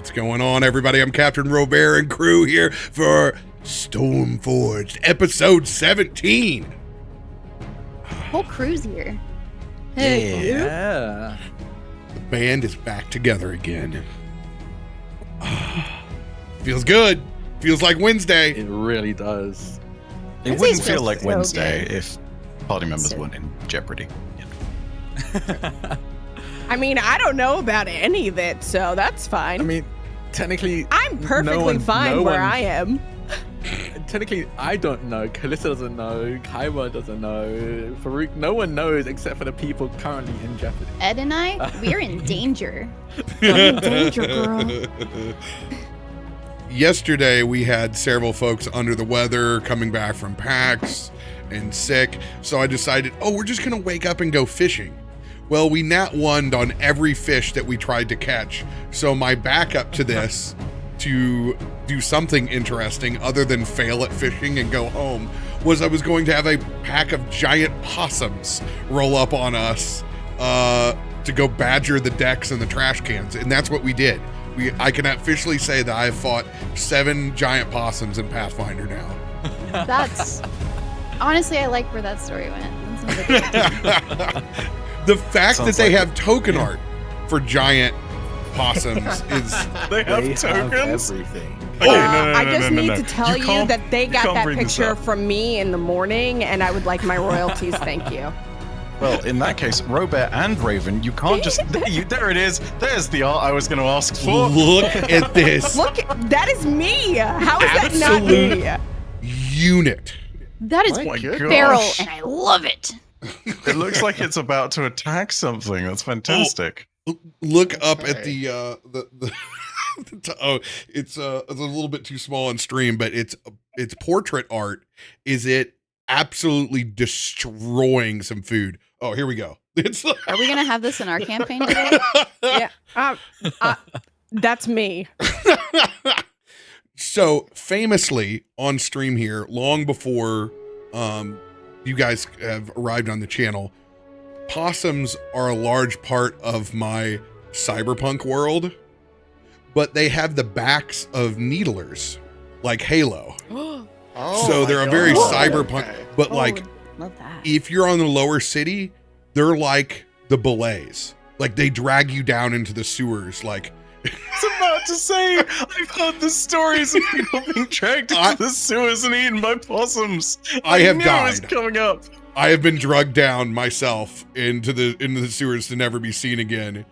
What's going on, everybody? I'm CaptainRoBear and crew here for Stormforge, episode 17. Whole crew's here. Hey, Yeah. The band is back together again. Feels good. Feels like Wednesday. It really does. it Wednesdays wouldn't feel feels like so Wednesday good. if party members So- weren't in jeopardy. I mean, I don't know about any of it, so that's fine. I mean, technically, I'm perfectly one- fine no where one- I am. technically, I don't know. Kallisto doesn't know. Kaiba doesn't know. Farouk, no one knows except for the people currently in jeopardy. Ed and I, we're in danger. I'm in danger, girl. Yesterday, we had several folks under the weather coming back from PAX and sick. So I decided, we're just going to wake up and go fishing. Well, we nat one'd on every fish that we tried to catch. So my backup to this, to do something interesting other than fail at fishing and go home, was I was going to have a pack of giant possums roll up on us to go badger the decks and the trash cans. And that's what we did. I can officially say that I have fought 7 giant possums in Pathfinder now. That's honestly, I like where that story went. That sounds like a good time. The fact that Sounds they like have token art for giant possums is They have They tokens? everything. Okay, no, I just need to tell You you can't- that they you got can't that bring this picture up. from me in the morning, and I would like my royalties. Thank you. Well, in that case, RoBear and Raven, you can't just... there it is. There's the art I was going to ask for. look at this Look, that is me. How is that not me? Absolute unit. That is Oh my feral, gosh. and I love it. It looks like it's about to attack something. That's fantastic. Look up at the it's a little bit too small on stream, but it's portrait art. Is it absolutely destroying some food? Oh, here we go. It's Are we gonna have this in our campaign today? Yeah, that's me. So famously on stream here, long before you guys have arrived on the channel, possums are a large part of my cyberpunk world, but they have the backs of needlers like Halo. So they're a very cyberpunk, but like Love that. if you're on the lower city, they're like the belays. Like they drag you down into the sewers. Like I was about to say, I've heard the stories of people being dragged into the sewers and eaten by possums. I have knew it was died. coming up. I have been drugged down myself into the sewers to never be seen again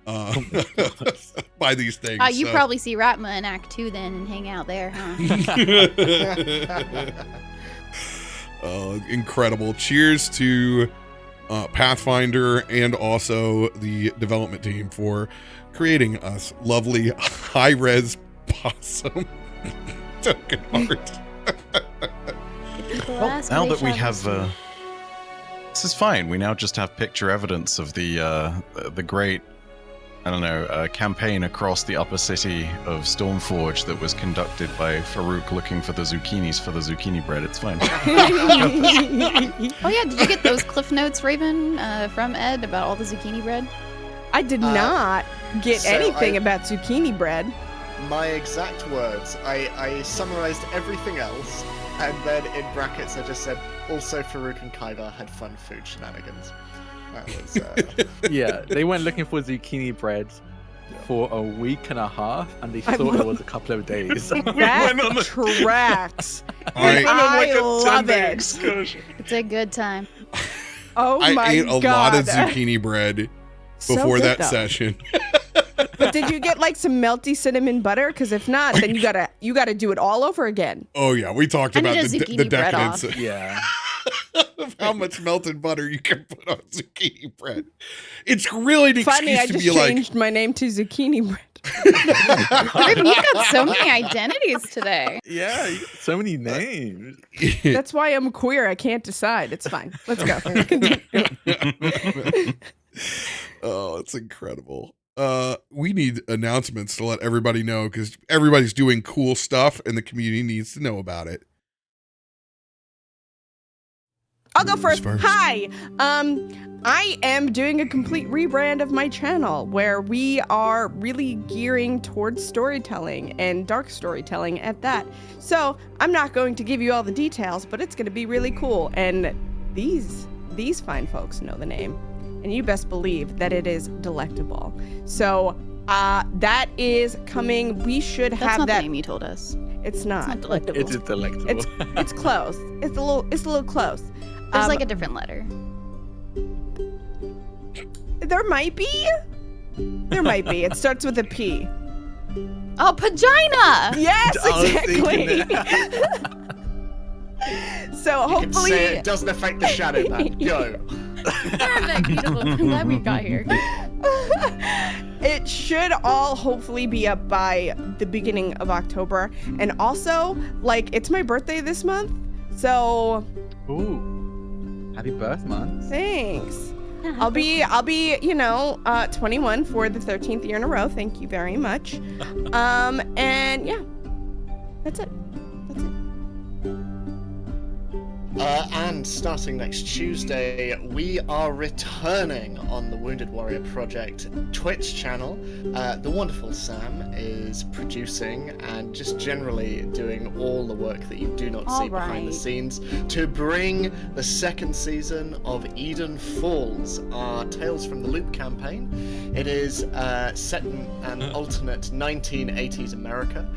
by these things. You so. probably see Ratma in Act 2 then and hang out there, huh? Incredible. Cheers to Pathfinder and also the development team for creating us lovely high-res possum token art. People Well, ask, now they that we shall have, receive. this is fine. We now just have picture evidence of the great, I don't know, campaign across the upper city of Stormforge that was conducted by Farouk looking for the zucchinis for the zucchini bread. It's fine. Oh yeah, did you get those cliff notes, Raven, from Ed about all the zucchini bread? I did not get so anything I- about zucchini bread. My exact words, I summarized everything else, and then in brackets I just said, also Farouk and Kaiba had fun food shenanigans. That was, Yeah, they went looking for zucchini bread for a week and a half, and they I thought it love- was a couple of days. We That went on a- tracks. I, I love 10-day it. excursion. It's a good time. Oh I my ate a god. lot of zucchini bread So before good, that though. session. But did you get like some melty cinnamon butter? Because if not, then you gotta do it all over again. Oh yeah, we talked I about need a the zucchini bread decadence off. Yeah. of how much melted butter you can put on zucchini bread. It's really an Funny, I excuse just to be changed my name to zucchini bread. Raven, you've got so many identities today. Yeah, you got so many names. like. That's why I'm queer. I can't decide. It's fine. Let's go. Oh, it's incredible. We need announcements to let everybody know because everybody's doing cool stuff and the community needs to know about it. I'll go first. First. Hi. I am doing a complete rebrand of my channel where we are really gearing towards storytelling and dark storytelling at that. So I'm not going to give you all the details, but it's going to be really cool. And these fine folks know the name, and you best believe that it is delectable. So that is coming. We should That's have not that. the name you told us. It's not. It's not delectable. It is delectable. It's close. It's a little close. There's like a different letter. There might be. It starts with a P. Oh, Pagina! Yes, I was thinking exactly. So You can say hopefully, it doesn't affect the shadow man. Go. Perfect, beautiful. I'm glad we got here. it should all hopefully be up by the beginning of October. And also, like, it's my birthday this month, so Ooh. Happy birth month. thanks. I'll be 21 for the 13th year in a row. Thank you very much. And yeah, that's it. And starting next Tuesday, we are returning on the Wounded Warrior Project Twitch channel. The wonderful Sam is producing and just generally doing all the work that you do not see behind the scenes to bring the second season of Eden Falls, our Tales from the Loop campaign. It is set in an alternate 1980s America,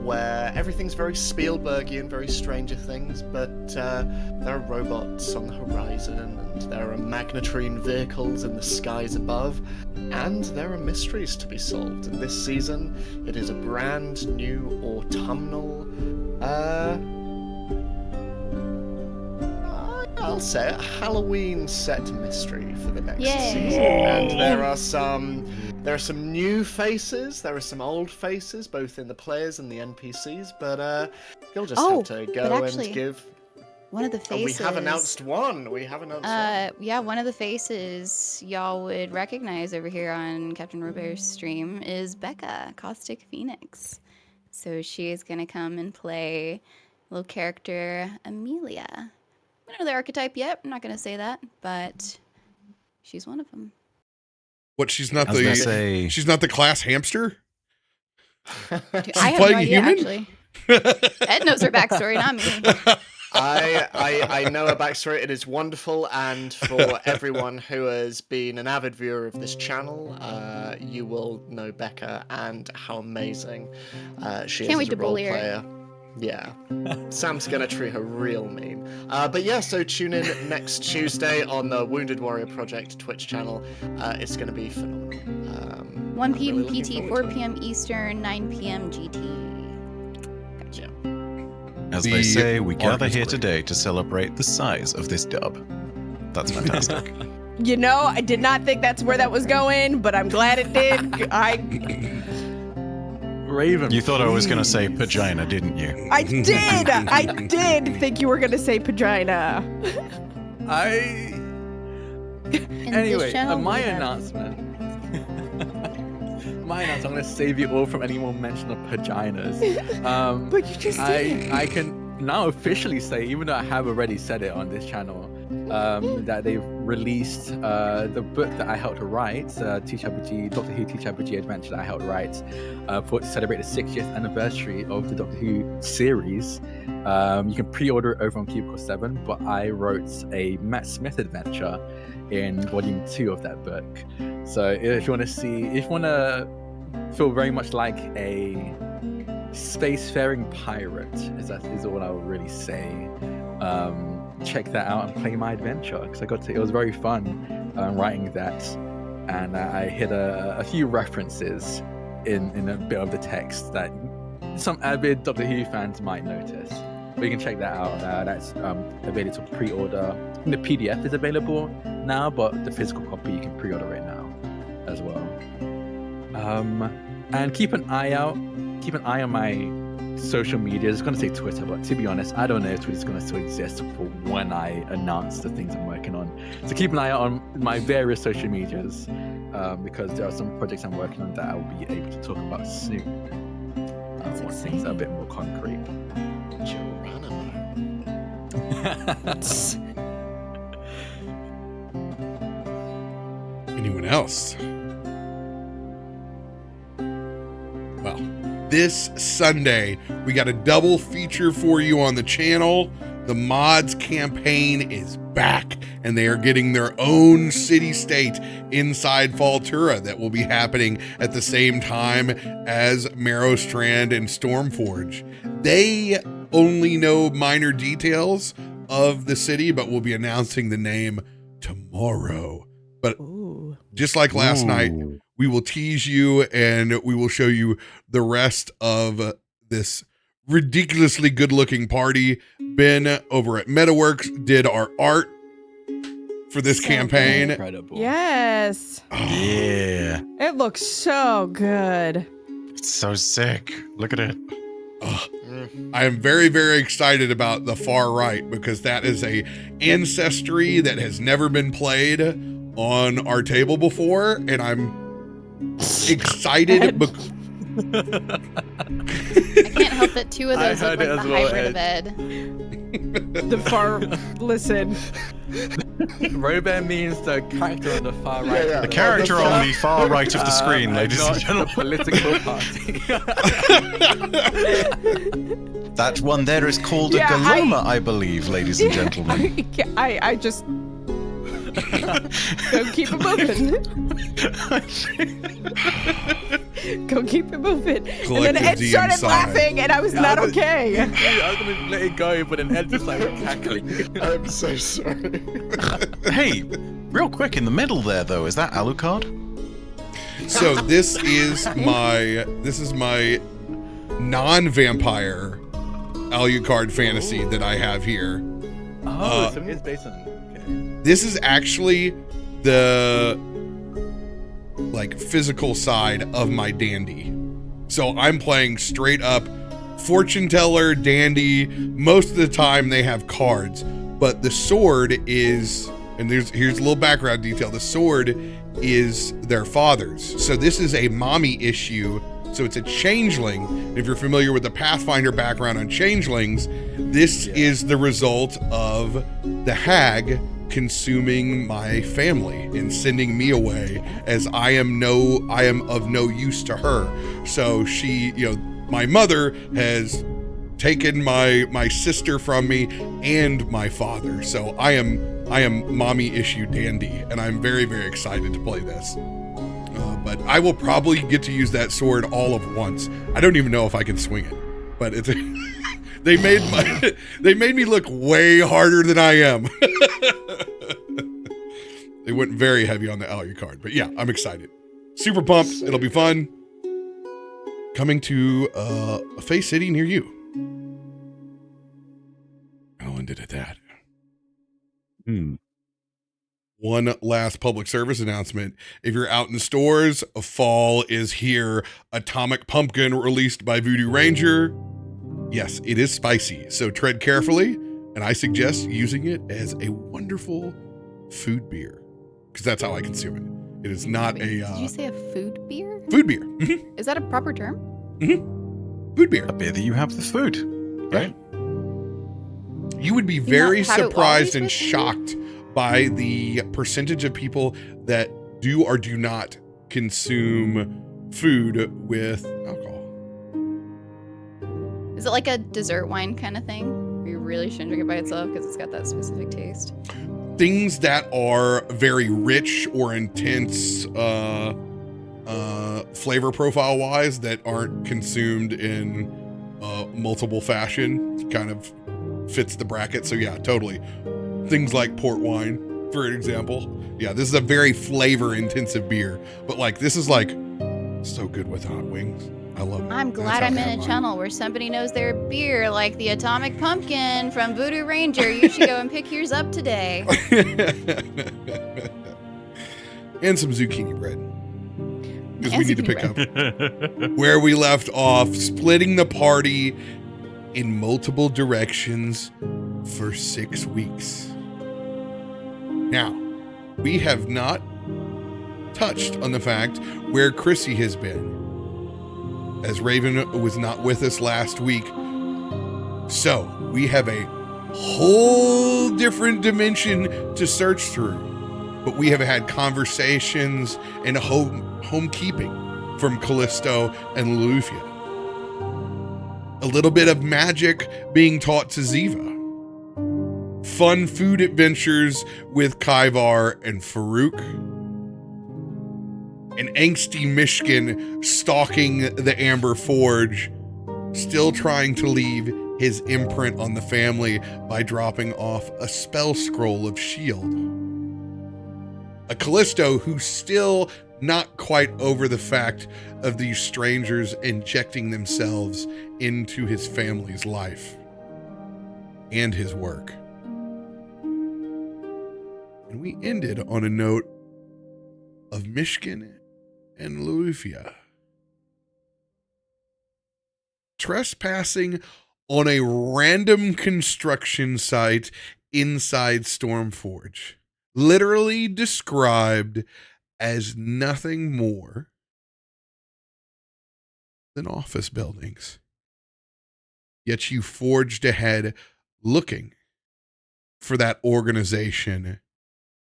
where everything's very Spielbergian, very Stranger Things, but there are robots on the horizon, and there are magnetrine vehicles in the skies above, and there are mysteries to be solved. And this season, it is a brand new autumnal, I'll say it, Halloween set mystery for the next season. And there are some new faces, there are some old faces, both in the players and the NPCs, but you'll just have to go and give... One of the faces... we have announced one. Yeah, one of the faces y'all would recognize over here on CaptainRoBear's stream is Becca, Caustic Phoenix. So she is going to come and play little character Amelia. We don't know the archetype yet. I'm not going to say that, but she's one of them. What? She's not She's not the class hamster. Dude, I have no playing idea, human? actually. Ed knows her backstory, not me. I know her backstory. It is wonderful, and for everyone who has been an avid viewer of this channel, you will know Becca and how amazing she is as a role player. Yeah, Sam's gonna treat her real mean. But yeah, so tune in next Tuesday on the Wounded Warrior Project Twitch channel. It's gonna be phenomenal. 1 p.m. really PT, 4 p.m. Eastern, 9 p.m. GT. Yeah. As they say, we gather here today to celebrate the size of this dub. That's fantastic. You know, I did not think that's where that was going, but I'm glad it did. Raven. You thought I was going to say Pagina, didn't you? I did think you were going to say Pagina. Anyway, my announcement. I'm going to save you all from any more mention of Paginas. But you just did. I can now officially say, even though I have already said it on this channel, that they've released the book that I helped to write, Doctor Who Teach RPG Adventure that I helped write to celebrate the 60th anniversary of the Doctor Who series. You can pre-order it over on Cubicle 7, but I wrote a Matt Smith adventure in volume 2 of that book. So if you want to feel very much like a spacefaring pirate, is all I would really say. Check that out and play my adventure, because it was very fun writing that, and I hit a few references in a bit of the text that some avid Doctor Who fans might notice. But you can check that out. That's available to pre-order. The PDF is available now, but the physical copy you can pre-order right now as well. And keep an eye on my social media. I was going to say Twitter, but to be honest, I don't know if Twitter's going to still exist for when I announce the things I'm working on. So keep an eye out on my various social medias, because there are some projects I'm working on that I will be able to talk about soon. Once things are a bit more concrete. Anyone else? Well, this Sunday, we got a double feature for you on the channel. The Mods campaign is back, and they are getting their own city-state inside Faltura that will be happening at the same time as Marrowstrand and Stormforge. They only know minor details of the city, but we'll be announcing the name tomorrow. But just like last night, we will tease you and we will show you the rest of this ridiculously good-looking party. Ben over at MetaWorks did our art for this campaign. Incredible. Yes. Yeah. It looks so good. It's so sick. Look at it. I am very, very excited about the far right because that is a ancestry that has never been played on our table before, and I'm excited. I can't help that two of those look like the hybrid of Ed. The far, listen. RoBear means the character on the far right. The character on the far right of the screen, ladies and not gentlemen. the political party. That one there is called a Galoma, I believe, ladies and gentlemen. I just go keep it moving. Go keep it moving. Collective And then Ed DM started sigh. laughing, and I was not okay. I was gonna let it go, but then Ed just like cackling. I'm so sorry. Hey, real quick, in the middle there, though, is that Alucard? So this is my non-vampire Alucard fantasy that I have here. Oh, so it's based on. Okay. This is actually the physical side of my dandy. So I'm playing straight up fortune teller, dandy. Most of the time they have cards, but the sword is, and here's a little background detail. The sword is their father's. So this is a mommy issue. So it's a changeling. If you're familiar with the Pathfinder background on changelings, this is the result of the hag consuming my family and sending me away, as I am of no use to her. So she, my mother has taken my sister from me and my father. So I am mommy issue dandy, and I'm very, very excited to play this. But I will probably get to use that sword all of once. I don't even know if I can swing it, but it's they made me look way harder than I am. They went very heavy on the Alucard, but yeah, I'm excited. Super pumped. It'll be fun. Coming to a Face City near you. I'll end it at that. One last public service announcement. If you're out in stores, fall is here. Atomic Pumpkin released by Voodoo Ranger. Yes, it is spicy, so tread carefully, and I suggest using it as a wonderful food beer, because that's how I consume it. It is not Wait, a... did you say a food beer? Food beer. Is that a proper term? Food beer. A beer that you have the food, right? You would be very not had it surprised always and with you? shocked by the percentage of people that do or do not consume food with alcohol. Is it like a dessert wine kind of thing? Where you really shouldn't drink it by itself because it's got that specific taste? Things that are very rich or intense flavor profile wise that aren't consumed in multiple fashion kind of fits the bracket. So yeah, totally. Things like port wine, for example. Yeah, this is a very flavor intensive beer, but this is so good with hot wings. I love it. I'm glad I'm in a channel where somebody knows their beer, like the Atomic Pumpkin from Voodoo Ranger. You should go and pick yours up today. And some zucchini bread. Because And we need to zucchini pick up where we left off, splitting the party in multiple directions for 6 weeks. Now, we have not touched on the fact where Chrissy has been, as Raven was not with us last week. So we have a whole different dimension to search through. but we have had conversations and homekeeping from Kallisto and Loluphia. A little bit of magic being taught to Ziva. Fun food adventures with Kaivar and Farouk. An angsty Myshkin stalking the Amber Forge, still trying to leave his imprint on the family by dropping off a spell scroll of shield. A Kallisto who's still not quite over the fact of these strangers injecting themselves into his family's life and his work. And we ended on a note of Myshkin and Loluphia trespassing on a random construction site inside Stormforge, literally described as nothing more than office buildings. Yet you forged ahead looking for that organization,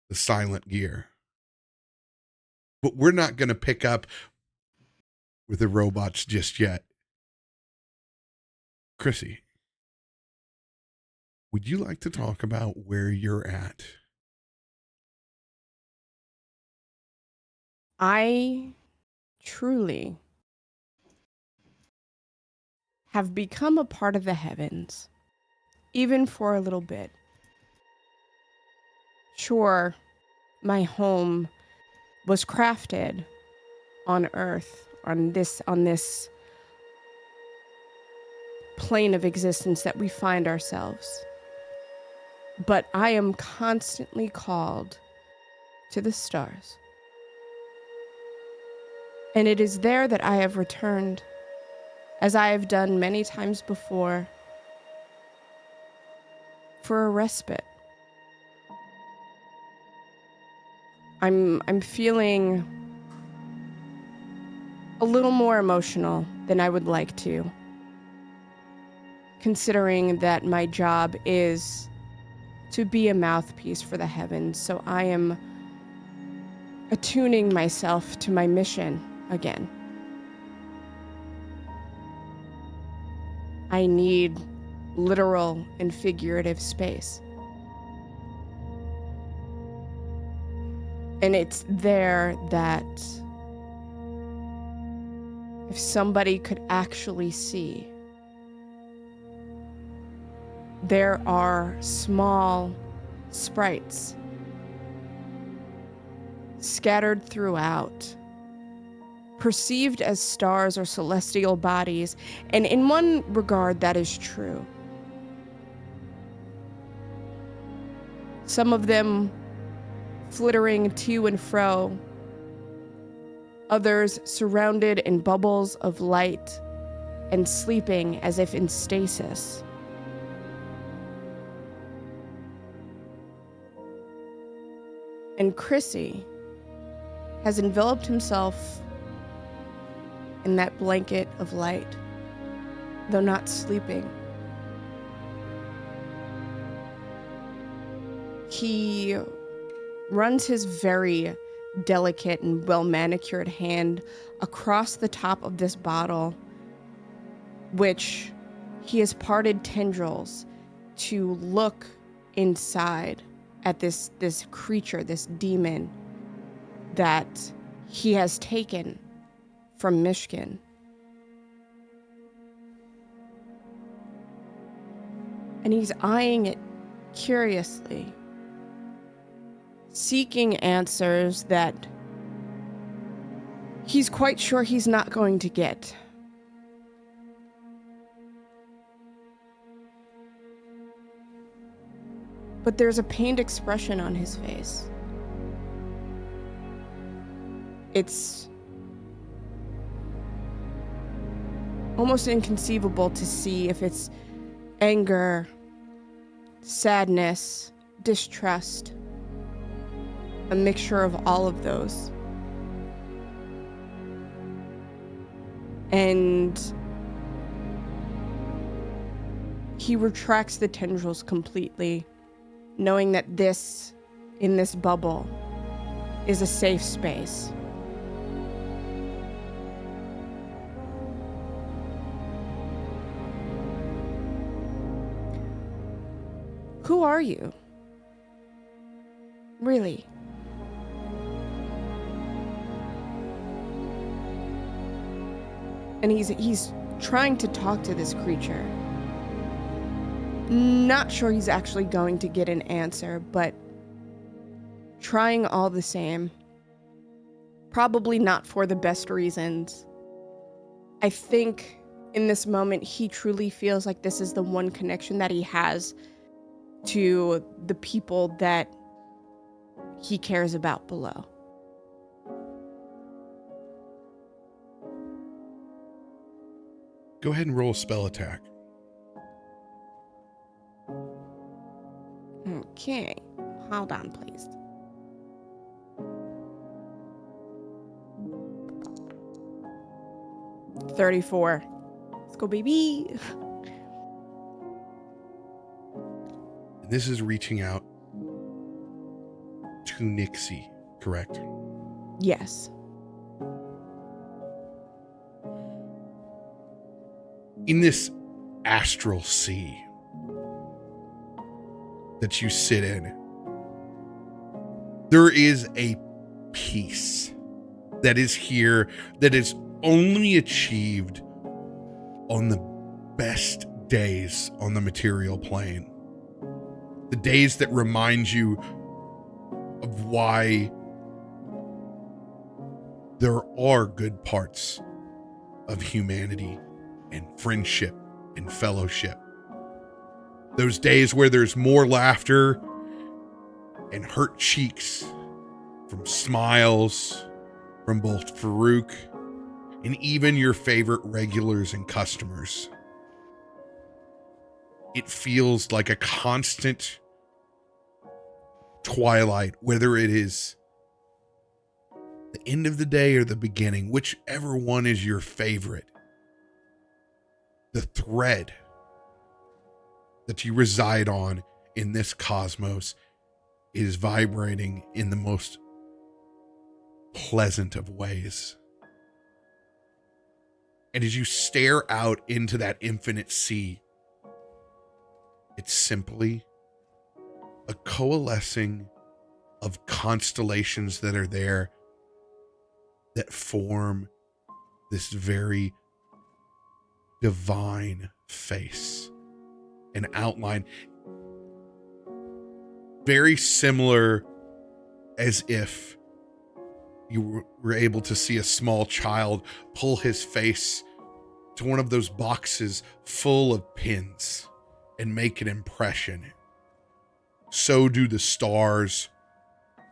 the Silent Gear. But we're not going to pick up with the robots just yet. Chrissy, would you like to talk about where you're at? I truly have become a part of the heavens, even for a little bit. Sure, my home was crafted on Earth, on this plane of existence that we find ourselves. But I am constantly called to the stars. And it is there that I have returned, as I have done many times before, for a respite. I'm feeling a little more emotional than I would like to, considering that my job is to be a mouthpiece for the heavens, so I am attuning myself to my mission again. I need literal and figurative space. And it's there that if somebody could actually see, there are small sprites scattered throughout, perceived as stars or celestial bodies, and in one regard that is true. Some of them flittering to and fro, others surrounded in bubbles of light and sleeping as if in stasis. And Chrissy has enveloped himself in that blanket of light, though not sleeping. He runs his very delicate and well-manicured hand across the top of this bottle, which he has parted tendrils to look inside at this creature, this demon that he has taken from Myshkin. And he's eyeing it curiously, seeking answers that he's quite sure he's not going to get. But there's a pained expression on his face. It's almost inconceivable to see if it's anger, sadness, distrust, a mixture of all of those. And he retracts the tendrils completely, knowing that in this bubble, is a safe space. Who are you? Really? And he's trying to talk to this creature. Not sure he's actually going to get an answer, but trying all the same. Probably not for the best reasons. I think in this moment, he truly feels like this is the one connection that he has to the people that he cares about below. Go ahead and roll a spell attack. Okay, hold on, please. $34. Let's go, baby. And this is reaching out to Nixie, correct? Yes. In this astral sea that you sit in, there is a peace that is here that is only achieved on the best days on the material plane. The days that remind you of why there are good parts of humanity and friendship and fellowship. Those days where there's more laughter and hurt cheeks from smiles from both Farouk and even your favorite regulars and customers. It feels like a constant twilight, whether it is the end of the day or the beginning, whichever one is your favorite. The thread that you reside on in this cosmos is vibrating in the most pleasant of ways. And as you stare out into that infinite sea, it's simply a coalescing of constellations that are there that form this very divine face and outline, very similar as if you were able to see a small child pull his face to one of those boxes full of pins and make an impression. So do the stars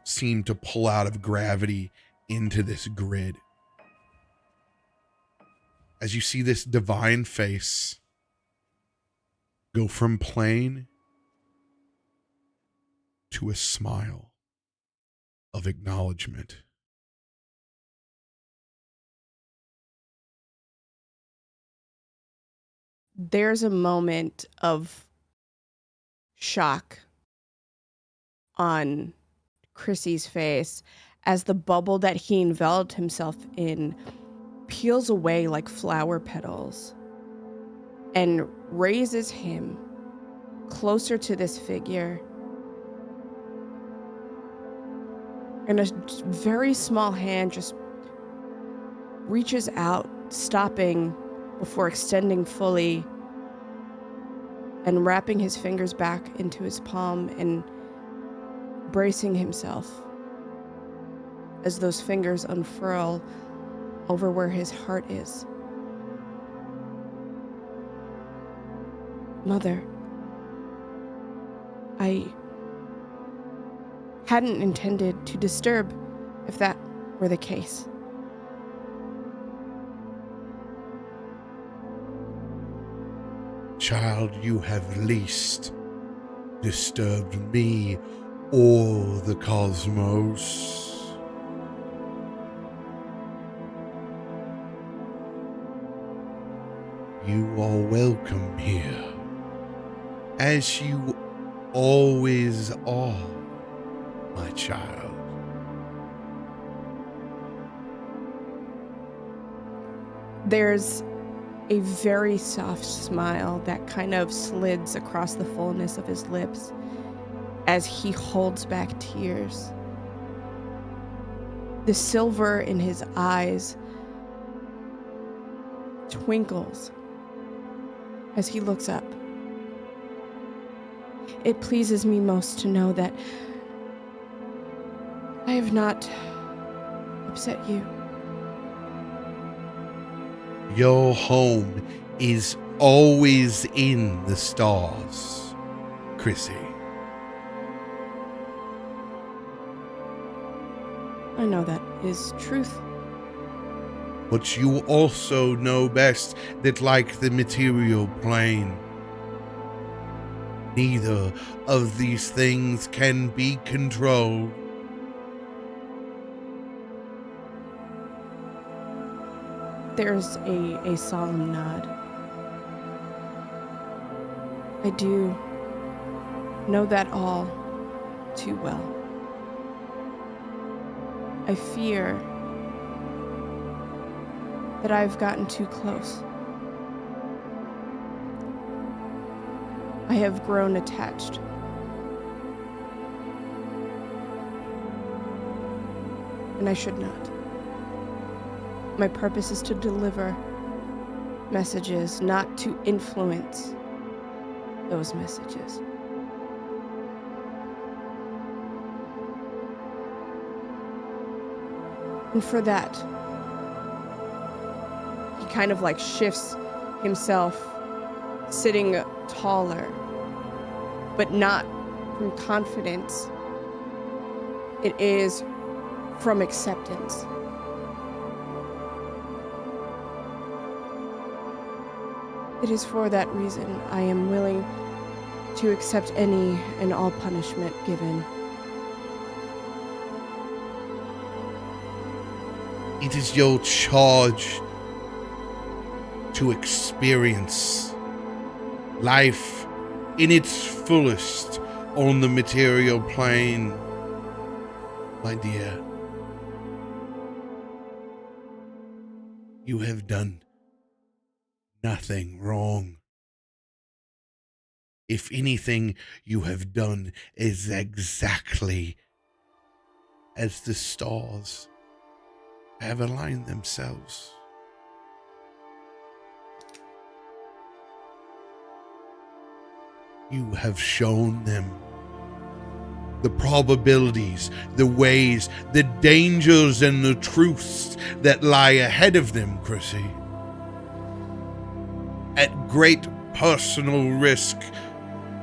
seem to pull out of gravity into this grid. As you see this divine face go from plain to a smile of acknowledgement. There's a moment of shock on Chrissy's face as the bubble that he enveloped himself in peels away like flower petals and raises him closer to this figure. And a very small hand just reaches out, stopping before extending fully and wrapping his fingers back into his palm and bracing himself as those fingers unfurl over where his heart is. Mother, I hadn't intended to disturb if that were the case. Child, you have least disturbed me or the cosmos. You are welcome here, as you always are, my child. There's a very soft smile that kind of slides across the fullness of his lips as he holds back tears. The silver in his eyes twinkles as he looks up. It pleases me most to know that I have not upset you. Your home is always in the stars, Chrissy. I know that is truth. But you also know best that, like the material plane, neither of these things can be controlled. There's a solemn nod. I do know that all too well. I fear that I've gotten too close. I have grown attached. And I should not. My purpose is to deliver messages, not to influence those messages. And for that, he kind of like shifts himself, sitting taller, but not from confidence. It is from acceptance. It is for that reason I am willing to accept any and all punishment given. It is your charge to experience life in its fullest on the material plane, my dear. You have done nothing wrong. If anything, you have done is exactly as the stars have aligned themselves. You have shown them the probabilities, the ways, the dangers, and the truths that lie ahead of them, Chrissy. At great personal risk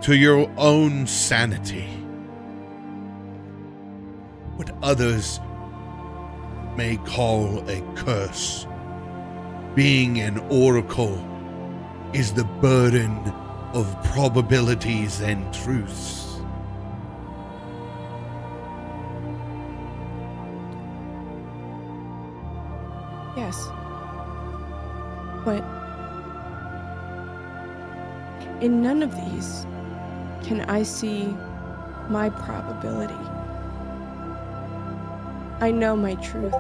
to your own sanity. What others may call a curse, being an oracle, is the burden of probabilities and truths. Yes. But in none of these can I see my probability. I know my truth.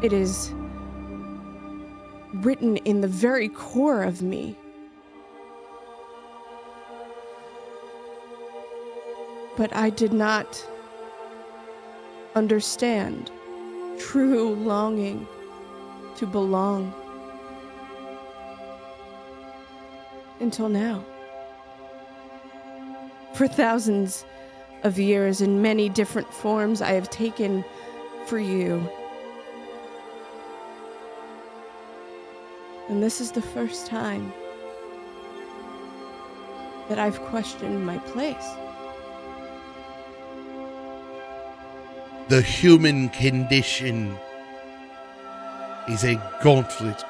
It is written in the very core of me. But I did not understand true longing to belong until now. For thousands of years, in many different forms, I have taken for you. And this is the first time that I've questioned my place. The human condition is a gauntlet,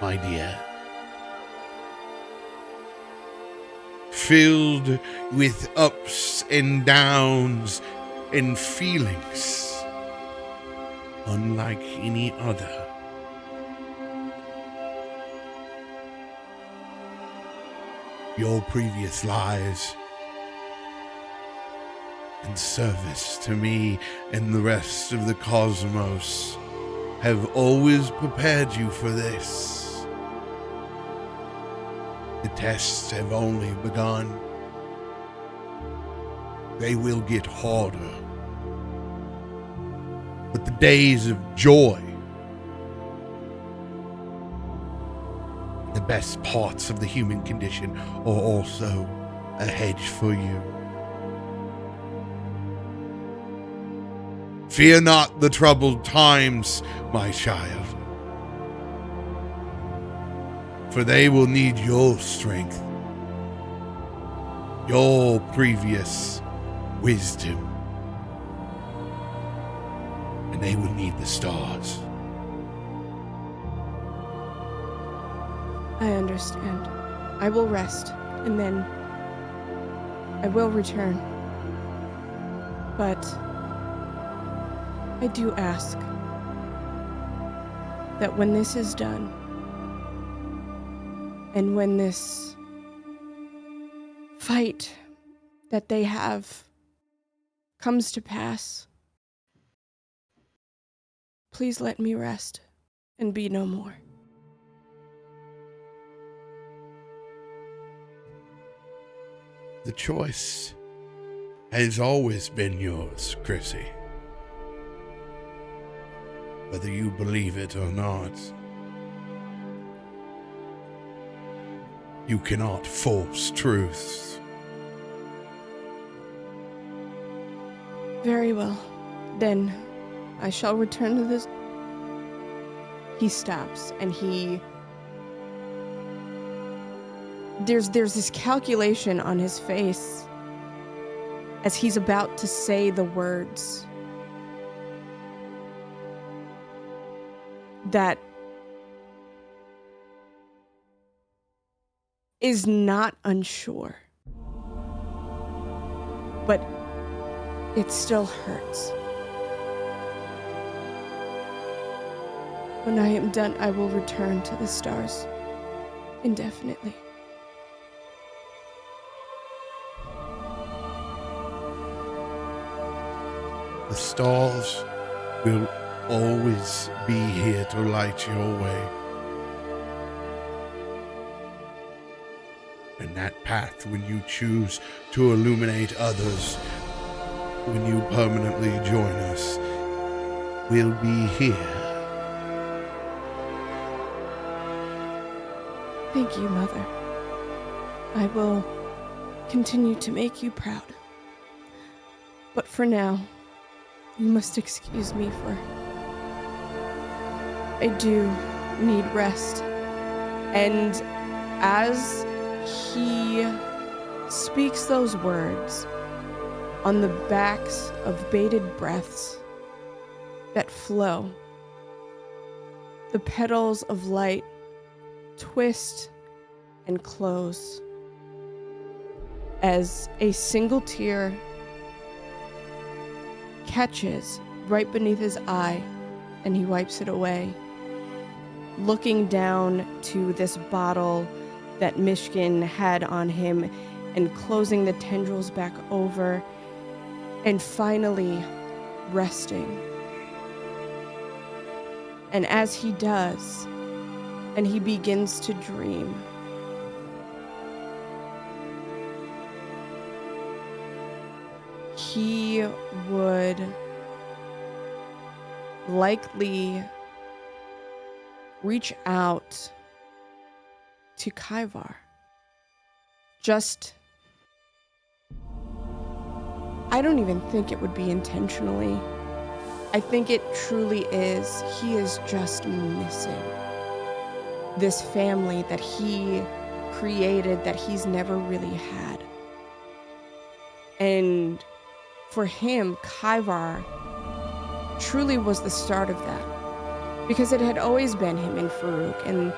my dear. Filled with ups and downs and feelings unlike any other. Your previous lives and service to me and the rest of the cosmos have always prepared you for this. The tests have only begun. They will get harder. But the days of joy, the best parts of the human condition, are also ahead for you. Fear not the troubled times, my child, for they will need your strength, your previous wisdom, and they will need the stars. I understand. I will rest, and then I will return. But I do ask that when this is done, and when this fight that they have comes to pass, please let me rest and be no more. The choice has always been yours, Chrissy. Whether you believe it or not, you cannot force truth. Very well. Then I shall return to this. He stops and there's this calculation on his face as he's about to say the words that is not unsure, but it still hurts. When I am done, I will return to the stars indefinitely. The stars will always be here to light your way. And that path, when you choose to illuminate others, when you permanently join us, will be here. Thank you, Mother. I will continue to make you proud. But for now, you must excuse me, for I do need rest. And as he speaks those words, on the backs of bated breaths that flow, the petals of light twist and close as a single tear catches right beneath his eye, and he wipes it away, looking down to this bottle that Myshkin had on him and closing the tendrils back over and finally resting. And as he does, and he begins to dream, he would likely reach out to Kaivar. I don't even think it would be intentionally. I think it truly is. He is just missing this family that he created that he's never really had. And for him, Kaivar truly was the start of that, because it had always been him and Faroük, and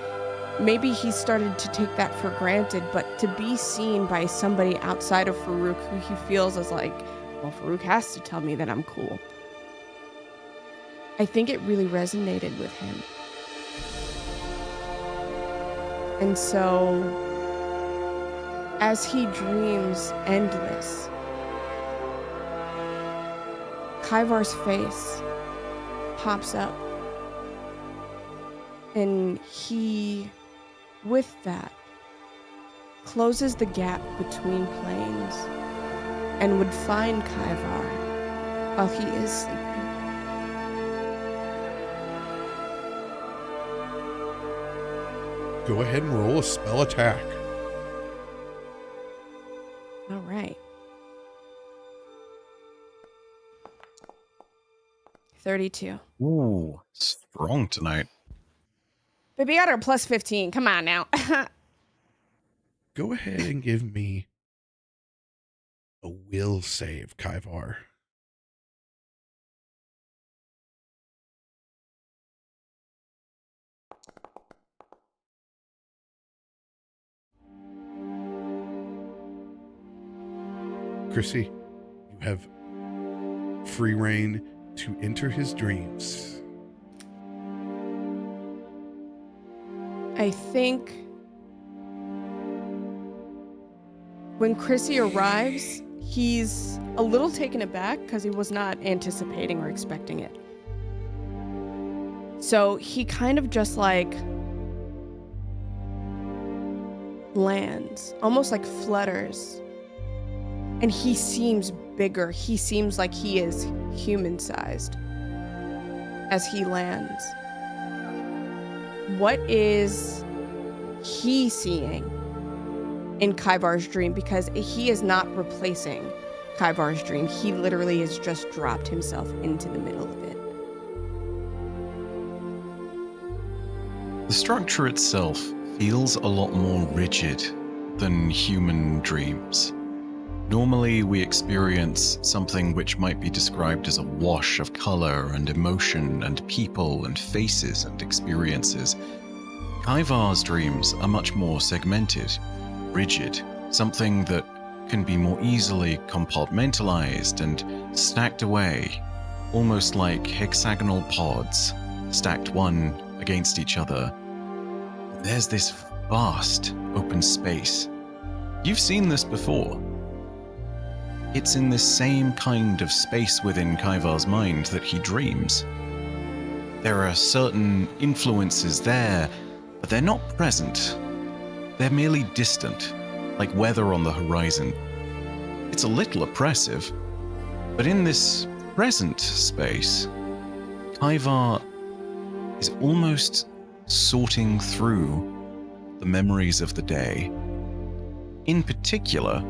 maybe he started to take that for granted, but to be seen by somebody outside of Faroük who he feels is like, well, Faroük has to tell me that I'm cool. I think it really resonated with him. And so, as he dreams endless, Kaivar's face pops up And he, with that, closes the gap between planes and would find Kaivar while he is sleeping. Go ahead and roll a spell attack. All right. 32. Ooh, strong tonight. Baby, got her plus 15. Come on now. Go ahead and give me a will save, Kaivar. Chrissy, you have free reign to enter his dreams. I think when Chrissy arrives, he's a little taken aback because he was not anticipating or expecting it. So he kind of just like lands, almost like flutters. And he seems bigger. He seems like he is human-sized as he lands. What is he seeing in Kaivar's dream? Because he is not replacing Kaivar's dream. He literally has just dropped himself into the middle of it. The structure itself feels a lot more rigid than human dreams. Normally, we experience something which might be described as a wash of color and emotion and people and faces and experiences. Kaivar's dreams are much more segmented, rigid, something that can be more easily compartmentalized and stacked away, almost like hexagonal pods, stacked one against each other. There's this vast open space. You've seen this before. It's in this same kind of space within Kaivar's mind that he dreams. There are certain influences there, but they're not present. They're merely distant, like weather on the horizon. It's a little oppressive, but in this present space, Kaivar is almost sorting through the memories of the day. In particular,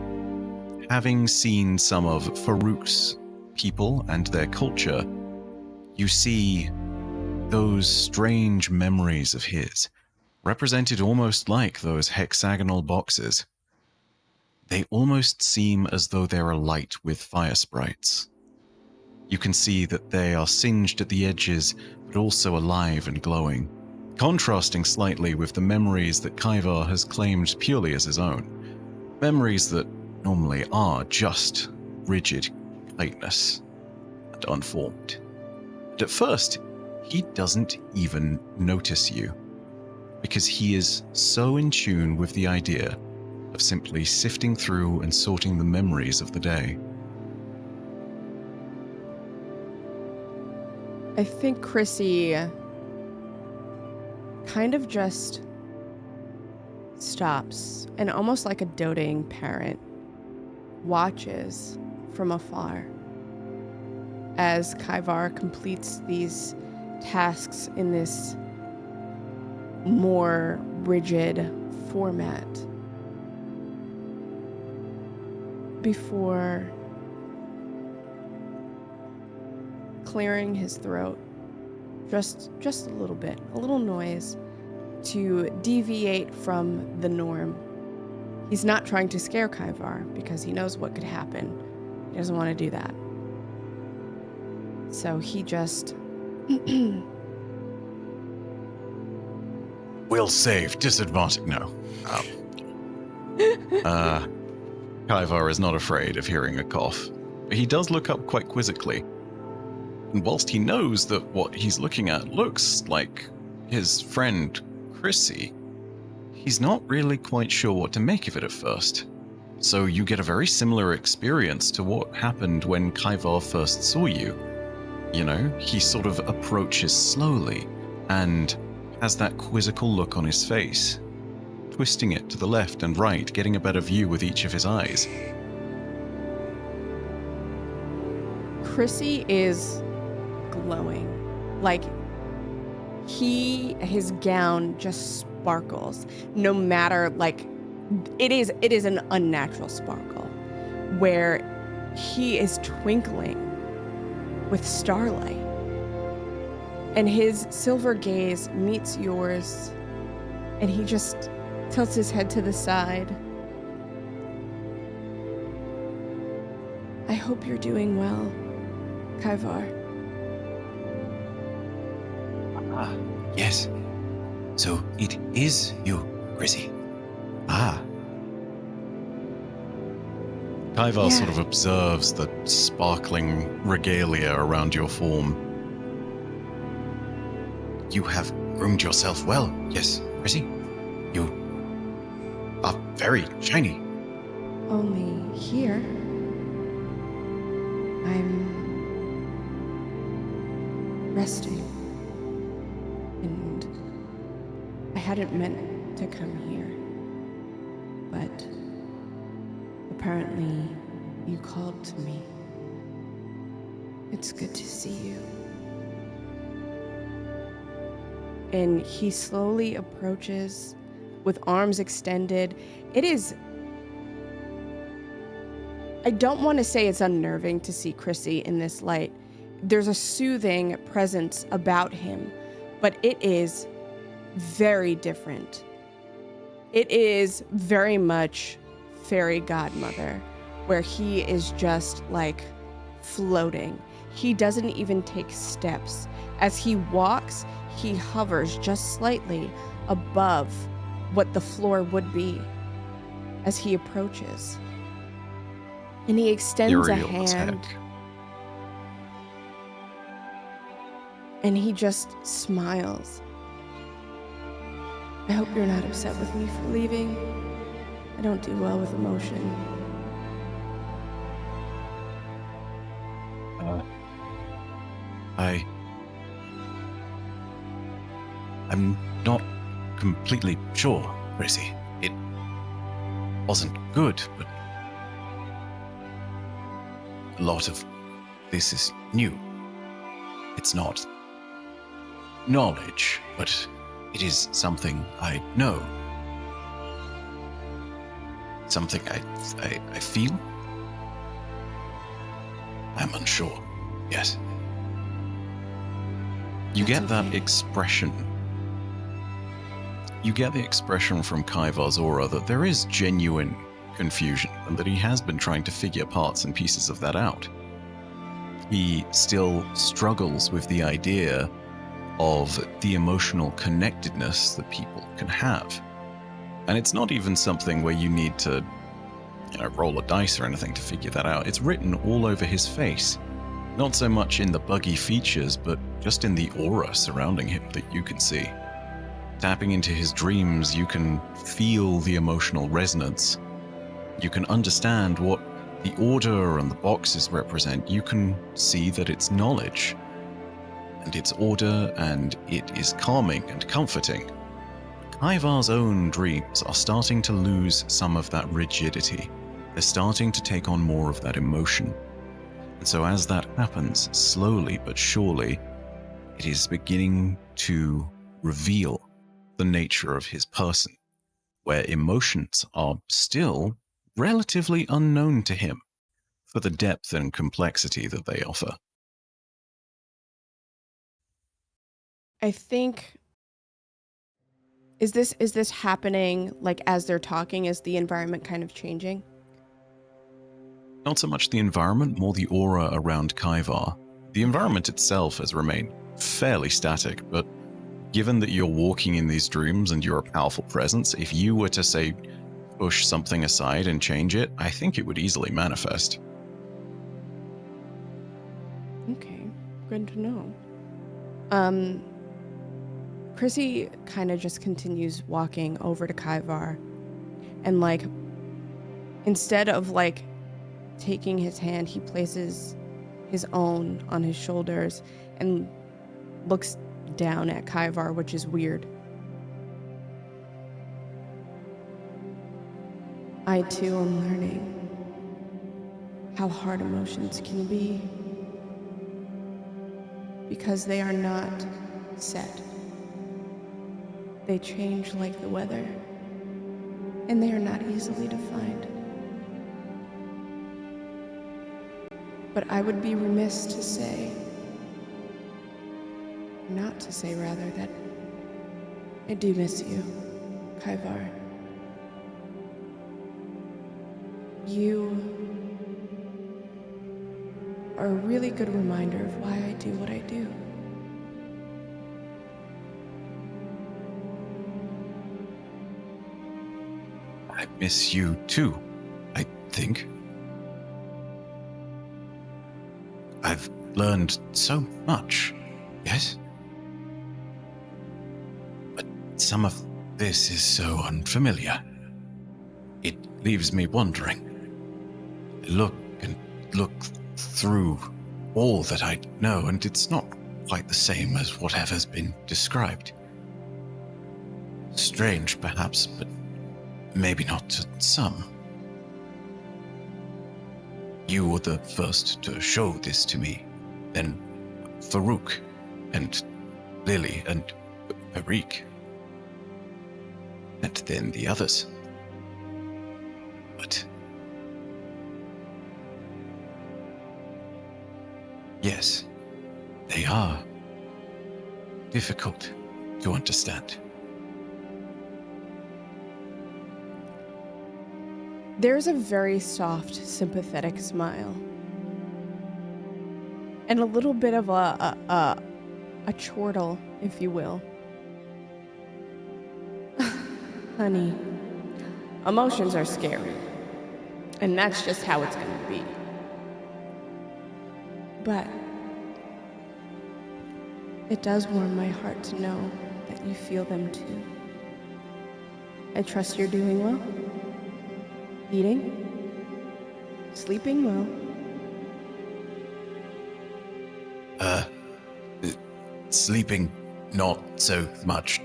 having seen some of Farouk's people and their culture, you see those strange memories of his, represented almost like those hexagonal boxes. They almost seem as though they're alight with fire sprites. You can see that they are singed at the edges, but also alive and glowing, contrasting slightly with the memories that Kaivar has claimed purely as his own. Memories that normally are just rigid tightness and unformed. And at first, he doesn't even notice you, because he is so in tune with the idea of simply sifting through and sorting the memories of the day. I think Chrissy kind of just stops and, almost like a doting parent, watches from afar as Kaivar completes these tasks in this more rigid format before clearing his throat just a little bit, a little noise to deviate from the norm. He's not trying to scare Kaivar because he knows what could happen. He doesn't want to do that. So he just Will save, disadvantage. No. Kaivar is not afraid of hearing a cough, but he does look up quite quizzically. And whilst he knows that what he's looking at looks like his friend Chrissy, he's not really quite sure what to make of it at first. So you get a very similar experience to what happened when Kaivar first saw you. You know, he sort of approaches slowly, and has that quizzical look on his face, twisting it to the left and right, getting a better view with each of his eyes. Chrissy is glowing. Like, his gown just sparkles. No matter, like, it is an unnatural sparkle where he is twinkling with starlight. And his silver gaze meets yours, and he just tilts his head to the side. I hope you're doing well, Kaivar. Ah, yes. So it is you, Chrissy. Ah. Kaivar Yeah. sort of observes the sparkling regalia around your form. You have groomed yourself well, yes, Chrissy. You are very shiny. Only here. I'm resting. And I hadn't meant to come here. But apparently you called to me. It's good to see you. And he slowly approaches with arms extended. I don't want to say it's unnerving to see Chrissy in this light. There's a soothing presence about him, but it is very different. It is very much fairy godmother, where he is just like floating. He doesn't even take steps. As he walks, he hovers just slightly above what the floor would be as he approaches. And he extends a Ethereal as hand, heck. and he just smiles. I hope you're not upset with me for leaving. I don't do well with emotion. I'm not completely sure, Chrissy. It wasn't good, but a lot of this is new. It's not knowledge, but it is something I know. Something I feel. I'm unsure. Yes. You That's get that okay. expression. You get the expression from Kaivar's aura that there is genuine confusion and that he has been trying to figure parts and pieces of that out. He still struggles with the idea of the emotional connectedness that people can have. And it's not even something where you need to, roll a dice or anything to figure that out. It's written all over his face. Not so much in the buggy features, but just in the aura surrounding him that you can see. Tapping into his dreams, you can feel the emotional resonance. You can understand what the order and the boxes represent. You can see that it's knowledge, and it's order, and it is calming and comforting. Kaivar's own dreams are starting to lose some of that rigidity. They're starting to take on more of that emotion. And so as that happens, slowly but surely, it is beginning to reveal the nature of his person, where emotions are still relatively unknown to him for the depth and complexity that they offer. I think is this happening like as they're talking? Is the environment kind of changing? Not so much the environment, more the aura around Kaivar. The environment itself has remained fairly static, but given that you're walking in these dreams and you're a powerful presence, if you were to, say, push something aside and change it, I think it would easily manifest. Okay, good to know. Chrissy kind of just continues walking over to Kaivar, and like, instead of like taking his hand, he places his own on his shoulders and looks down at Kaivar, which is weird. I too am learning how hard emotions can be, because they are not set. They change like the weather, and they are not easily defined. But I would be remiss to say, not to say rather, that I do miss you, Kaivar. You are a really good reminder of why I do what I do. I miss you too, I think. I've learned so much, yes? But some of this is so unfamiliar. It leaves me wondering. I look through all that I know, and it's not quite the same as whatever's been described. Strange, perhaps, but maybe not to some. You were the first to show this to me, then Faroük, and Lily, and Farouk, and then the others. But yes, they are difficult to understand. There's a very soft, sympathetic smile. And a little bit of a chortle, if you will. Honey, emotions are scary. And that's just how it's gonna be. But it does warm my heart to know that you feel them too. I trust you're doing well. Eating, sleeping well. Sleeping not so much.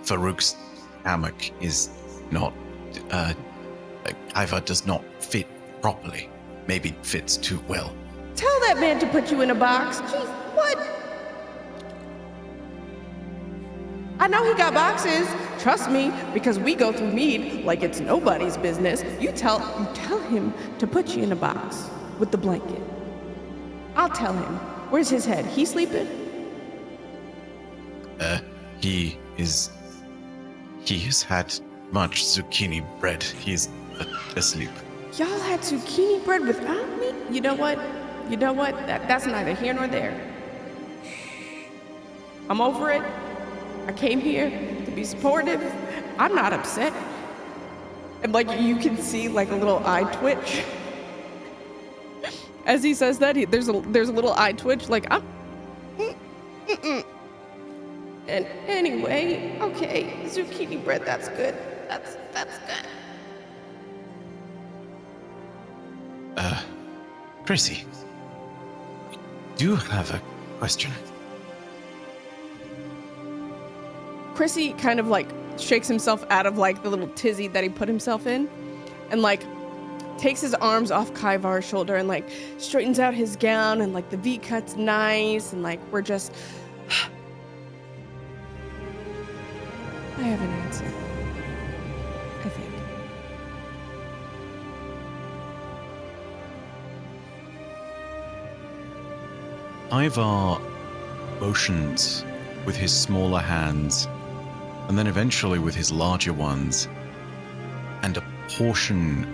Farouk's hammock is not, Kaivar does not fit properly. Maybe fits too well. Tell that man to put you in a box. Jeez, what? I know he got boxes. Trust me, because we go through mead like it's nobody's business. You tell him to put you in a box with the blanket. I'll tell him. Where's his head? He sleeping? He has had much zucchini bread. He's asleep. Y'all had zucchini bread without me? You know what? That's neither here nor there. I'm over it. I came here to be supportive. I'm not upset. And like you can see like a little eye twitch. As he says that, there's a little eye twitch like I'm And anyway, okay, zucchini bread, that's good. That's good. Chrissy, I do have a question. Chrissy kind of like shakes himself out of like the little tizzy that he put himself in and like takes his arms off Kaivar's shoulder and like straightens out his gown and like the V-cut's nice and like we're just... I have an answer. I think. Ivar motions with his smaller hands, and then eventually with his larger ones, and a portion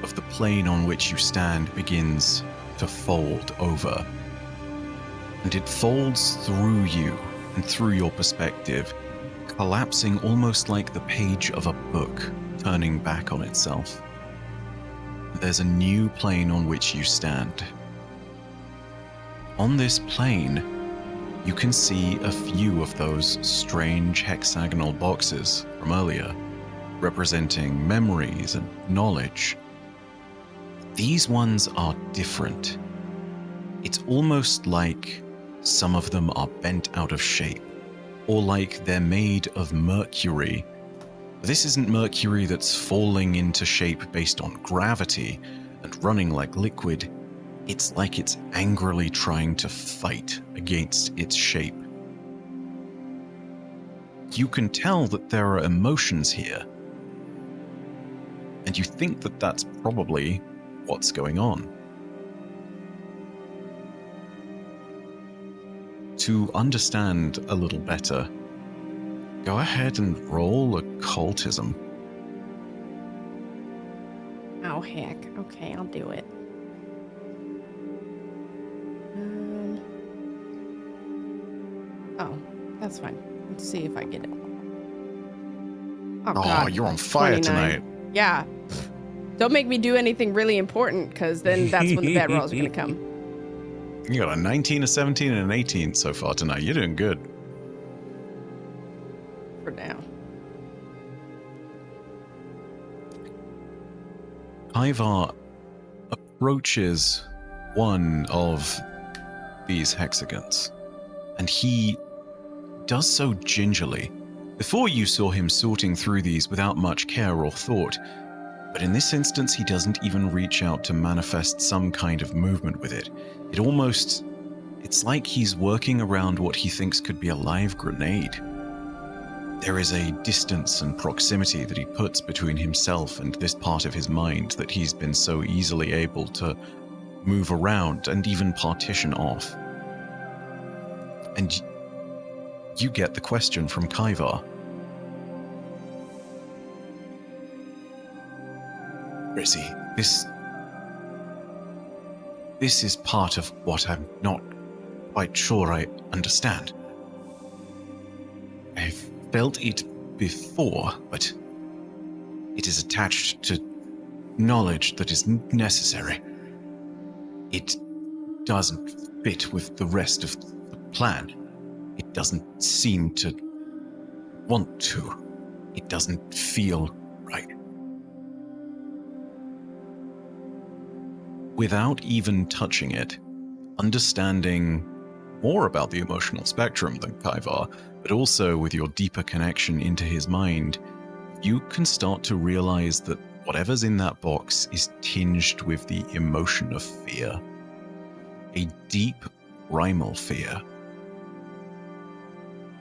of the plane on which you stand begins to fold over. And it folds through you and through your perspective, collapsing almost like the page of a book, turning back on itself. There's a new plane on which you stand. On this plane, you can see a few of those strange hexagonal boxes from earlier, representing memories and knowledge. These ones are different. It's almost like some of them are bent out of shape, or like they're made of mercury. This isn't mercury that's falling into shape based on gravity and running like liquid. It's like it's angrily trying to fight against its shape. You can tell that there are emotions here, and you think that that's probably what's going on. To understand a little better, go ahead and roll occultism. Oh, heck. Okay, I'll do it. Oh, that's fine. Let's see if I get it. Oh, God. You're on fire 29. tonight. Yeah. Don't make me do anything really important, because then that's when the bad rolls are going to come. You got a 19, a 17, and an 18 so far tonight. You're doing good. For now. Ivar approaches one of these hexagons, and he does so gingerly. Before you saw him sorting through these without much care or thought, but in this instance he doesn't even reach out to manifest some kind of movement with it. It's like he's working around what he thinks could be a live grenade. There is a distance and proximity that he puts between himself and this part of his mind that he's been so easily able to move around and even partition off. And you get the question from Kaivar. Rizzy, this is part of what I'm not quite sure I understand. I've felt it before, but it is attached to knowledge that is necessary. It doesn't fit with the rest of the plan. It doesn't seem to want to. It doesn't feel right. Without even touching it, understanding more about the emotional spectrum than Kaivar, but also with your deeper connection into his mind, you can start to realize that whatever's in that box is tinged with the emotion of fear. A deep, primal fear.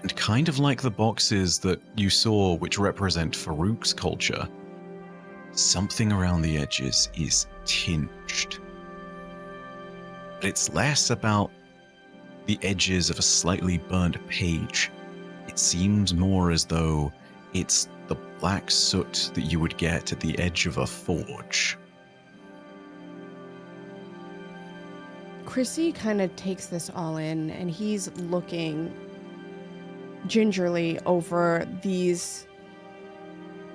And kind of like the boxes that you saw which represent Farouk's culture, something around the edges is tinged. But it's less about the edges of a slightly burnt page. It seems more as though it's the black soot that you would get at the edge of a forge. Chrissy kind of takes this all in, and he's looking gingerly over these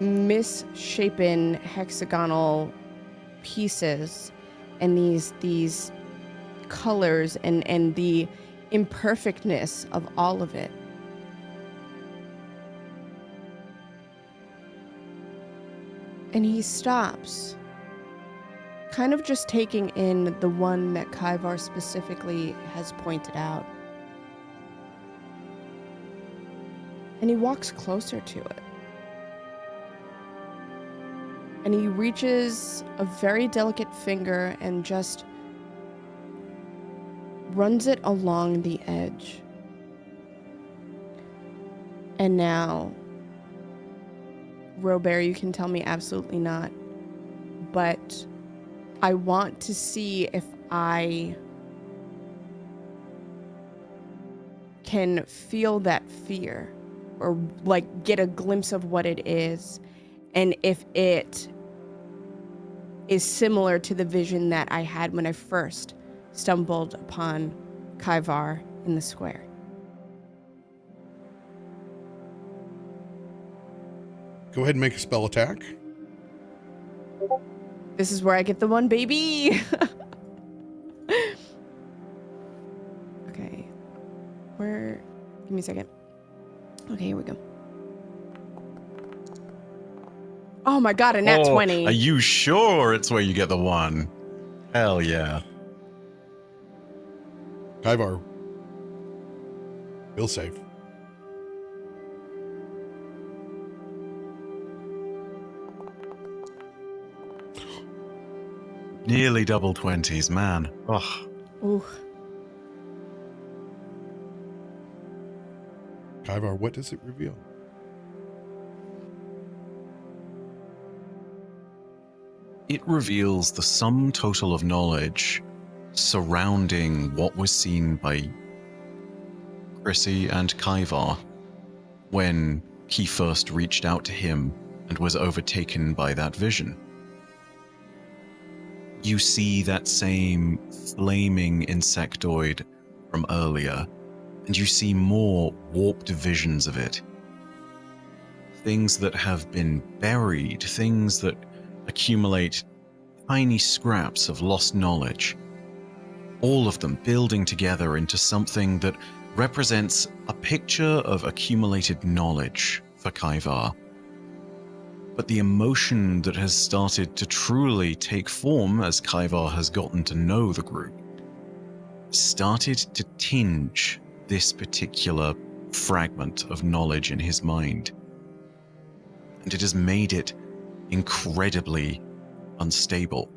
misshapen hexagonal pieces and these colors and the imperfectness of all of it. And he stops, kind of just taking in the one that Kaivar specifically has pointed out. And he walks closer to it. And he reaches a very delicate finger and just runs it along the edge. And now, RoBear, you can tell me absolutely not, but I want to see if I can feel that fear, or like get a glimpse of what it is, and if it is similar to the vision that I had when I first stumbled upon Kaivar in the square. Go ahead and make a spell attack. This is where I get the one, baby. Okay. Give me a second. Okay, here we go. Oh my god, a nat 20. Are you sure it's where you get the one? Hell yeah. Kaivar. Will save. Nearly double 20s, man. Ugh. Ooh. Kyvar, what does it reveal? It reveals the sum total of knowledge surrounding what was seen by Chrissy and Kyvar when he first reached out to him and was overtaken by that vision. You see that same flaming insectoid from earlier, and you see more warped visions of it. Things that have been buried, things that accumulate tiny scraps of lost knowledge. All of them building together into something that represents a picture of accumulated knowledge for Kyvar. But the emotion that has started to truly take form as Kyvar has gotten to know the group started to tinge this particular fragment of knowledge in his mind. And it has made it incredibly unstable.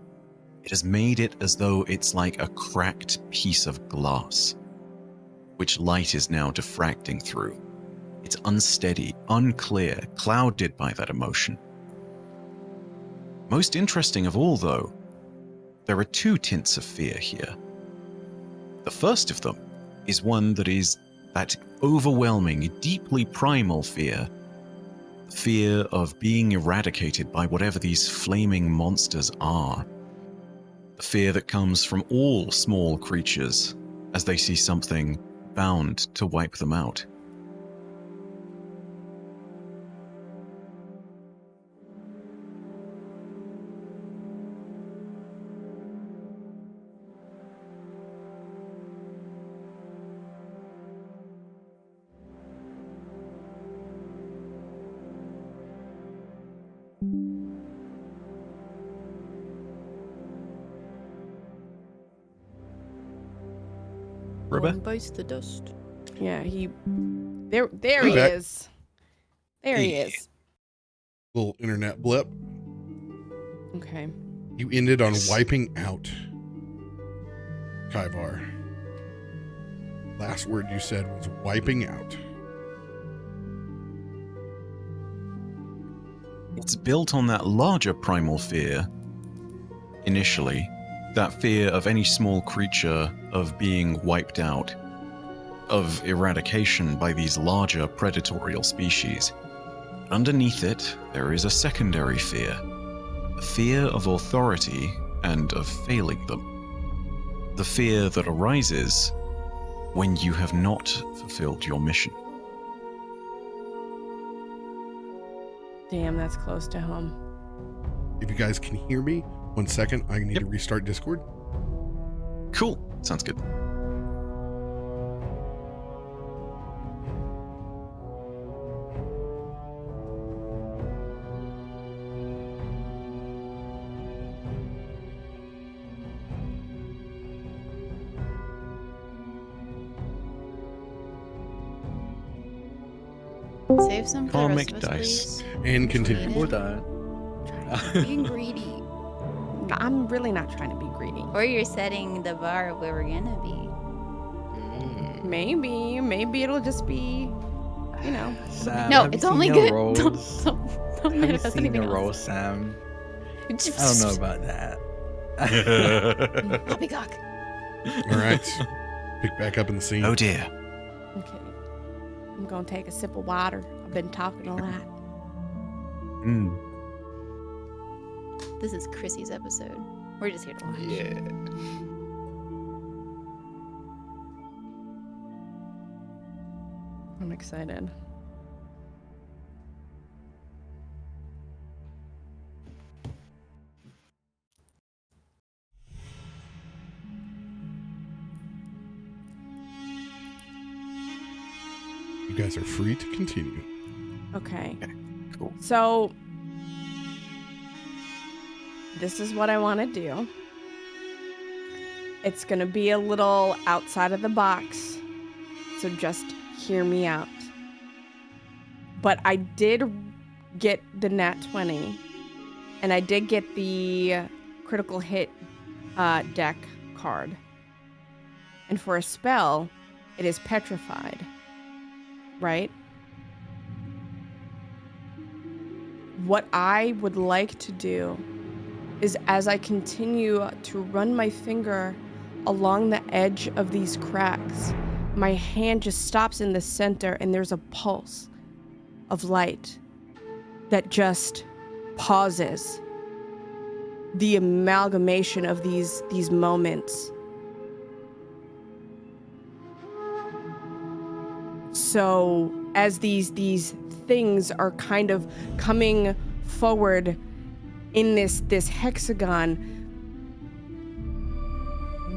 It has made it as though it's like a cracked piece of glass, which light is now diffracting through. It's unsteady, unclear, clouded by that emotion. Most interesting of all, though, there are two tints of fear here. The first of them is one that is that overwhelming, deeply primal fear. Fear of being eradicated by whatever these flaming monsters are. The fear that comes from all small creatures as they see something bound to wipe them out. RoBear? Bites the dust. Yeah, there he back. is. There he Hey. is. Little internet blip. Okay. You ended on wiping out Kyvar. Last word you said was wiping out. It's built on that larger primal fear, initially. That fear of any small creature of being wiped out, of eradication by these larger predatorial species. Underneath it, there is a secondary fear. A fear of authority and of failing them. The fear that arises when you have not fulfilled your mission. Damn, that's close to home. If you guys can hear me, 1 second, I need to restart Discord. Cool. Sounds good. Save some for the rest of us, dice. please. And continue. Hold on. Being greedy. I'm really not trying to be greedy. Or you're setting the bar of where we're gonna be. Maybe it'll just be, you know. Sam, No, have you it's seen only your good. rolls? Don't Have you manifest seen anything your else. rolls, Sam? I don't know about that. Poppycock. All right. Pick back up in the scene. Oh dear. Okay. I'm gonna take a sip of water. I've been talking a lot. This is Chrissy's episode. We're just here to watch. Yeah. I'm excited. You guys are free to continue. Okay. Cool. So, this is what I want to do. It's going to be a little outside of the box, so just hear me out. But I did get the nat 20, and I did get the critical hit deck card. And for a spell, it is petrified. Right? What I would like to do is, as I continue to run my finger along the edge of these cracks, my hand just stops in the center and there's a pulse of light that just pauses the amalgamation of these moments. So as these things are kind of coming forward in this hexagon,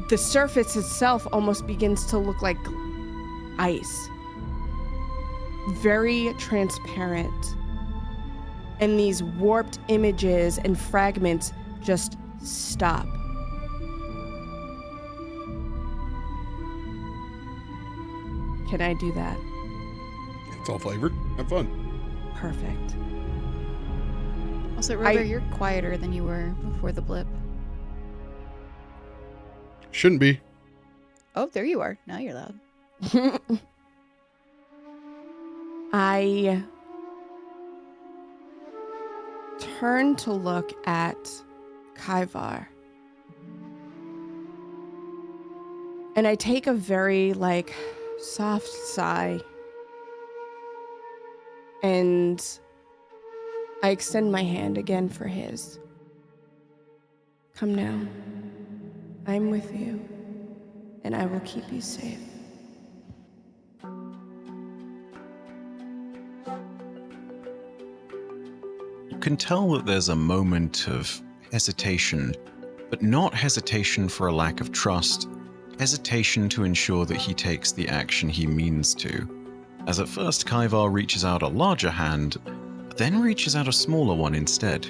the surface itself almost begins to look like ice. Very transparent. And these warped images and fragments just stop. Can I do that? It's all flavored. Have fun. Perfect. Also, RoBear, you're quieter than you were before the blip. Shouldn't be. Oh, there you are. Now you're loud. I turn to look at Kaivar. And I take a very, soft sigh. And I extend my hand again for his. Come now. I'm with you. And I will keep you safe. You can tell that there's a moment of hesitation, but not hesitation for a lack of trust, hesitation to ensure that he takes the action he means to. As at first Kaivar reaches out a larger hand, but then reaches out a smaller one instead.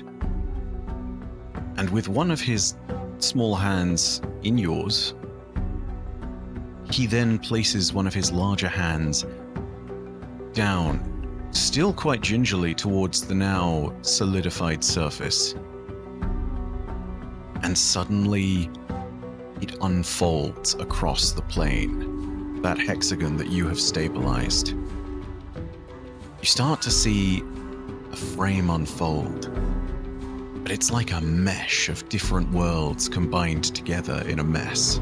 And with one of his small hands in yours, he then places one of his larger hands down, still quite gingerly towards the now solidified surface. And suddenly, it unfolds across the plane, that hexagon that you have stabilized. You start to see a frame unfold, but it's like a mesh of different worlds combined together in a mess.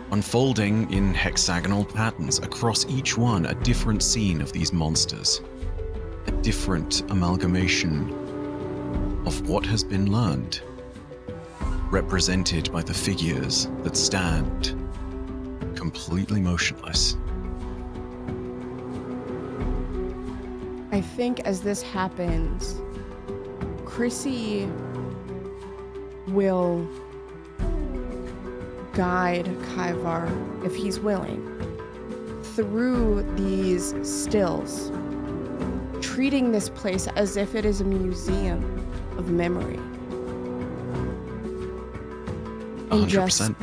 Unfolding in hexagonal patterns, across each one a different scene of these monsters, a different amalgamation of what has been learned, represented by the figures that stand completely motionless. I think as this happens, Chrissy will guide Kaivar, if he's willing, through these stills, treating this place as if it is a museum of memory. And 100%. just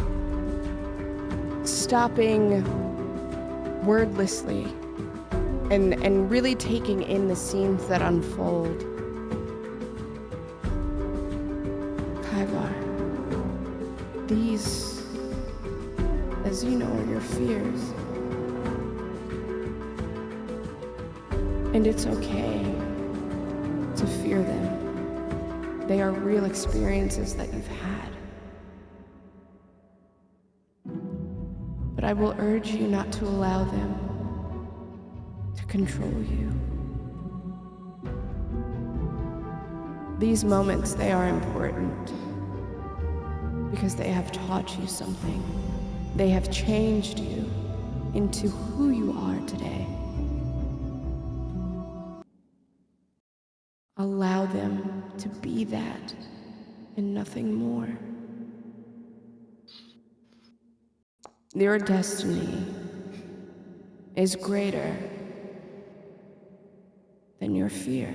stopping wordlessly and really taking in the scenes that unfold. Kaivar, these, as you know, are your fears. And it's okay to fear them. They are real experiences that you've had. But I will urge you not to allow them to control you. These moments, they are important because they have taught you something. They have changed you into who you are today. Allow them to be that and nothing more. Your destiny is greater than your fear.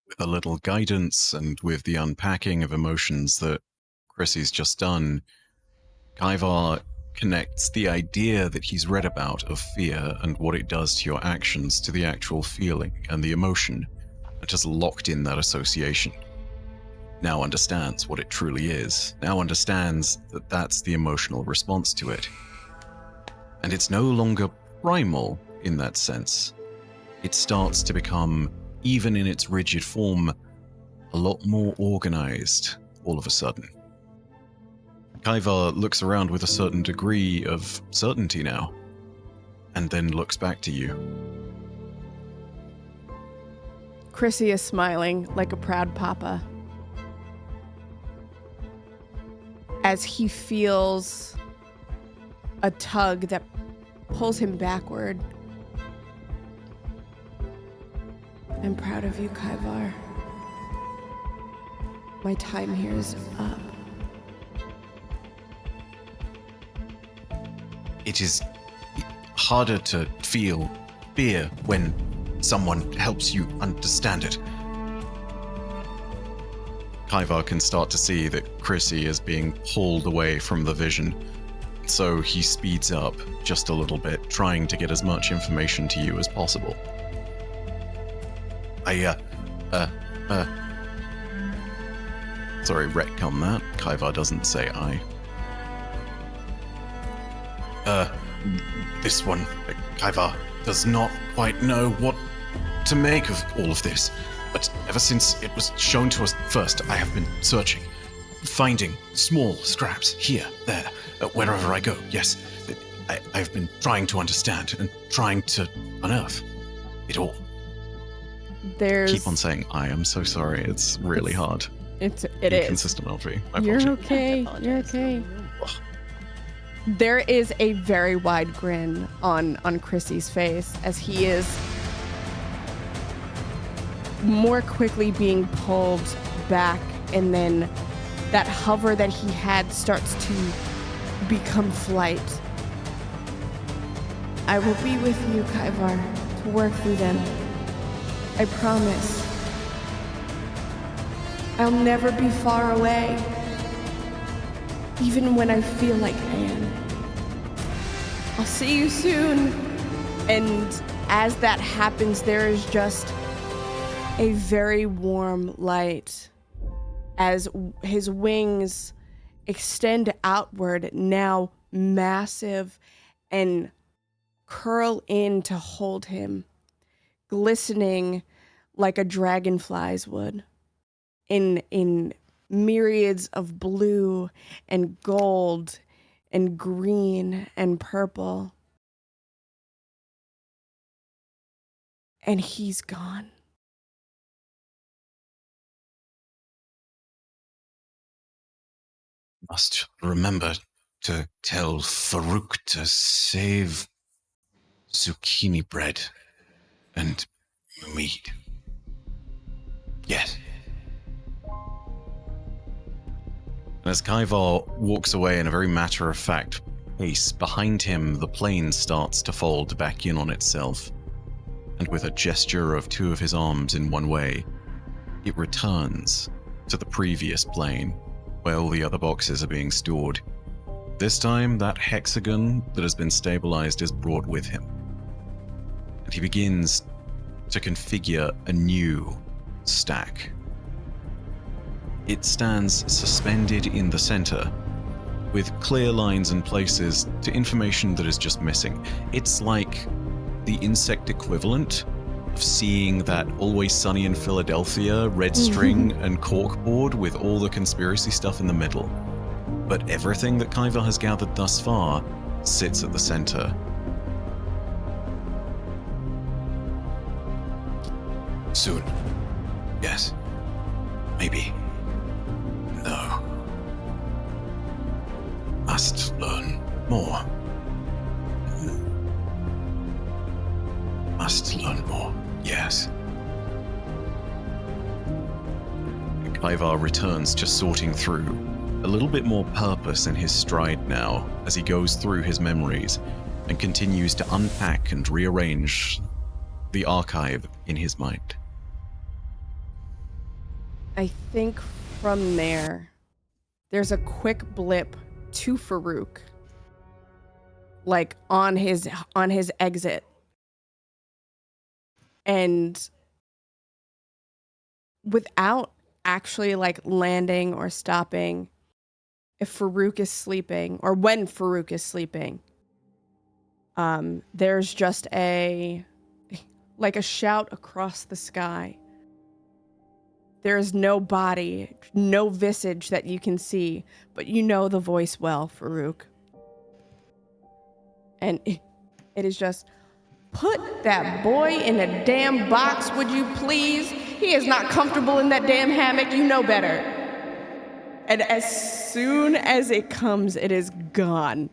With a little guidance and with the unpacking of emotions that Chrissy's just done, Kaivar connects the idea that he's read about of fear and what it does to your actions to the actual feeling and the emotion, that has locked in that association, now understands what it truly is, now understands that that's the emotional response to it. And it's no longer primal in that sense. It starts to become, even in its rigid form, a lot more organized all of a sudden. Kaivar looks around with a certain degree of certainty now, and then looks back to you. Chrissy is smiling like a proud papa as he feels a tug that pulls him backward. I'm proud of you, Kaivar. My time here is up. It is harder to feel fear when someone helps you understand it. Kaivar can start to see that Chrissy is being pulled away from the vision, so he speeds up just a little bit, trying to get as much information to you as possible. Sorry, retcon that. Kaivar doesn't say I. This one, Kaivar, does not quite know what to make of all of this. But ever since it was shown to us first, I have been searching, finding small scraps here, there, wherever I go. Yes, I've been trying to understand and trying to unearth it all. Keep on saying I am so sorry. It's really hard. It Be is. consistent, Alfie. I You're apologize. okay. You're okay. There is a very wide grin on Chrissy's face as he is more quickly being pulled back, and then that hover that he had starts to become flight. I will be with you, Kaivar, to work through them. I promise. I'll never be far away, even when I feel like I am. I'll see you soon. And as that happens, there is just a very warm light as his wings extend outward, now massive, and curl in to hold him, glistening like a dragonfly's would, in myriads of blue and gold and green and purple. And he's gone. Must remember to tell Farouk to save zucchini bread and meat. Yes. And as Kaivar walks away in a very matter-of-fact pace, behind him the plane starts to fold back in on itself. And with a gesture of two of his arms in one way, it returns to the previous plane, where all the other boxes are being stored. This time, that hexagon that has been stabilized is brought with him. And he begins to configure a new stack. It stands suspended in the center, with clear lines and places to information that is just missing. It's like the insect equivalent of seeing that Always Sunny in Philadelphia red string and corkboard with all the conspiracy stuff in the middle. But everything that Kaivar has gathered thus far sits at the center. Soon. Yes. Maybe. No. Must learn more. Must learn more. Yes. Kaivar returns to sorting through, a little bit more purpose in his stride now as he goes through his memories and continues to unpack and rearrange the archive in his mind. I think from there's a quick blip to Farouk, like on his exit, and without actually like landing or stopping, if Farouk is sleeping or when Farouk is sleeping, there's just a shout across the sky. There is no body, no visage that you can see, but you know the voice well, Farouk. And it is just, put that boy in a damn box, would you please? He is not comfortable in that damn hammock, you know better. And as soon as it comes, it is gone.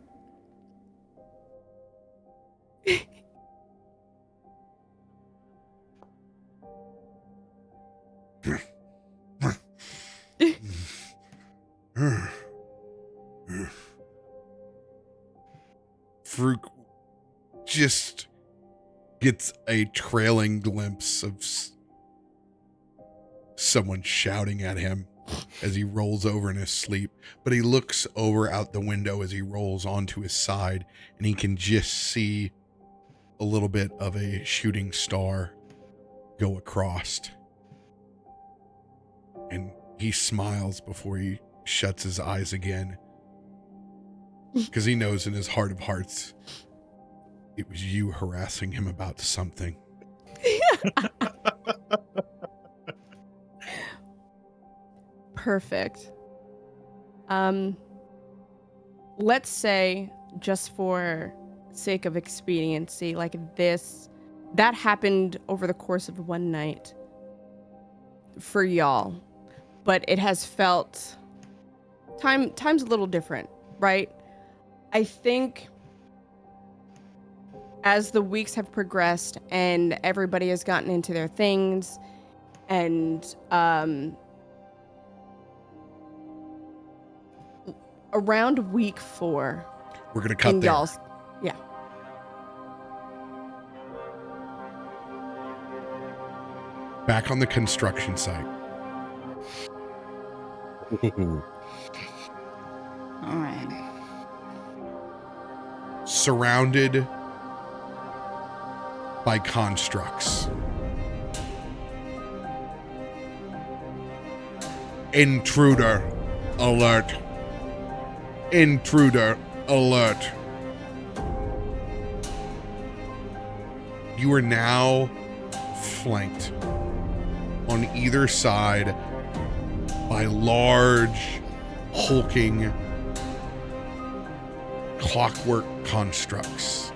Farouk just gets a trailing glimpse of someone shouting at him as he rolls over in his sleep, but he looks over out the window as he rolls onto his side, and he can just see a little bit of a shooting star go across. And he smiles before he shuts his eyes again, because he knows in his heart of hearts it was you harassing him about something. Perfect. Let's say, just for sake of expediency, like this, that happened over the course of one night for y'all, but it has felt time's a little different, right? I think as the weeks have progressed and everybody has gotten into their things, and around week 4, we're gonna cut there. Y'all's, yeah. Back on the construction site. All right. Surrounded by constructs. Intruder alert. Intruder alert. You are now flanked on either side by large, hulking, clockwork constructs.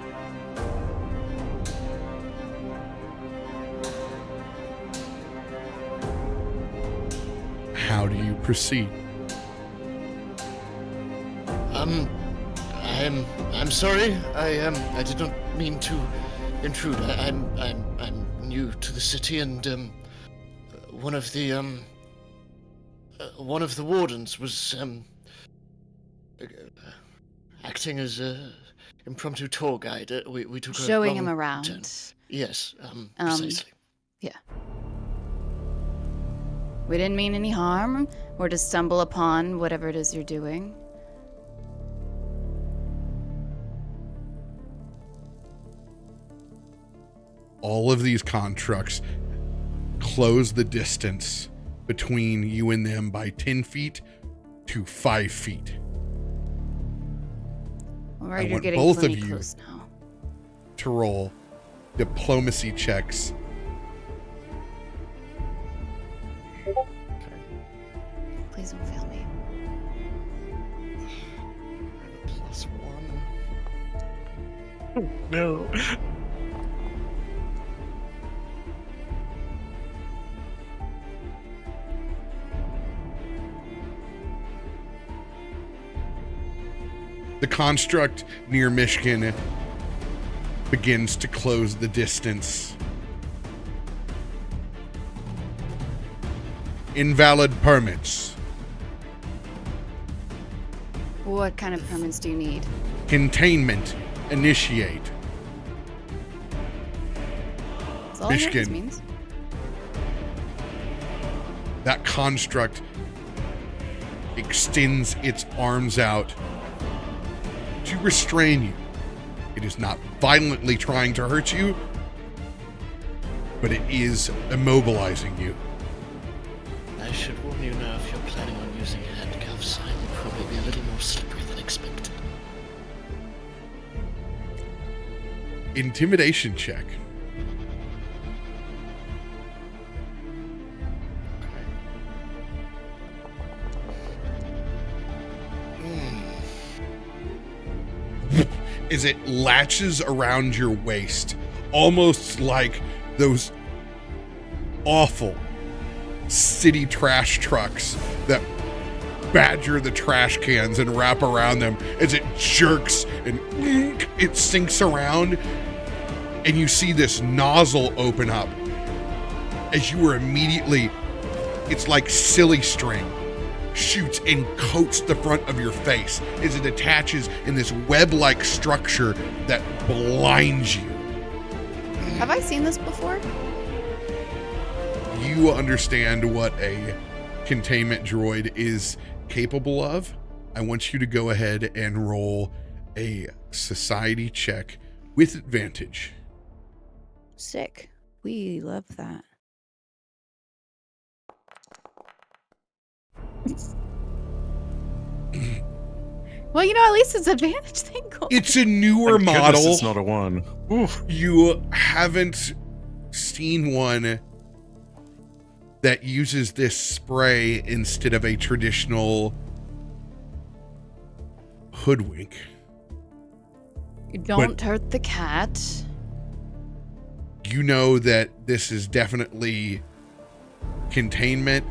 How do you proceed? I'm sorry. I did not mean to intrude. I'm new to the city, and one of the wardens was acting as a impromptu tour guide. We took Showing a him wrong around. turn. Yes, precisely. Yeah. We didn't mean any harm or to stumble upon whatever it is you're doing. All of these constructs close the distance between you and them by 10 feet to 5 feet. All I right, you're want getting both of plenty you close now. to roll diplomacy checks. Please don't fail me. +1. No. The construct near Myshkin begins to close the distance. Invalid permits. What kind of permits do you need? Containment. Initiate. That's all I know what this Myshkin. means. That construct extends its arms out to restrain you. It is not violently trying to hurt you, but it is immobilizing you. You know, if you're planning on using handcuffs, I will probably be a little more slippery than expected. Intimidation check. As it latches around your waist, almost like those awful city trash trucks that badger the trash cans and wrap around them. As it jerks and it sinks around, and you see this nozzle open up as you were immediately, it's like silly string, shoots and coats the front of your face as it attaches in this web-like structure that blinds you. Have I seen this before? You understand what a containment droid is capable of. I want you to go ahead and roll a society check with advantage. Sick. We love that. Well, you know, at least it's advantage. Thank God. It's a newer Thank goodness model. It's not a 1. Oof. You haven't seen one that uses this spray instead of a traditional hoodwink. You don't hurt the cat. You know that this is definitely containment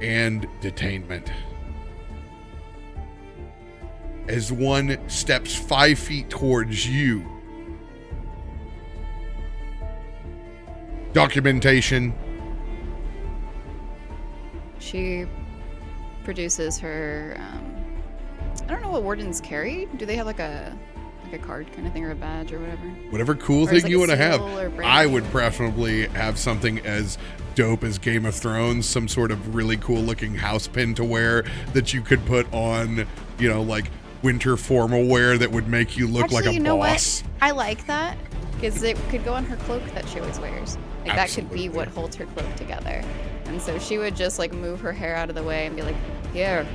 and detainment. As one steps 5 feet towards you, documentation. She produces her, I don't know what wardens carry. Do they have like a card kind of thing or a badge or whatever? Whatever cool Or is thing like you a want to have. seal or brand? I would preferably have something as dope as Game of Thrones, some sort of really cool looking house pin to wear that you could put on, you know, like winter formal wear that would make you look Actually, like a you know boss. what? I like that because it could go on her cloak that she always wears. Like that could Absolutely. be what holds her cloak together. And so she would just like move her hair out of the way and be like, here.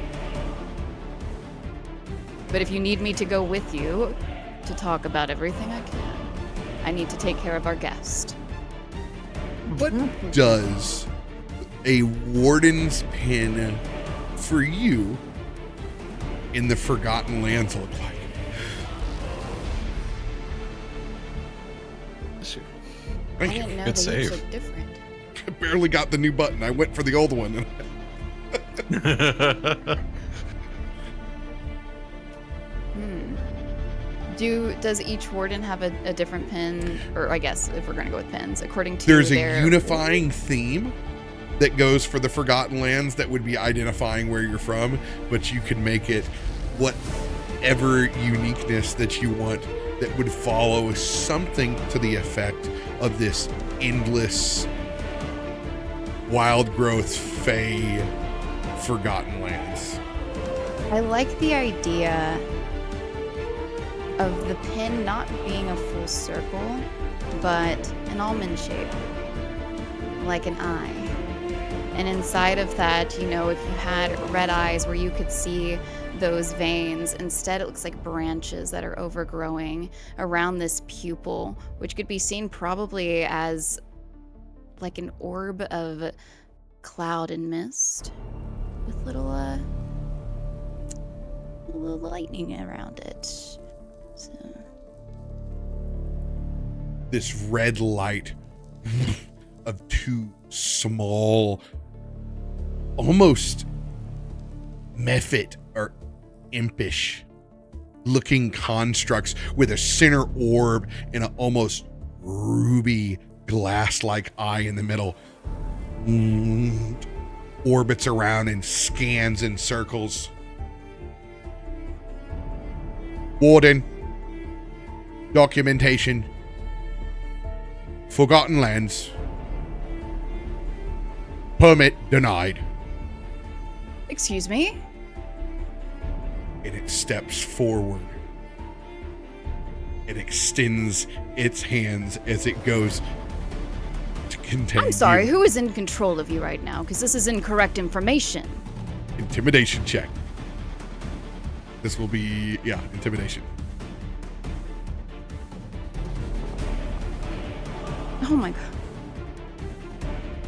But if you need me to go with you to talk about everything I can, I need to take care of our guest. What does a warden's pin for you in the Forgotten Lands look like? I Thank you. didn't know Good they save. look different. I barely got the new button. I went for the old one. Does each warden have a different pin? Or I guess if we're gonna go with pins, according to There's their a unifying theme that goes for the Forgotten Lands that would be identifying where you're from, but you can make it whatever uniqueness that you want that would follow something to the effect of this endless wild growth fey Forgotten Lands. I like the idea of the pin not being a full circle, but an almond shape, like an eye. And inside of that, you know, if you had red eyes where you could see those veins, instead it looks like branches that are overgrowing around this pupil, which could be seen probably as like an orb of cloud and mist with little lightning around it. So. This red light of two small, almost mephit or impish looking constructs with a center orb and an almost ruby glass-like eye in the middle orbits around and scans in circles. Warden, documentation, Forgotten Lands, permit denied. Excuse me? And it steps forward. It extends its hands as it goes to contain I'm sorry, you. who is in control of you right now? Because this is incorrect information. Intimidation check. This will be, yeah, intimidation. Oh my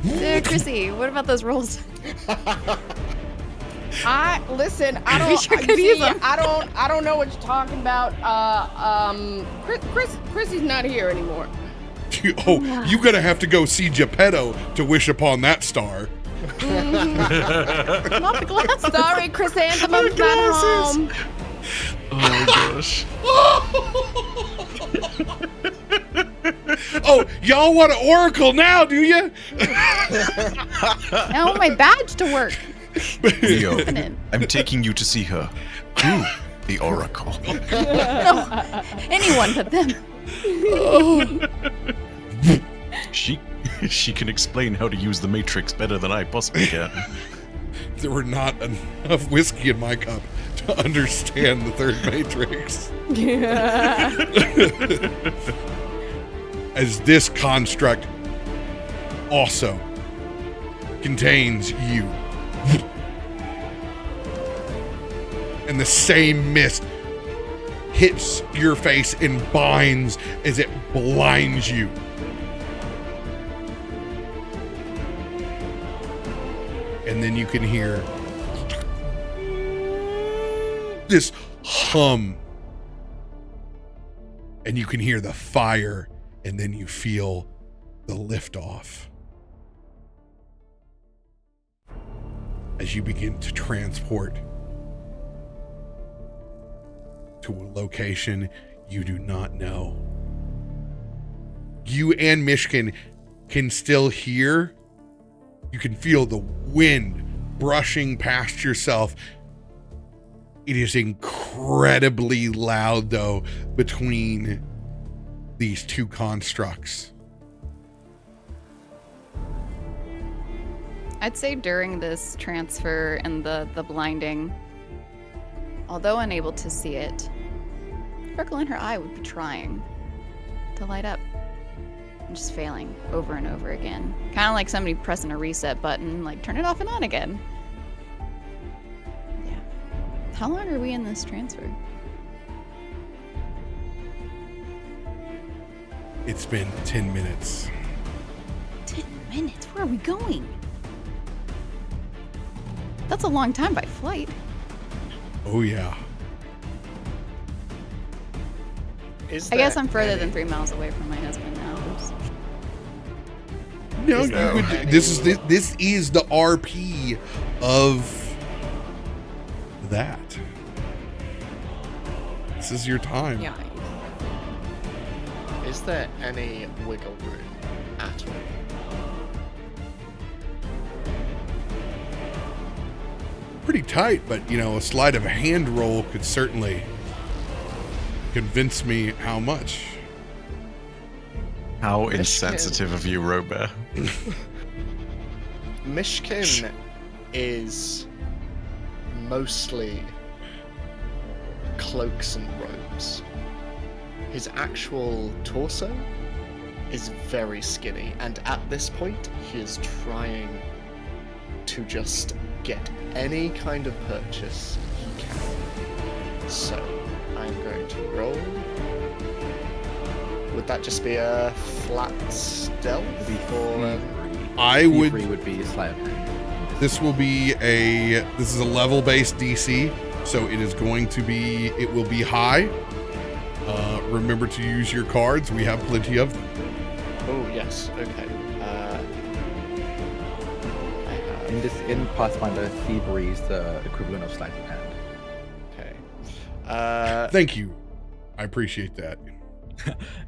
god. Chrissy, what about those rolls? I You sure could use them. I don't know what you're talking about. Chrissy's not here anymore. You're gonna have to go see Geppetto to wish upon that star. Not the glasses. Sorry, Chrysanthemum's not home. Oh gosh. Oh, y'all want an oracle now, do you? I want my badge to work. Leo, happening? I'm taking you to see her. To the Oracle. No, anyone but them. She can explain how to use the Matrix better than I possibly can. There were not enough whiskey in my cup to understand the third Matrix. As this construct also contains you. And the same mist hits your face and binds as it blinds you. And then you can hear this hum. And you can hear the fire, and then you feel the liftoff. As you begin to transport to a location you do not know. You and Myshkin can still hear. You can feel the wind brushing past yourself. It is incredibly loud, though, between these two constructs. I'd say during this transfer and the blinding, although unable to see it, the freckle in her eye would be trying to light up and just failing over and over again. Kind of like somebody pressing a reset button, like turn it off and on again. Yeah. How long are we in this transfer? It's been 10 minutes. 10 minutes? Where are we going? That's a long time by flight. Oh, yeah. I guess I'm further than 3 miles away from my husband now. Oops. No, this is the RP of that. This is your time. Yeah. Is there any wiggle room at all? Pretty tight, but a sleight of a hand roll could certainly convince me how much. How insensitive of you, RoBear. Myshkin is mostly cloaks and robes. His actual torso is very skinny, and at this point, he is trying to just get any kind of purchase he can. So, I'm going to roll. Would that just be a flat stealth? Or, I would. Three would be a sleight of hand. This is a level-based DC, so it is going to be. It will be high. Remember to use your cards. We have plenty of them. Oh yes. Okay. In Pathfinder, thievery is the equivalent of sleight of hand. Okay. Thank you. I appreciate that.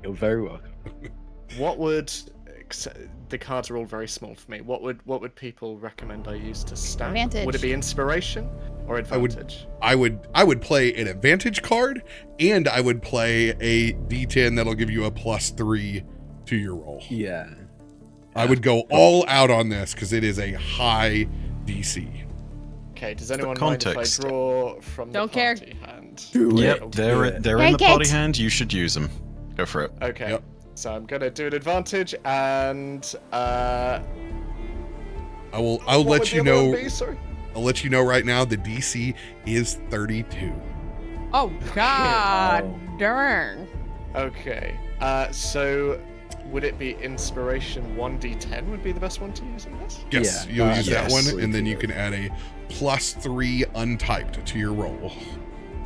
You're very welcome. What would the cards are all very small for me? What would people recommend I use to stack? Advantage. Would it be inspiration or advantage? I would play an advantage card, and I would play a D10 that'll give you a +3 to your roll. Yeah. I would go all out on this because it is a high DC. Okay. Does anyone mind if I context. draw from Don't the care. party hand? Yep, they're in the Take party it. hand. You should use them. Go for it. Okay. Yep. So I'm gonna do an advantage, and I'll what let would you the other one know. be? Sorry. I'll let you know right now. The DC is 32. Oh God, darn. Okay. So would it be inspiration 1d10 would be the best one to use in this? Yes, Yeah, you'll use that yes. one, and then you can add a +3 untyped to your roll.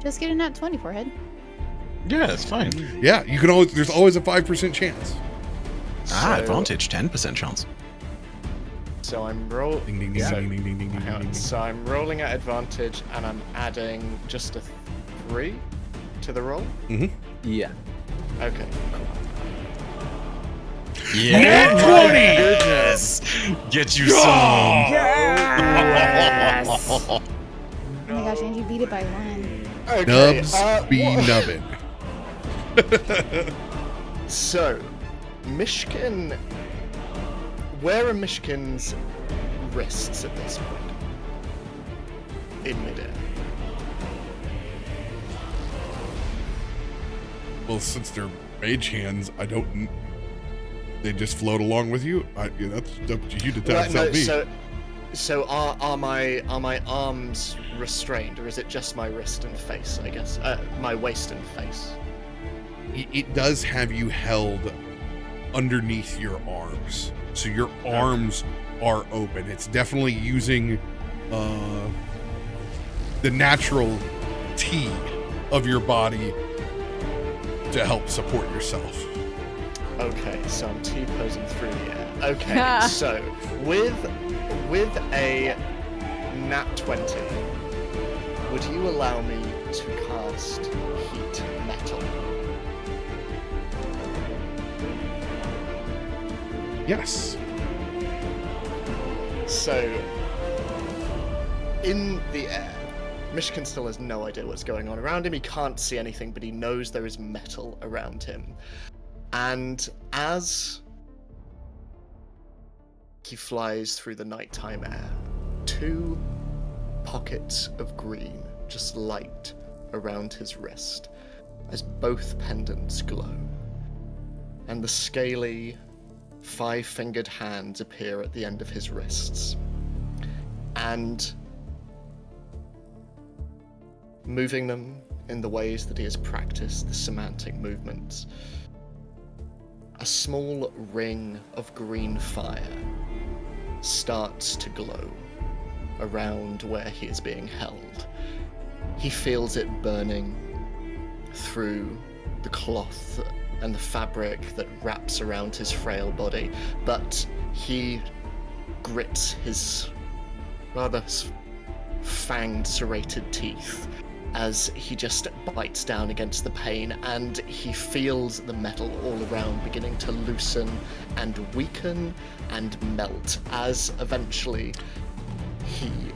Just get a nat 20 forehead. Yeah, it's fine. Yeah, you can always. There's always a 5% chance. Ah, So- advantage, 10% chance. So I'm roll. Ding ding ding So- ding ding ding ding ding Hang on. ding. So I'm rolling at advantage, and I'm adding just a 3 to the roll. Yeah. Okay, cool. Yeah, Goodness. get you some. Oh my gosh, and you beat it by 1. Okay. Nubs be what- nubbin. So, Myshkin. Where are Myshkin's wrists at this point? In midair. Well, since they're mage hands, I don't. They just float along with you. That's up to you to tell me. So are my arms restrained, or is it just my wrist and face? I guess my waist and face. It does have you held underneath your arms, so your arms are open. It's definitely using the natural T of your body to help support yourself. Okay, so I'm T-posing through the air. Okay, so with a nat 20, would you allow me to cast heat metal? Yes. So, in the air, Myshkin still has no idea what's going on around him. He can't see anything, but he knows there is metal around him. And as he flies through the nighttime air, 2 pockets of green just light around his wrist as both pendants glow. And the scaly, 5-fingered hands appear at the end of his wrists. And moving them in the ways that he has practiced the semantic movements, a small ring of green fire starts to glow around where he is being held. He feels it burning through the cloth and the fabric that wraps around his frail body, but he grits his rather fanged, serrated teeth as he just bites down against the pain, and he feels the metal all around beginning to loosen and weaken and melt as eventually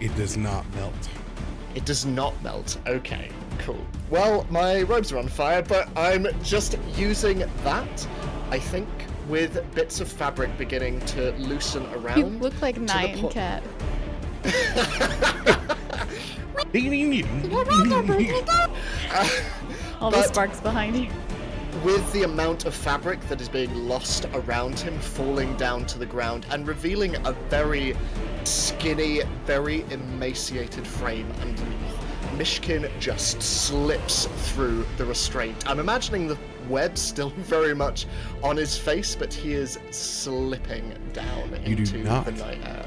It does not melt. It does not melt. Okay, cool. Well, my robes are on fire, but I'm just using that, I think, with bits of fabric beginning to loosen around. You look like Night and Cat. All the But- sparks behind you. With the amount of fabric that is being lost around him, falling down to the ground and revealing a very skinny, very emaciated frame underneath, Myshkin just slips through the restraint. I'm imagining the web still very much on his face, but he is slipping down You do into not. the night air.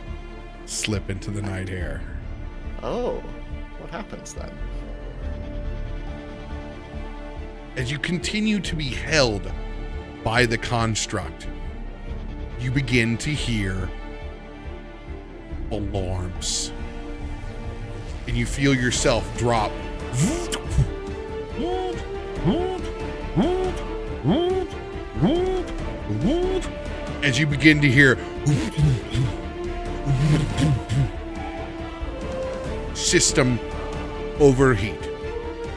Slip into the night air. Oh, what happens then? As you continue to be held by the construct, you begin to hear alarms. And you feel yourself drop. As you begin to hear system overheat.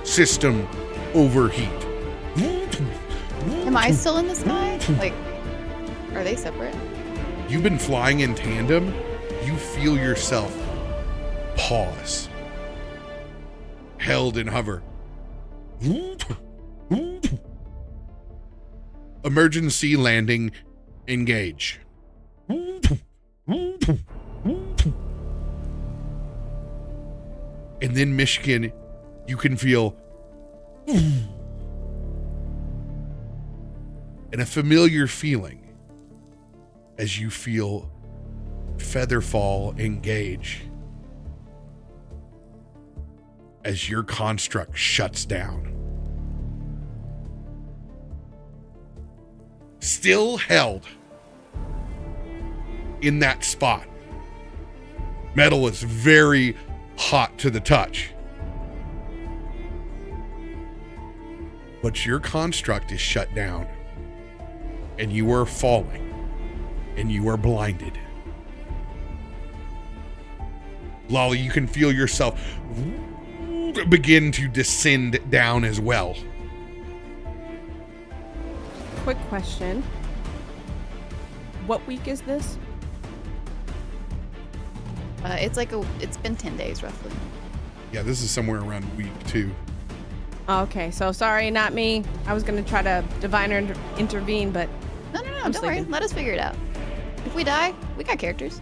System overheat. Am I still in the sky? Like, are they separate? You've been flying in tandem. You feel yourself pause. Held and hover. Emergency landing, engage. And then Myshkin, you can feel and a familiar feeling as you feel Featherfall engage as your construct shuts down. Still held in that spot. Metal is very hot to the touch. But your construct is shut down. And you are falling. And you are blinded. Lolly, you can feel yourself begin to descend down as well. Quick question. What week is this? It's been 10 days roughly. Yeah, this is somewhere around week 2. Okay, so sorry, not me. I was gonna try to divine or intervene, but No, I'm don't worry. sleeping. Let us figure it out. If we die, we got characters.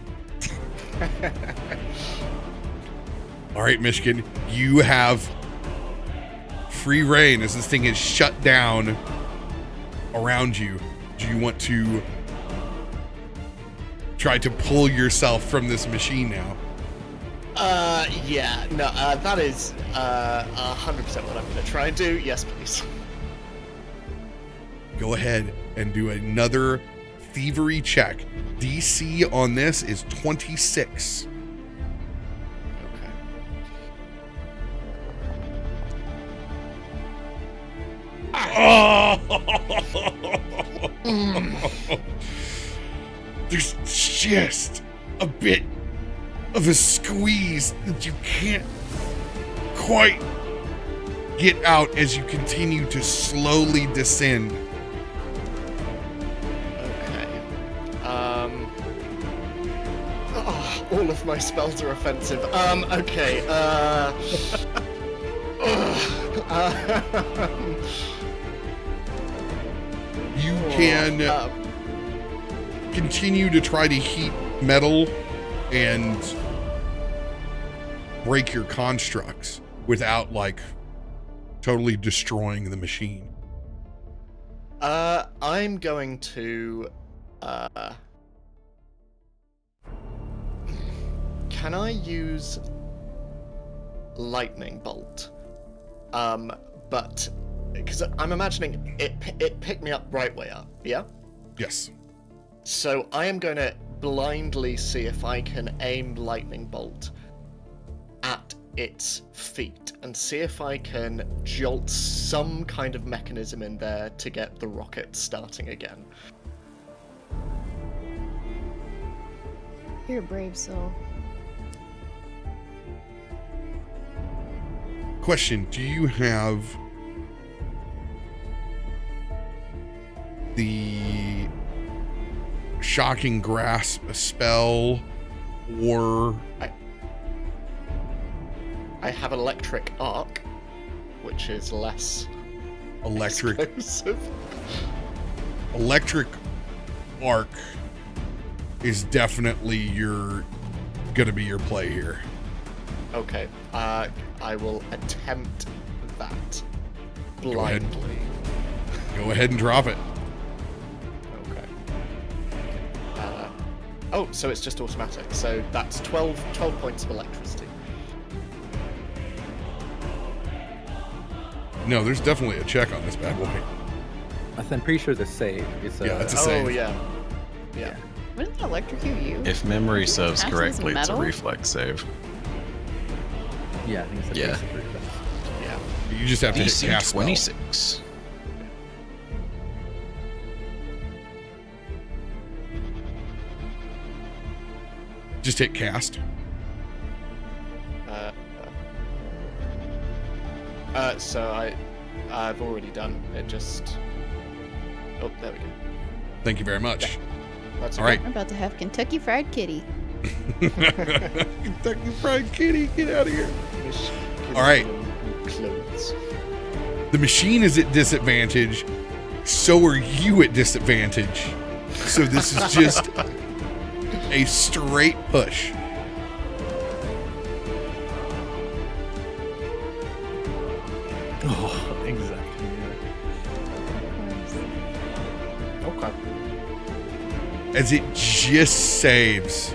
All right, Myshkin, you have free reign as this thing is shut down around you. Do you want to try to pull yourself from this machine now? Yeah, no, that is 100% what I'm going to try and do. Yes, please. Go ahead and do another thievery check. DC on this is 26. Okay. There's just a bit of a squeeze that you can't quite get out as you continue to slowly descend. Okay. All of my spells are offensive. Okay. You can continue to try to heat metal and break your constructs without like totally destroying the machine. I'm going to can I use lightning bolt? But because I'm imagining it picked me up right way up, yeah? Yes. So I am going to blindly see if I can aim lightning bolt at its feet and see if I can jolt some kind of mechanism in there to get the rocket starting again. You're a brave soul. Question, do you have the shocking grasp spell or I have electric arc, which is less explosive. Electric arc is definitely gonna be your play here. Okay, I will attempt that blindly. Go ahead and drop it. Okay. Oh, so it's just automatic. So that's 12 points of electricity. No, there's definitely a check on this bad boy. I'm pretty sure it's a save. Yeah, it's a save. Oh, yeah. Wouldn't that electrocute you? If memory serves Actually, it's correctly, it's a metal? reflex save. Yeah, I think it's a Yeah. basic reflex. Yeah. You just have to hit DC cast spell. 26. Just hit cast. So I've already done it. Just oh, there we go. Thank you very much. That's All right. I'm about to have Kentucky Fried Kitty. Kentucky Fried Kitty, get out of here. Myshkin All right. clothes. The machine is at disadvantage so are you at disadvantage. So this is just a straight push. Oh, exactly. Okay. As it just saves,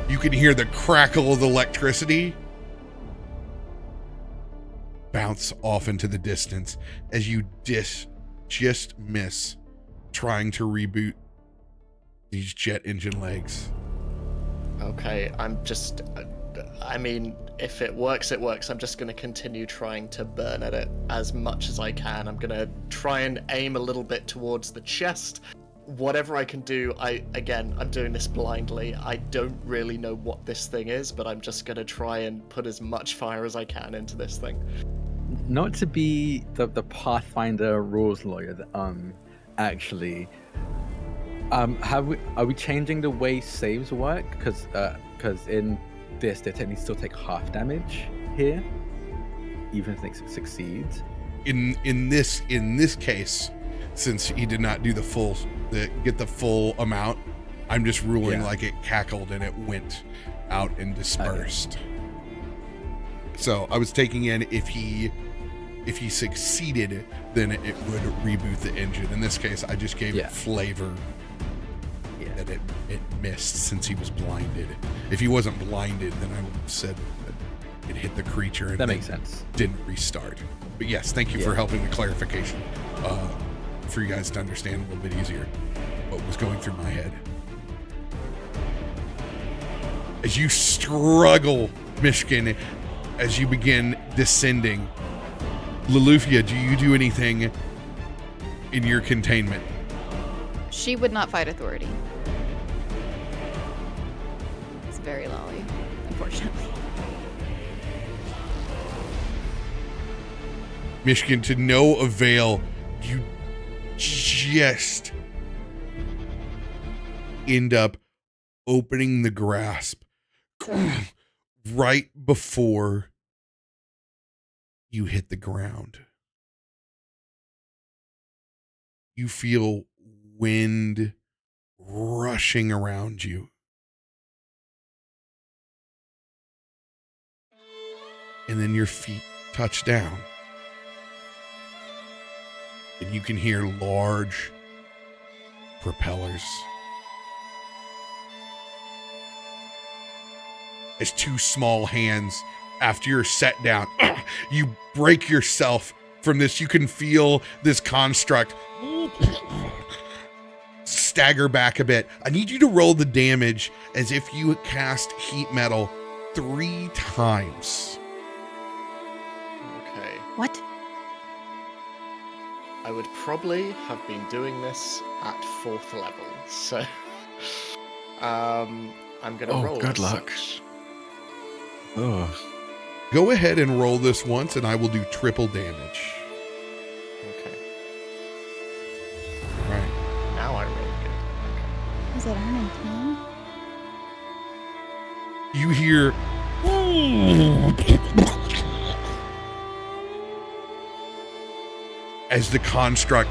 you can hear the crackle of the electricity bounce off into the distance as you just miss trying to reboot these jet engine legs. Okay, I mean, if it works, it works. I'm just going to continue trying to burn at it as much as I can. I'm going to try and aim a little bit towards the chest. Whatever I can do, I'm doing this blindly. I don't really know what this thing is, but I'm just going to try and put as much fire as I can into this thing. Not to be the Pathfinder rules lawyer, actually, are we changing the way saves work? Because in this, they technically still take half damage here, even if they succeed. In this case, since he did not do get the full amount, I'm just ruling like it cackled and it went out and dispersed. Okay. So I was taking in if he succeeded, then it would reboot the engine. In this case, I just gave it flavor that it missed since he was blinded. If he wasn't blinded, then I would have said that it hit the creature and that makes sense. Didn't restart. But yes, thank you for helping the clarification. For you guys to understand a little bit easier what was going through my head. As you struggle, Myshkin, as you begin descending, Loluphia, do you do anything in your containment? She would not fight authority. It's very lolly, unfortunately. Myshkin, to no avail, you just end up opening the grasp right before you hit the ground. You feel wind rushing around you. And then your feet touch down. And you can hear large propellers. As two small hands, after you're set down, you break yourself from this. You can feel this construct stagger back a bit. I need you to roll the damage as if you had cast heat metal 3 times. Okay. What? I would probably have been doing this at 4th level, so I'm gonna roll. Good luck. Oh. Go ahead and roll this once, and I will do triple damage. Okay. All right. Now I roll again. Okay. Is it 110? You hear as the construct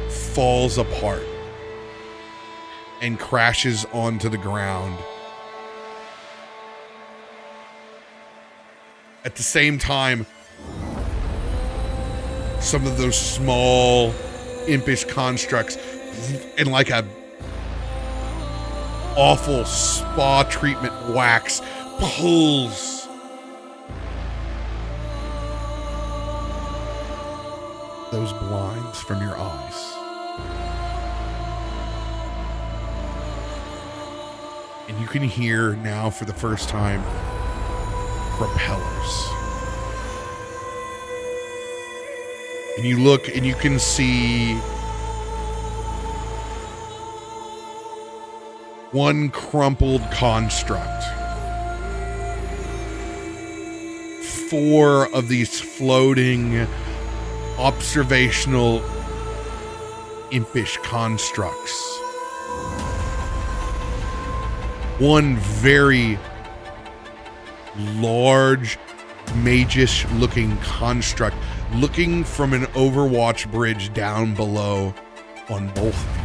falls apart and crashes onto the ground. At the same time, some of those small impish constructs in like a awful spa treatment wax pulls those blinds from your eyes. And you can hear now for the first time propellers. And you look and you can see one crumpled construct. 4 of these floating observational impish constructs. One very large, magish looking construct looking from an Overwatch bridge down below on both of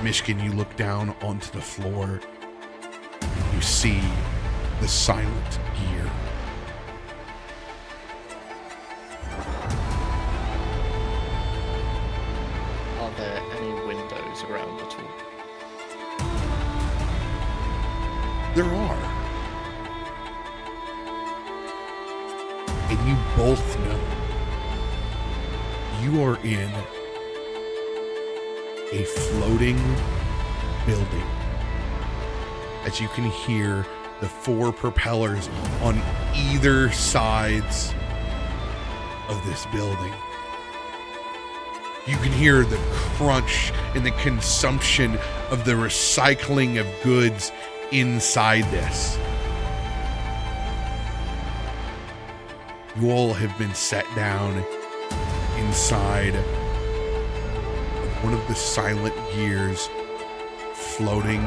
you. Myshkin, you look down onto the floor and you see the silent gear. Are there any windows around at all? There are. And you both know you are in a floating building. As you can hear the 4 propellers on either sides of this building. You can hear the crunch and the consumption of the recycling of goods inside this. You all have been set down inside of one of the silent gears floating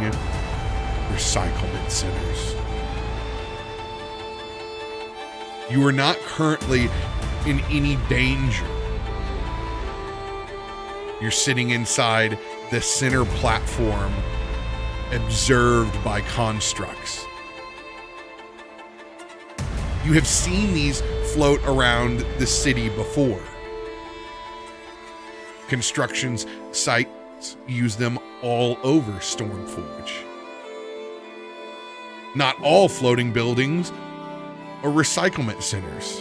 recyclement centers. You are not currently in any danger. You're sitting inside the center platform, observed by constructs. You have seen these float around the city before. Construction sites use them all over Stormforge. Not all floating buildings are recyclement centers.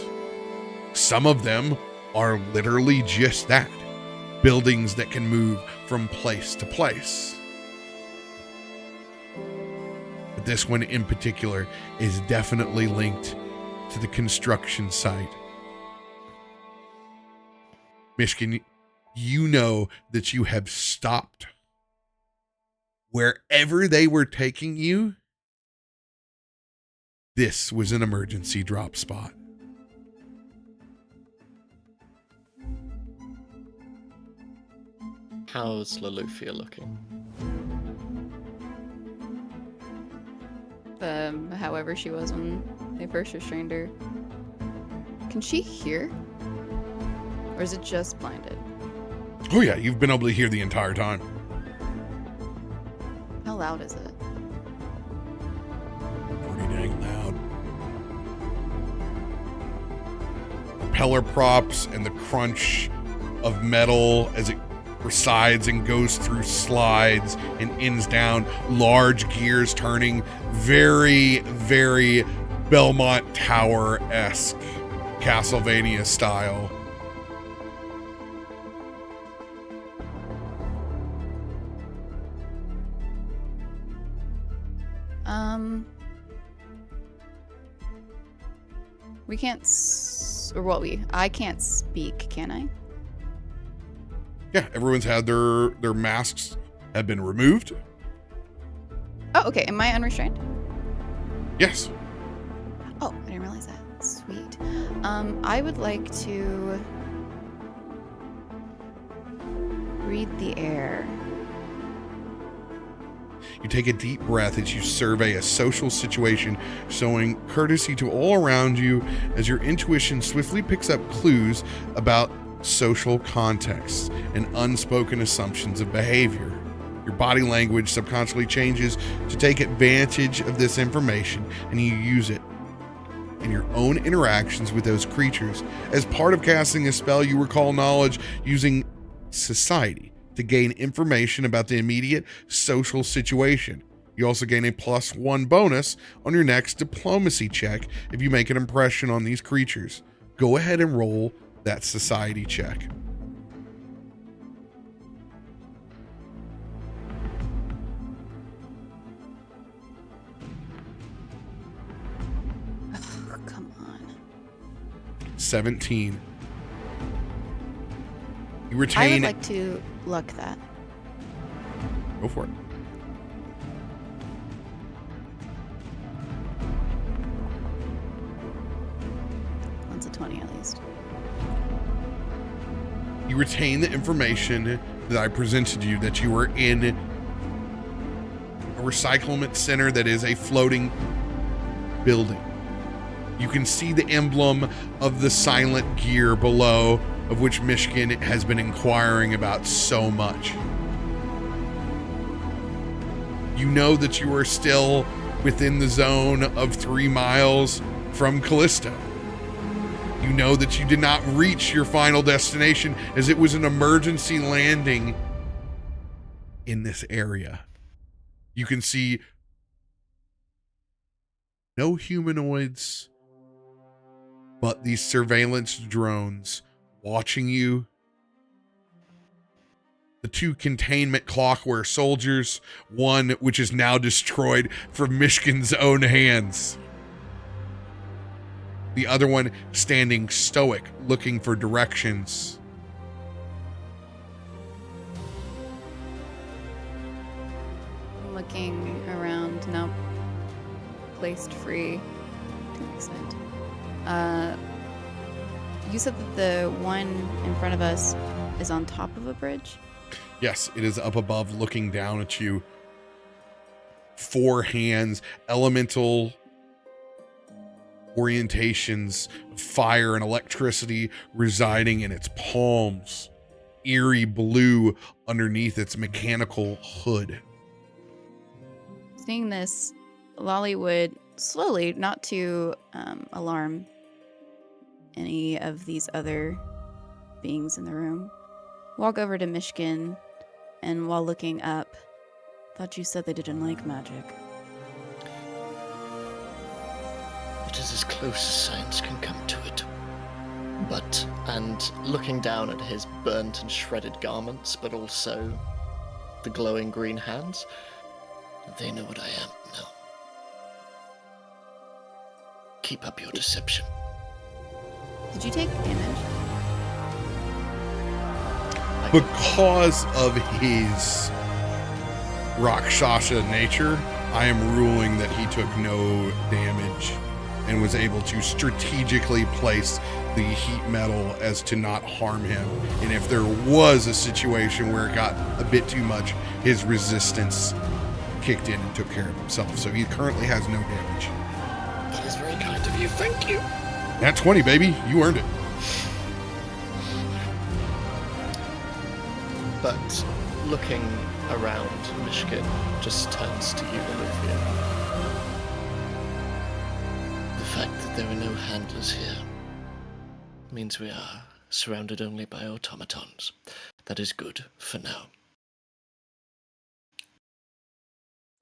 Some of them are literally just that, buildings that can move from place to place. But this one in particular is definitely linked to the construction site. Myshkin, you know that you have stopped wherever they were taking you. This was an emergency drop spot. How's Loluphia looking? However she was when they first restrained her. Can she hear? Or is it just blinded? Oh yeah, you've been able to hear the entire time. How loud is it? Pretty dang loud. Propeller props and the crunch of metal as it resides and goes through slides and ends down, large gears turning, very, very Belmont Tower-esque, Castlevania style. We can't, I can't speak, can I? Yeah, everyone's had their masks have been removed. Oh, okay. Am I unrestrained? Yes. Oh, I didn't realize that. Sweet. I would like to read the air. You take a deep breath as you survey a social situation, showing courtesy to all around you as your intuition swiftly picks up clues about social contexts and unspoken assumptions of behavior. Your body language subconsciously changes to take advantage of this information, and you use it in your own interactions with those creatures. As part of casting a spell, you recall knowledge using society to gain information about the immediate social situation. You also gain a +1 bonus on your next diplomacy check if you make an impression on these creatures. Go ahead and roll that society check. Oh, come on. 17. You I retain. would like to luck that. Go for it. That's a 20 at least. You retain the information that I presented you, that you were in a recyclement center that is a floating building. You can see the emblem of the silent gear below, of which Myshkin has been inquiring about so much. You know that you are still within the zone of 3 miles from Kallisto. You know that you did not reach your final destination, as it was an emergency landing in this area. You can see no humanoids, but these surveillance drones watching you. The 2 containment clockware soldiers, one which is now destroyed from Myshkin's own hands. The other one standing stoic, looking for directions. Looking around, nope. Placed free to an extent. You said that the one in front of us is on top of a bridge? Yes, it is up above, looking down at you. 4 hands, elemental orientations, fire and electricity residing in its palms. Eerie blue underneath its mechanical hood. Seeing this, Lolly would slowly, not to alarm any of these other beings in the room, walk over to Myshkin, and while looking up, thought you said they didn't like magic. It is as close as science can come to it. But, and looking down at his burnt and shredded garments, but also the glowing green hands, they know what I am now. Keep up your deception. Did you take damage? Because of his Rakshasa nature, I am ruling that he took no damage and was able to strategically place the heat metal as to not harm him. And if there was a situation where it got a bit too much, his resistance kicked in and took care of himself. So he currently has no damage. That is very kind of you, thank you. Nat 20, baby. You earned it. But looking around, Myshkin just turns to you, Loluphia. The fact that there are no handlers here means we are surrounded only by automatons. That is good for now.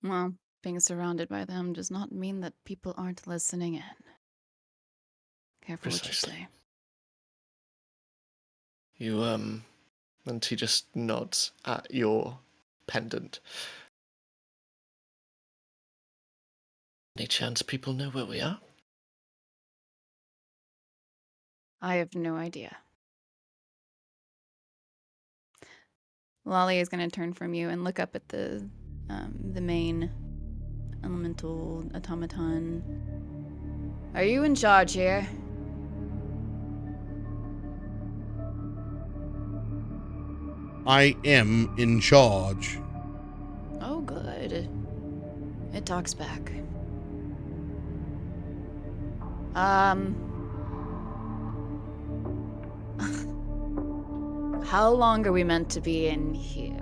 Well, being surrounded by them does not mean that people aren't listening in. Careful what you say. You, and he just nods at your pendant. Any chance people know where we are? I have no idea. Lolly is going to turn from you and look up at the main elemental automaton. Are you in charge here? I am in charge. Oh, good. It talks back. How long are we meant to be in here?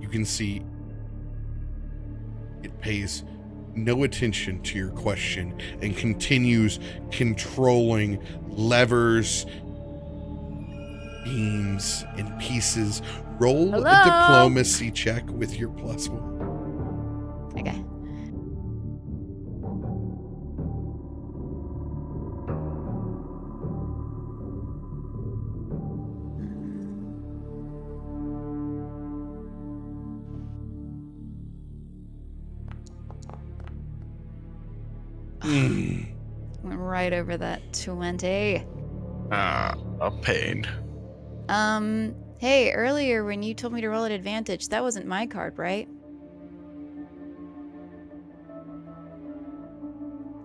You can see it pays no attention to your question and continues controlling levers, beams, and pieces. Roll Hello? a diplomacy check with your +1. Okay. Went right over that 20. A pain. Hey, earlier when you told me to roll at advantage, that wasn't my card, right?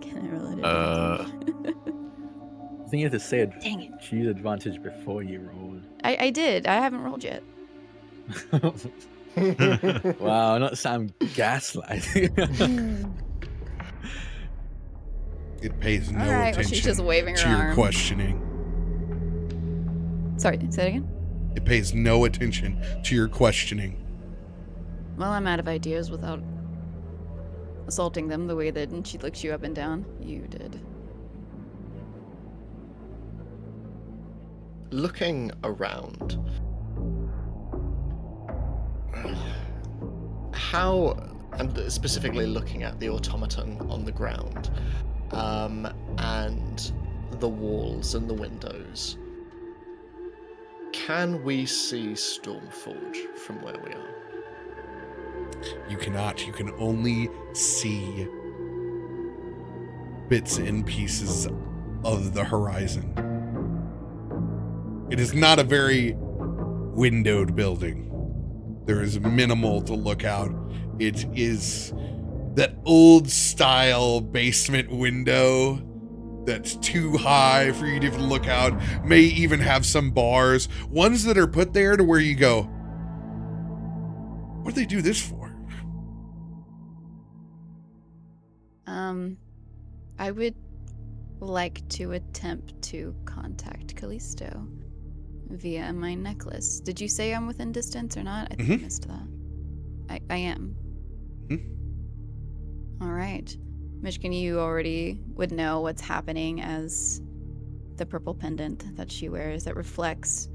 Can I roll at advantage? I think you have to say it. Dang it. Choose advantage before you roll. I did. I haven't rolled yet. Wow, not Sam gaslighting. It pays no All right, well, attention she's just waving to her your arm. questioning. Sorry, say it again. It pays no attention to your questioning. Well, I'm out of ideas without assaulting them the way that she looks you up and down. You did. Looking around, how, and specifically looking at the automaton on the ground, and the walls and the windows, can we see Stormforge from where we are? You cannot. You can only see bits and pieces of the horizon. It is not a very windowed building. There is minimal to look out. It is that old style basement window that's too high for you to even look out. May even have some bars, ones that are put there to where you go, what do they do this for? I would like to attempt to contact Kallisto via my necklace. Did you say I'm within distance or not? I think I missed that. I am. All right. Myshkin, you already would know what's happening as the purple pendant that she wears that reflects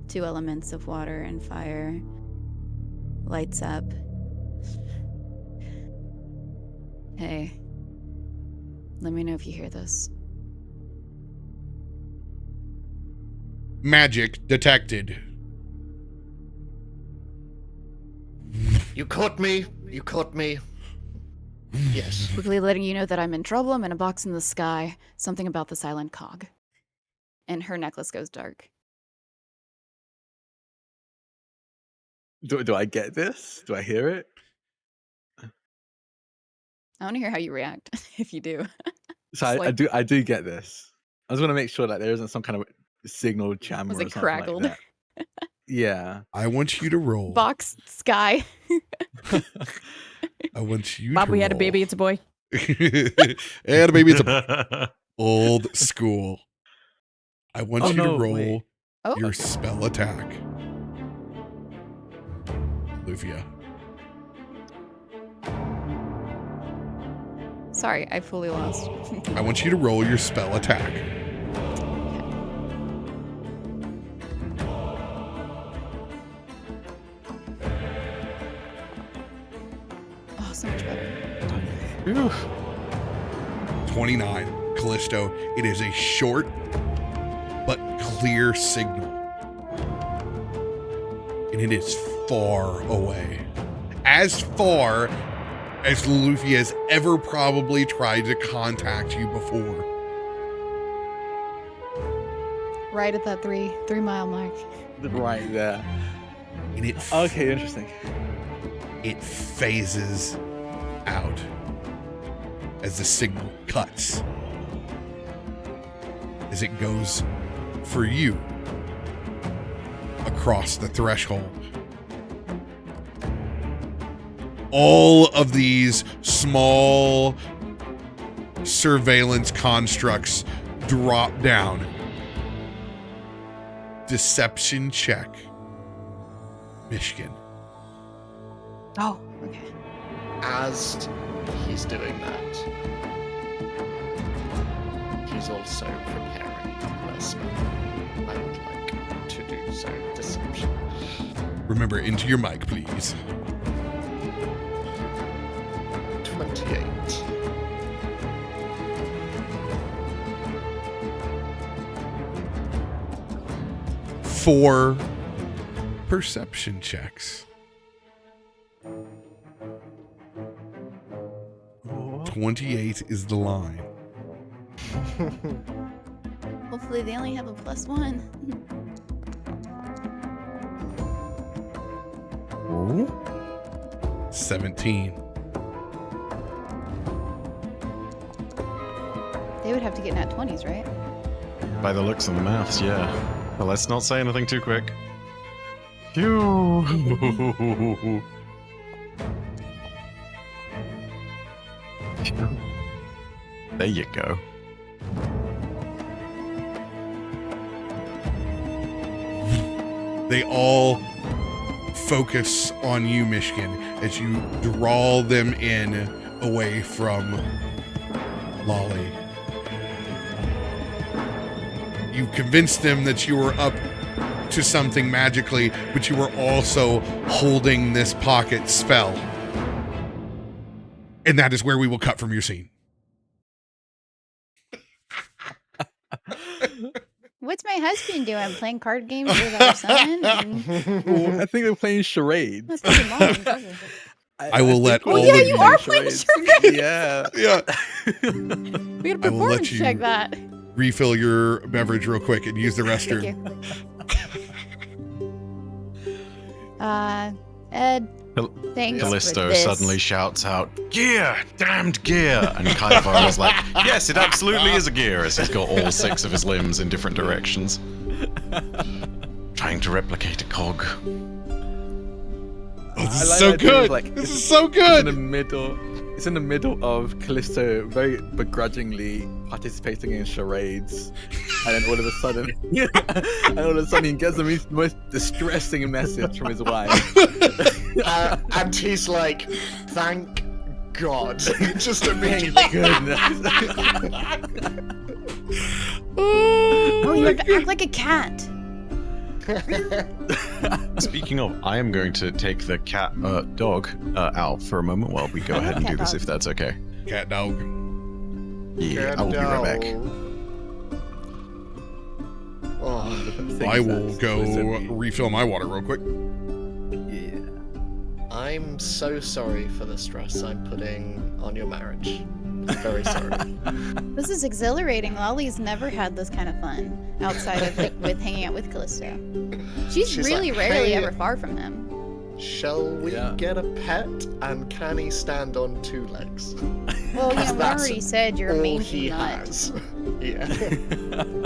two elements of water and fire lights up. Hey, let me know if you hear this. Magic detected. You caught me. You caught me. Yes. Quickly letting you know that I'm in trouble. I'm in a box in the sky. Something about the silent cog. And her necklace goes dark. Do I get this? Do I hear it? I want to hear how you react if you do. So It's like- I do get this. I just want to make sure that there isn't some kind of signal jammer Was or it something crackled? like that. Yeah. I want you to roll. Box sky. I want you Bob, to we had a roll. baby. It's a boy. And a baby. It's a old school. I want Oh, you to no, roll wait. Oh, your spell attack. Loluphia. sorry, I fully lost. I want you to roll your spell attack. Oh, so much better. 29. Kallisto. It is a short but clear signal. And it is far away. As far as Loluphia has ever probably tried to contact you before. Right at that 3-mile mark. Right there. And it Okay, interesting. it phases out as the signal cuts. As it goes for you across the threshold. All of these small surveillance constructs drop down. Deception check. Myshkin. Oh, okay. As he's doing that, he's also preparing a spell. I would like to do so. Deception. Remember, into your mic, please. 28. Four perception checks. 28 is the line. Hopefully they only have a +1. 17. They would have to get nat 20s, right? By the looks of the maths, yeah. But let's not say anything too quick. Phew. There you go. They all focus on you, Myshkin, as you draw them in away from Lolly. You convinced them that you were up to something magically, but you were also holding this pocket spell. And that is where we will cut from your scene. What's my husband doing? Playing card games with our son? And I think they're playing charades. what's my mom? I will let all Oh yeah, of you you. are playing charades. Yeah. Yeah. We got a I will let performance you- check that. Refill your beverage real quick and use the restroom. Thank you. Ed, Kal- thanks for Kallisto this. suddenly shouts out, "Gear! Damned gear!" And Kaivar is like, "Yes, it absolutely is a gear," as he's got all 6 of his limbs in different directions. Trying to replicate a cog. Oh, this I is like so that too, good. like, This it's- is so It's in the good. middle. It's in the middle of Kallisto very begrudgingly participating in charades, and then all of a sudden, he gets the most distressing message from his wife. And he's like, thank God. Just Thank immediately. goodness. Oh, you have to act like a cat. Speaking of, I am going to take the dog out for a moment while we go ahead and do this, if that's okay. Cat dog. Yeah, I will be right back. Oh, I will go refill my water real quick. Yeah. I'm so sorry for the stress I'm putting on your marriage. I'm very sorry. This is exhilarating. Lolly's never had this kind of fun outside of with hanging out with Kallisto. She's really like, rarely "Hey, ever far from him. Shall we Yeah. get a pet? And can he stand on 2 legs? Well, yeah, we That's already said you're a All mangy he nut. has. Yeah.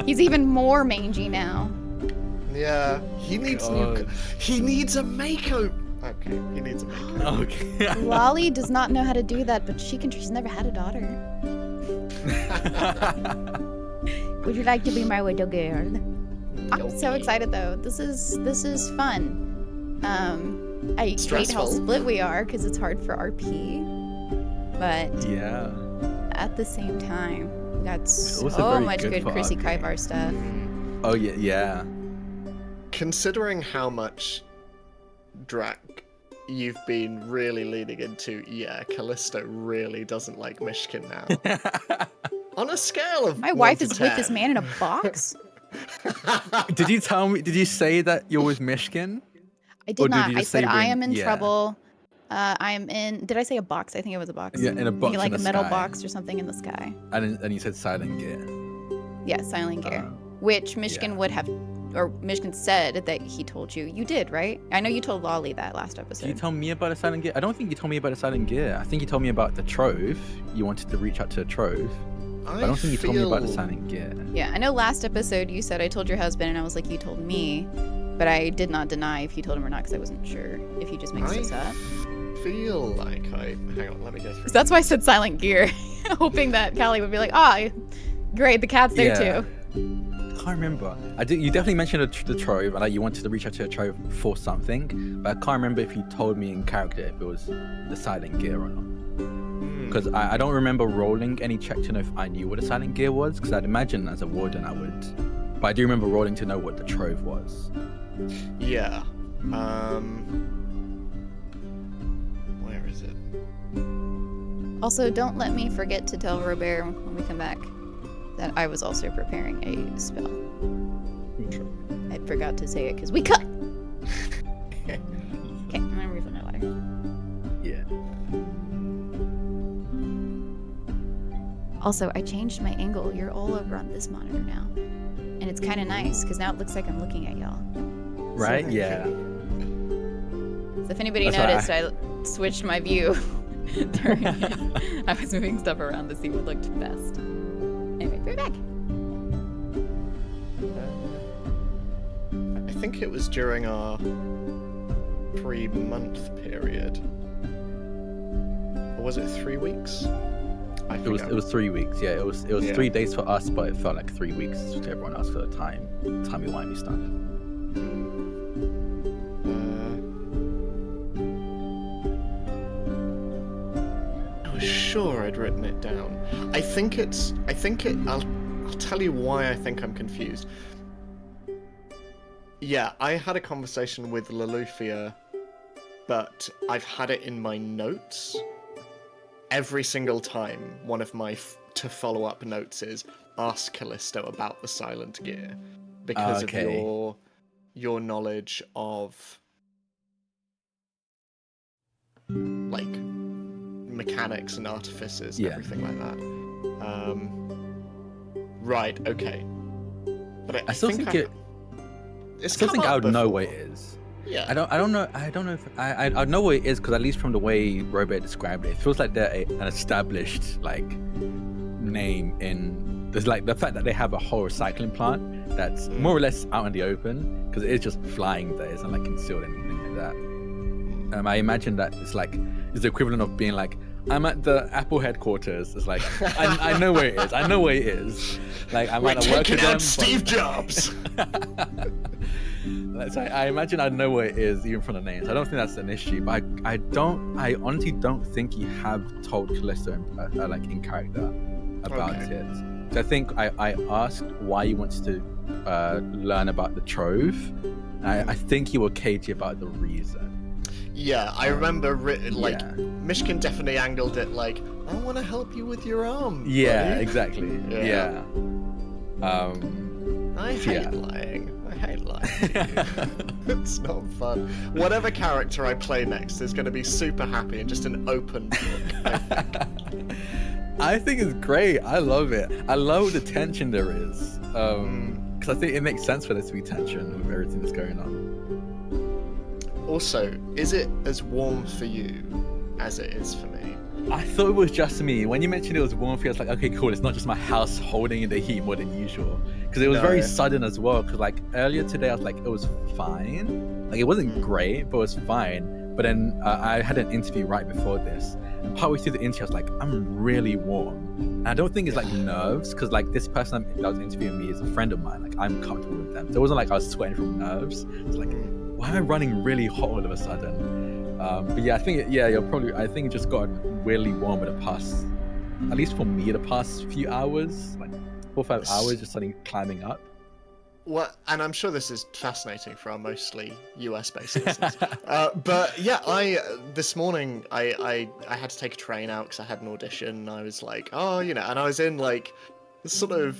He's even more mangy now. Yeah. He needs God. he needs a makeover. Okay, he needs a makeover. Okay. Lolly does not know how to do that, but she's never had a daughter. Would you like to be my widow girl? I'm so excited though. This is fun. I hate how Stressful. split we are because it's hard for RP, but Yeah. at the same time, we got also so very much good good for Chrissy RP. Kaivar stuff. Oh yeah. Yeah. Considering how much Drak you've been really leaning into, yeah, Kallisto really doesn't like Myshkin now. On a scale of My 1 wife to is 10. with this man in a box. Did you tell me? Did you say that you're with Myshkin? I Or did did not. you I just said say I when- am in yeah. trouble. I am in. Did I say a box? I think it was a box. Yeah, in a box Thinking like in a the metal sky. box or something in the sky. And you said silent gear. Yeah, silent gear. Uh, Which Myshkin yeah. would have, or Myshkin said that he told you. You did, right? I know you told Lolly that last Did you episode. tell me about a silent gear? I don't think you told me about a silent gear. I think you told me about the trove. You wanted to reach out to a trove. I don't think you told me about the silent gear. Yeah, I know last episode you said I told your husband, and I was like, you told me. But I did not deny if you told him or not because I wasn't sure if he just makes this up. Feel like hang on, let me go through. So that's why I said silent gear, hoping that Callie would be like, great, the cat's there Yeah. too. I can't remember. You definitely mentioned the trove, and like you wanted to reach out to a trove for something, but I can't remember if you told me in character if it was the silent gear or not. Because I don't remember rolling any check to know if I knew what a silent gear was, because I'd imagine as a warden I would. But I do remember rolling to know what the trove was. Yeah. Where is it? Also, don't let me forget to tell RoBear when we come back that I was also preparing a spell. I forgot to say it because we cut! Okay, I'm gonna refill my water. Yeah. Also, I changed my angle. You're all over on this monitor now. And it's kind of nice because now it looks like I'm looking at y'all. Right? So- Yeah. So if anybody That's why noticed, I switched my view. I was moving stuff around to see what looked best. Anyway, be right back. I think it was during our 3-month period. Or was it 3 weeks? It was 3 weeks. Yeah, it was 3 days for us, but it felt like 3 weeks to everyone else for the timey-wimey stuff. I was sure I'd written it down. I'll tell you why I think I'm confused. Yeah, I had a conversation with Loluphia, but I've had it in my notes. Every single time, one of my to follow up notes is ask Kallisto about the silent gear because of your knowledge of like mechanics and artifices and everything like that. Right, okay. But I still think I would know what it is. Yeah. I don't know if I know what it is because at least from the way RoBear described it, it feels like they're an established like name in there's like the fact that they have a whole recycling plant that's more or less out in the open because it is just flying there. It's not like concealed or anything like that. I imagine that it's the equivalent of being like, I'm at the Apple headquarters. It's like I know where it is. I know where it is. Like I might not work with them. Steve Jobs. I imagine I know where it is even from the names. I don't think that's an issue, but I honestly don't think you have told Kallisto in character about it. So I think I asked why he wants to learn about the trove. I think he was cagey about the reason. Yeah, I remember Myshkin definitely angled it like, I want to help you with your arm. Yeah, buddy. exactly. Yeah. I hate lying. It's not fun. Whatever character I play next is going to be super happy and just an open book, I think. I think it's great. I love it. I love the tension there is. Because I think it makes sense for there to be tension with everything that's going on. Also, is it as warm for you as it is for me? I thought it was just me. When you mentioned it was warm for you, I was like, okay, cool. It's not just my house holding in the heat more than usual. Because it was very sudden as well. Because like earlier today, I was like, it was fine. Like it wasn't great, but it was fine. But then I had an interview right before this. And partway through the interview, I was like, I'm really warm. And I don't think it's like nerves. Because like this person that was interviewing me is a friend of mine. Like I'm comfortable with them. So it wasn't like I was sweating from nerves. It's like, why am I running really hot all of a sudden? But yeah, I think I think it just got really warm in the past, at least for me, the past few hours, like 4 or 5 hours, just suddenly climbing up. Well, and I'm sure this is fascinating for our mostly US-based listeners. But yeah, this morning I had to take a train out because I had an audition. And I was like, and I was in like sort of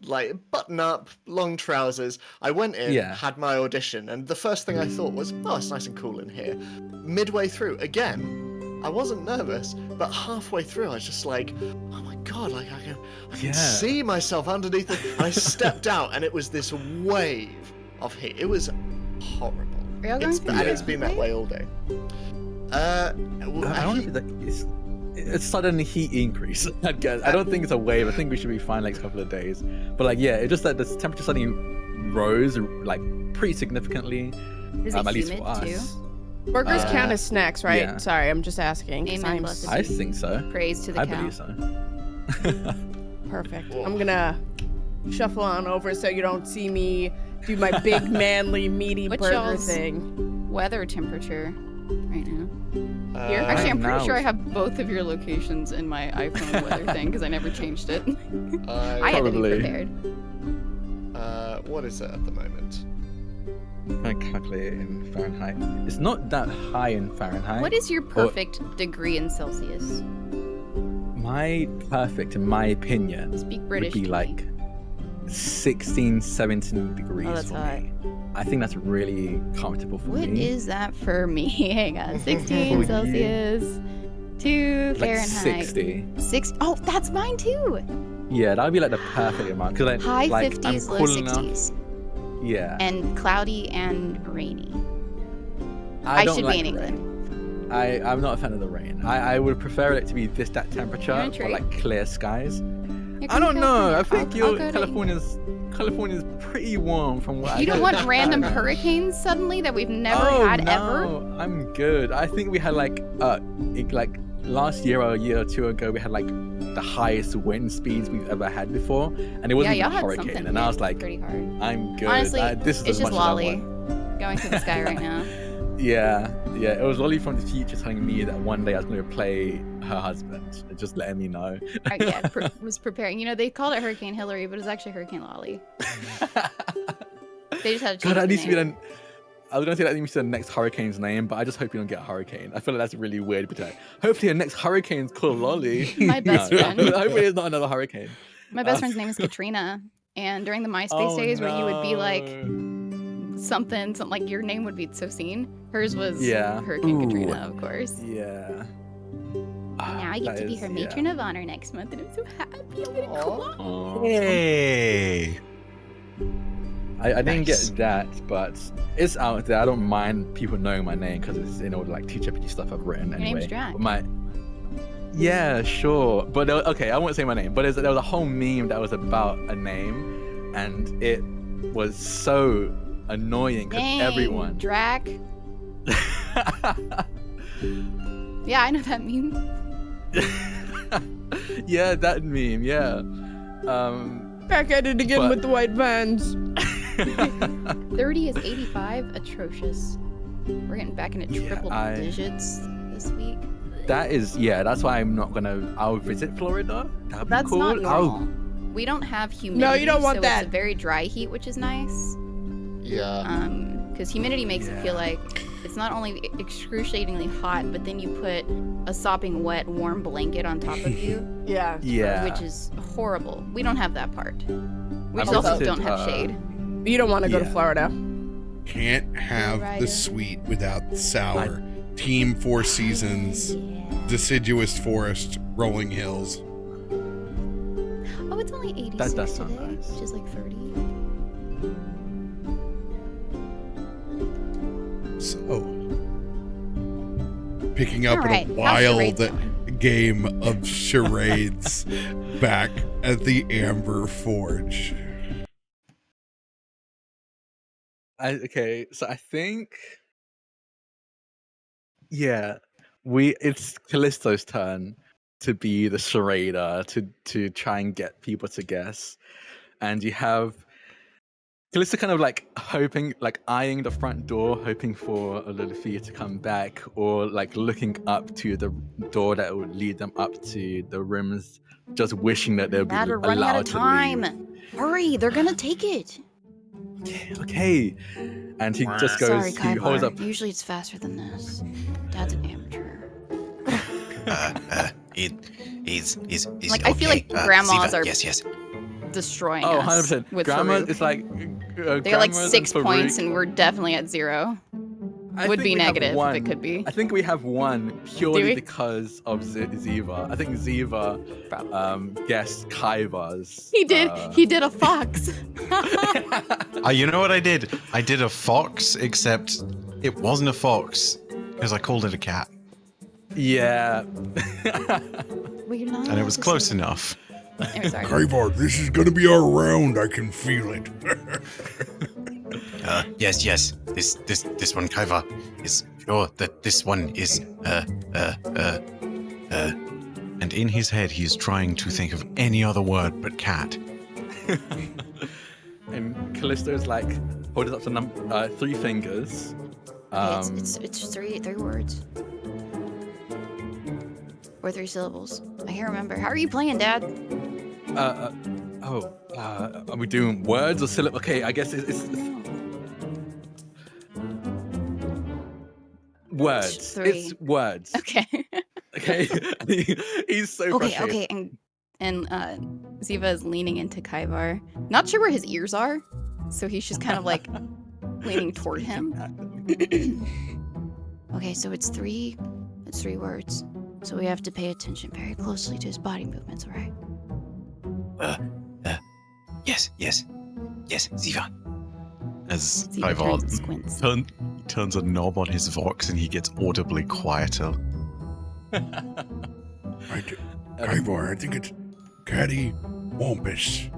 like button up, long trousers. I went in, had my audition, and the first thing I thought was, it's nice and cool in here. Midway through, again, I wasn't nervous, but halfway through I was just like, oh my god, like I can see myself underneath it. And I stepped out and it was this wave of heat. It was horrible. It's been that way all day. I don't know if it's sudden heat increase, I guess. I don't think it's a wave. I think we should be fine like a couple of days. But like, yeah, it's just that the temperature suddenly rose like pretty significantly. Is it at least humid for us. too? Burgers count as snacks, right? Yeah. Sorry, I'm just asking. Amen. I think so. Praise to the I cow. believe so. Perfect. I'm gonna shuffle on over so you don't see me do my big, manly, meaty What's burger y'all's thing. weather temperature right now? Here, Right actually, I'm pretty now sure I it's- have both of your locations in my iPhone weather thing because I never changed it. I had to be Probably. prepared. What is it at the moment? I calculate it in Fahrenheit. It's not that high in Fahrenheit. What is your perfect degree in Celsius? My perfect, in my opinion, Speak would British. be to like me. 16, 17 degrees Oh, that's for hot. me. I think that's really comfortable for What me. is that for me? Hang on. 16 For you. Celsius. 2 Like Fahrenheit. 60. Oh, that's mine too. Yeah, that would be like the perfect amount. Cause High like, 50s, I'm low cool 60s. Enough. Yeah. And cloudy and rainy. I should be like in the England. rain. I'm not a fan of the rain. I would prefer it to be that temperature You're in or tree. like clear skies. I don't know. I California. think I'll go to- California's pretty warm from what I You don't get. want random hurricanes suddenly that we've never had ever? I'm good. I think we had like last year or a year or two ago, we had like the highest wind speeds we've ever had before, and it wasn't Yeah, even y'all a had hurricane. something And I was like, pretty hard. I'm good. Honestly, this is it's as just much as I Lolly want. going through the sky right now. Yeah. It was Lolly from the future telling me that one day I was going to play her husband, and just letting me know. Was preparing. You know, they called it Hurricane Hillary, but it was actually Hurricane Lolly. They just had to change God, that the needs to be name. I was going to say that needs to be the next hurricane's name, but I just hope you don't get a hurricane. I feel like that's really weird. But hopefully the next hurricane's called Lolly. My best friend. Hopefully it's not another hurricane. My best friend's name is Katrina, and during the MySpace days where you would be like something like your name would be so seen, hers was Hurricane Katrina, of course. Yeah. And now I get to be her matron of honor next month, and I'm so happy. I'm gonna cry. Hey. I didn't Nice. get that, but it's out there. I don't mind people knowing my name because it's in all the like TCHPG stuff I've written Your anyway. name's Drak. But yeah, sure. But okay, I won't say my name. But there was a whole meme that was about a name, and it was so annoying because Dang, everyone. Drak. Yeah, I know that meme. Yeah, that meme. Yeah. Back at it again But- with the white vans. 30 is 85. Atrocious. We're getting back into triple digits this week. That's why I'm not gonna. I'll visit Florida. That'd be That's cool. not normal. We don't have humidity. No, you don't want so that. It's a very dry heat, which is nice. Yeah. Because humidity makes it feel like it's not only excruciatingly hot, but then you put a sopping wet, warm blanket on top of you, Yeah. Yeah. which is horrible. We don't have that part. We I've just also visited, don't have shade. You don't want to go to Yeah. Florida. Can't have Right. the sweet without the sour. Team Four Seasons, deciduous forest, rolling hills. Oh, it's only 80 That does sound today, nice. which is like 30. So, picking up All on right, a how's wild charades going? game of charades back at the Amber Forge. Okay, so I think, it's Kallisto's turn to be the charader to try and get people to guess, and you have Kallisto kind of like hoping, like eyeing the front door, hoping for a Loluphia to come back, or like looking up to the door that would lead them up to the rooms, just wishing that they'd be Matt, we're running allowed out of to time. leave. Hurry, they're gonna take it. Okay, and he just goes. Sorry, He holds Kaivar. up. Usually it's faster than this. Dad's an amateur. Is Like, it I feel like okay? grandmas Ziva, are- yes. Destroying Oh, us 100%. with Grandma, Farouk. it's like They got like grandmas 6 and points, Farouk. and we're definitely at 0. I Would think be we have negative if one. it could be. I think we have one Do purely we? because of Ziva. I think Ziva Probably. guessed Kaiva's. He did. He did a fox. You know what I did? I did a fox, except it wasn't a fox because I called it a cat, Yeah. Well, you're not and it was allowed to close say- enough. Anyway, sorry. Kaivar, this is gonna be our round. I can feel it. Yes. This one, Kaiva, is sure that this one is And in his head, he's trying to think of any other word but cat. And Kallisto's like holding up the 3 fingers. Okay, it's three words. Or 3 syllables. I can't remember. How are you playing, Dad? Are we doing words or syllables? Okay, I guess it's words. 3. It's words. Okay. Okay. He's so frustrated. Okay. And Ziva is leaning into Kaivar. Not sure where his ears are, so he's just kind of like leaning toward him. Okay, so it's 3 words. So we have to pay attention very closely to his body movements, all right? yes, Ziva. As Ziva turns and squints. turns a knob on his vox, and he gets audibly quieter. Kaivar, I think it's Caddy Wampus.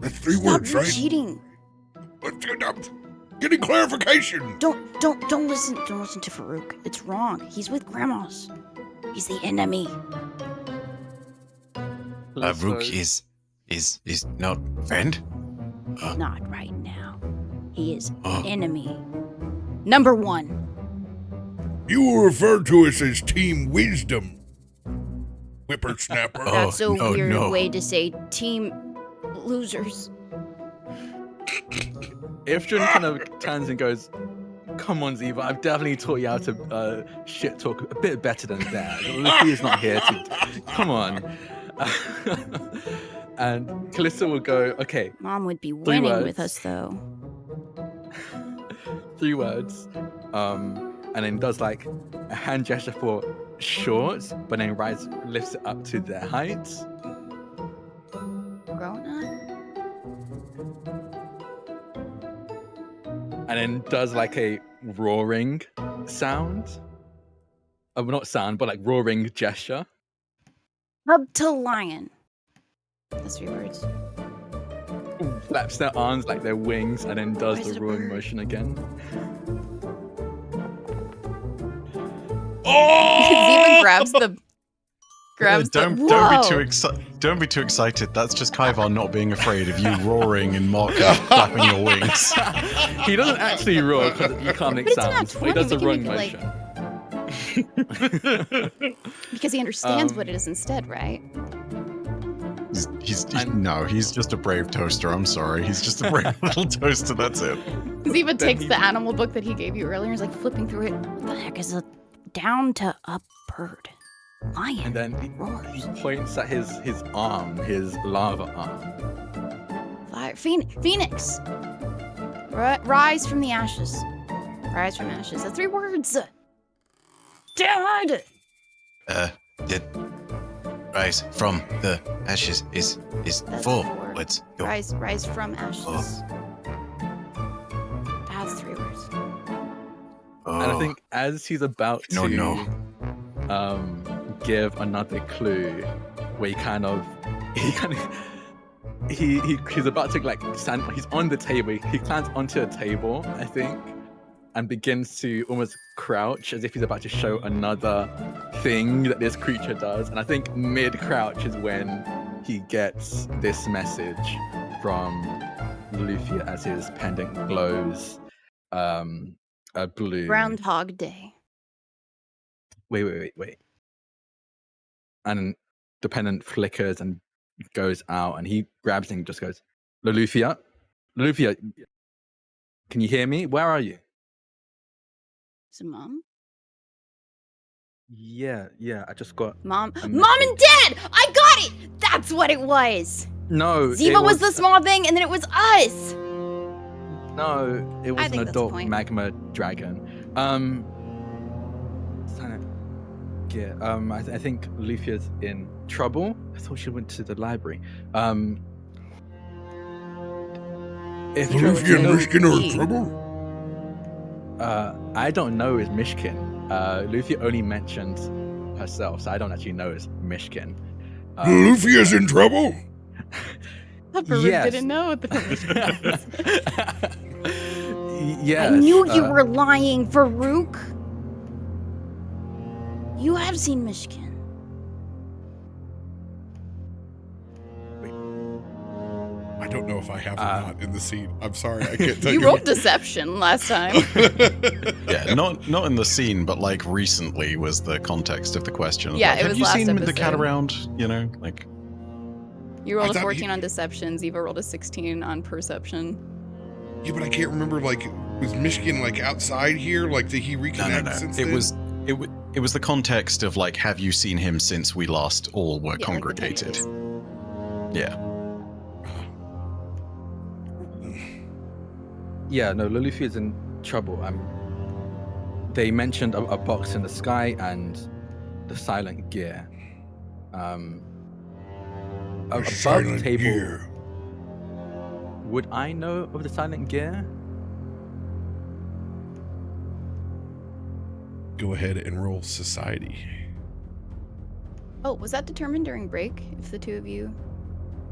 That's 3 Stop words, right? cheating. I'm getting clarification. Don't listen to Farouk. It's wrong. He's with grandmas. He's the enemy. Farouk is not friend? Not right now. He is enemy. Number 1. You were referred to us as Team Wisdom. Whippersnapper. That's a no, weird no. way to say team losers. Ifrit kind of turns and goes, "Come on, Ziva, I've definitely taught you how to shit talk a bit better than that. Loluphia not here to. Come on." And Kallisto will go, "Okay, Mom would be winning words. with us, though. 3 words," and then does like a hand gesture for shorts, but then lifts it up to their height. Grown up? And then does like a roaring sound. Not sound, but like roaring gesture. Cub to lion. That's 3 words. Flaps their arms like their wings, and then does Why is the it a roaring bird? motion again. Ziva grabs the. Don't be too excited. That's just Kaivar not being afraid of you roaring and Mark flapping your wings. He doesn't actually roar because you can't make But it's not sounds, but he does the 20, roaring we can motion. Because he understands what it is instead, right? He's just a brave toaster. I'm sorry. He's just a brave little toaster. That's it. Ziva takes the animal book that he gave you earlier and is like flipping through it. What the heck is a down to up bird? Lion. And then he points at his arm, his lava arm. Fire. Phoenix. Rise from the ashes. Rise from ashes. That's 3 words. Dad. Did rise from the ashes is That's 4 4. words. Go. Rise from ashes. That's 3 words. Oh, And I think as he's about to No. give another clue, where he's about to like stand. He's on the table. He climbs onto a table, I think, and begins to almost crouch as if he's about to show another thing that this creature does. And I think mid crouch is when he gets this message from Loluphia as his pendant glows a blue. Groundhog Day. Wait. And the pendant flickers and goes out, and he grabs it and just goes, Loluphia, can you hear me? Where are you? Is it Mom? Yeah, I just got... Mom a and message. Dad! I got it! That's what it was! No, Ziva was the small thing, and then it was us! No, it was I an think that's the adult point. magma dragon. I think Lolufia's in trouble. I thought she went to the library. If Loluphia and Myshkin are in E. trouble? I don't know is Myshkin. Loluphia only mentioned herself, so I don't actually know is Myshkin. Loluphia's in trouble? Farouk Yes. didn't know what the Yes. I knew you were lying, Farouk. You have seen Myshkin. I don't know if I have or not in the scene. I'm sorry, I can't tell you. You rolled deception last time. Yeah, not in the scene, but like recently was the context of the question. Of Yeah, like, it have was you last seen the cat episode. around? You know, like. You rolled I a thought 14 on deception. Ziva rolled a 16 on perception. Yeah, but I can't remember, like, was Myshkin, like, outside here? Like, did he reconnect No. since It then? was the context of like, have you seen him since we last all were Yeah, like the 10 congregated? days. Yeah. Yeah, no, Loluphia's in trouble. They mentioned a box in the sky and the silent gear. Above Silent the table. gear. Would I know of the silent gear? Go ahead and roll society. Oh, was that determined during break? If the two of you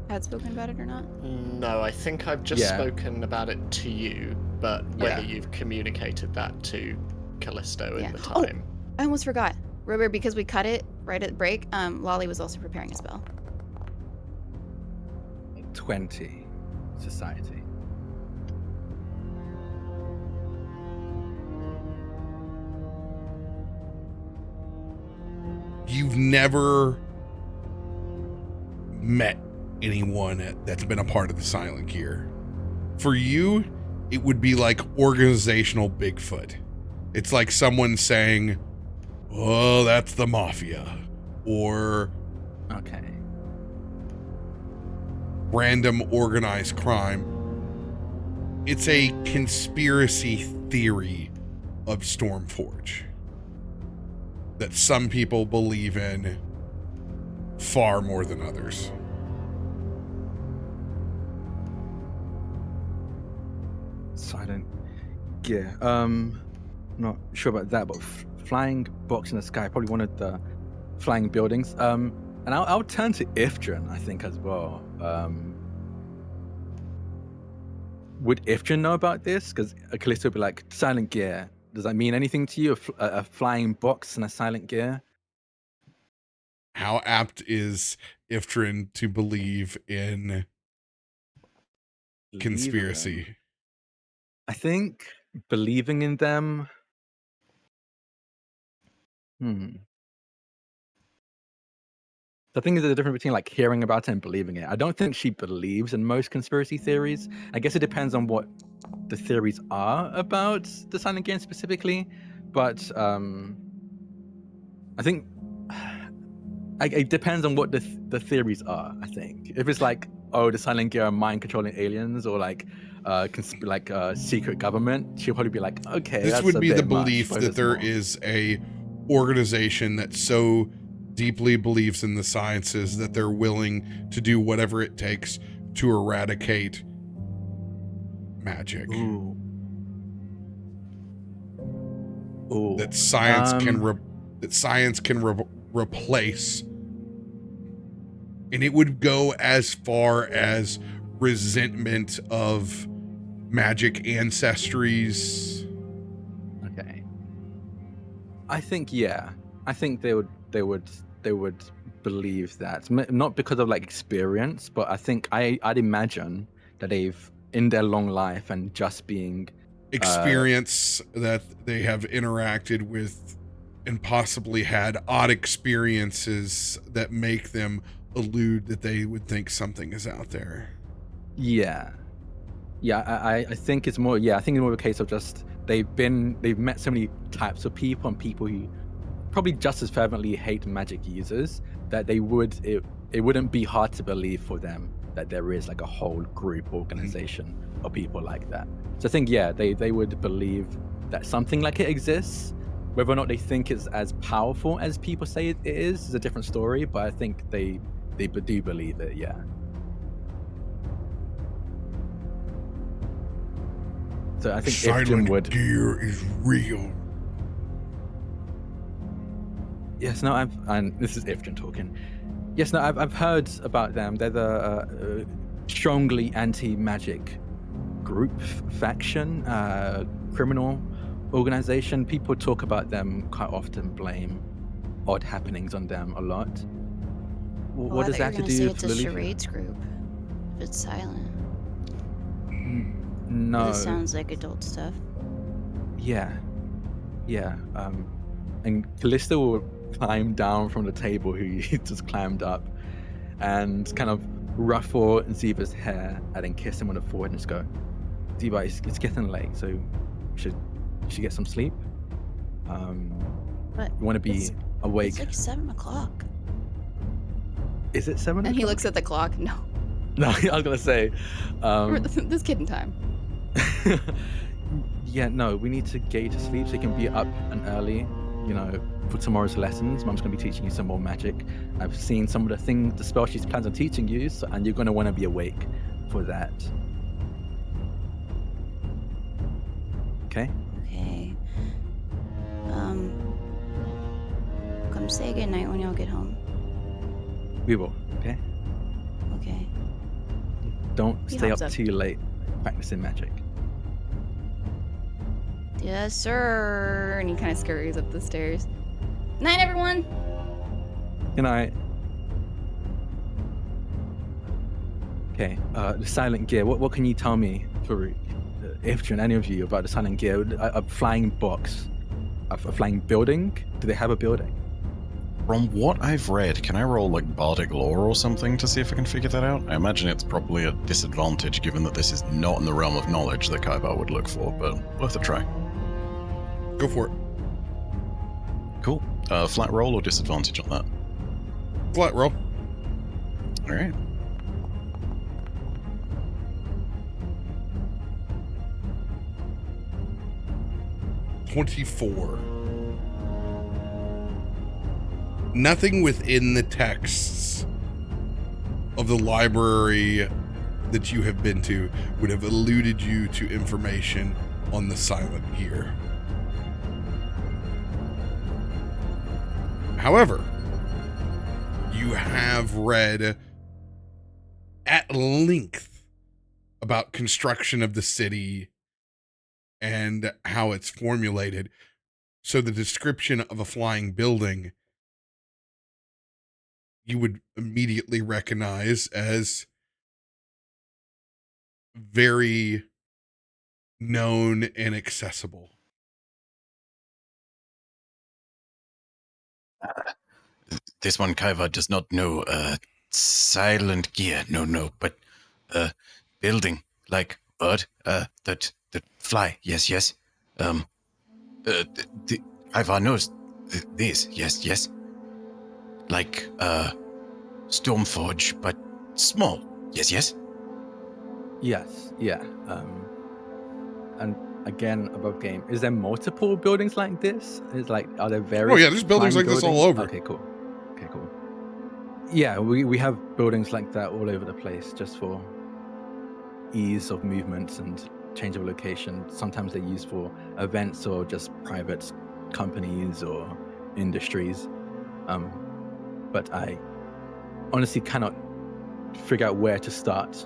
had spoken about it or not? No, I think I've just spoken about it to you, but whether you've communicated that to Kallisto in the time. I almost forgot. RoBear, because we cut it right at the break, Lolly was also preparing a spell. 20 society. You've never met anyone that's been a part of the Silent Gear. For you, it would be like organizational Bigfoot. It's like someone saying, "Oh, that's the mafia," or random organized crime. It's a conspiracy theory of Stormforge that some people believe in far more than others. Silent Gear. Not sure about that, but flying box in the sky, probably one of the flying buildings. And I'll turn to Ifrit, I think, as well. Would Ifrit know about this? Because Kallisto would be like, Silent Gear, does that mean anything to you? A flying box and a Silent Gear? How apt is Ifrit to believe in conspiracy? I think believing in them. The thing is, there's a difference between like hearing about it and believing it. I don't think she believes in most conspiracy theories. I guess it depends on what the theories are about the Silent Gear specifically. But I think it depends on what the theories are. I think if it's like, oh, the Silent Gear are mind controlling aliens, or like secret government, she'll probably be like, okay, this that's would a be bit the much, belief but that there's there more. is a organization that so deeply believes in the sciences that they're willing to do whatever it takes to eradicate magic. Ooh. That science can replace, and it would go as far as resentment of magic ancestries. Okay. I think they would believe that, not because of like experience, but I think I'd imagine that they've in their long life and just being experience that they have interacted with and possibly had odd experiences that make them allude that they would think something is out there. I think it's more I think it's more a case of just they've met so many types of people, and people who probably just as fervently hate magic users, that it wouldn't be hard to believe for them that there is like a whole group organization of people like that. So I think they would believe that something like it exists. Whether or not they think it's as powerful as people say it is a different story, but I think they do believe it. So I think Silent Gear is real. Yes, no, and this is Ifrit talking. Yes, no, I've heard about them. They're the strongly anti-magic group, faction, criminal organization. People talk about them quite often, blame odd happenings on them a lot. What does that have to do with It's a Loluphia? charades group. If it's silent. No. This sounds like adult stuff. Yeah. And Kallisto will climb down from the table, who he just climbed up, and kind of ruffle Ziva's hair, and then kiss him on the forehead and just go, Ziva, it's getting late, so you should get some sleep. But you want to be awake. It's like 7 o'clock. Is it 7 o'clock? And he looks at the clock. No. No, I was gonna say. This kid in time. No, we need to get you to sleep so you can be up and early, for tomorrow's lessons. Mum's gonna be teaching you some more magic. I've seen some of the spells she plans on teaching you, and you're gonna want to be awake for that. Okay? Okay. Come say goodnight when y'all get home. We will, okay? Okay. don't He stay hops up up. too late practicing magic. Yes, sir. And he kind of scurries up the stairs. Night, everyone. Good night. Okay, the silent gear. What can you tell me, Farouk, Ifrit, and any of you about the silent gear? A flying box, a flying building? Do they have a building? From what I've read, can I roll like Bardic lore or something to see if I can figure that out? I imagine it's probably a disadvantage given that this is not in the realm of knowledge that Kaiba would look for, but worth a try. Go for it. Cool. Flat roll or disadvantage on that? Flat roll. All right. $24. Nothing within the texts of the library that you have been to would have alluded you to information on the silent gear. However, you have read at length about construction of the city and how it's formulated. So the description of a flying building you would immediately recognize as very known and accessible. This one Kaiva does not know silent gear. No, but building like bird that fly. Yes. Kaiva knows this. Yes. Like Stormforge, but small. Yes. Yes, yeah. And again, above game, is there multiple buildings like this? Is like, are there various? Oh yeah, there's buildings flying like this all over. Okay, cool. Yeah, we have buildings like that all over the place, just for ease of movement and change of location. Sometimes they're used for events or just private companies or industries. But I honestly cannot figure out where to start.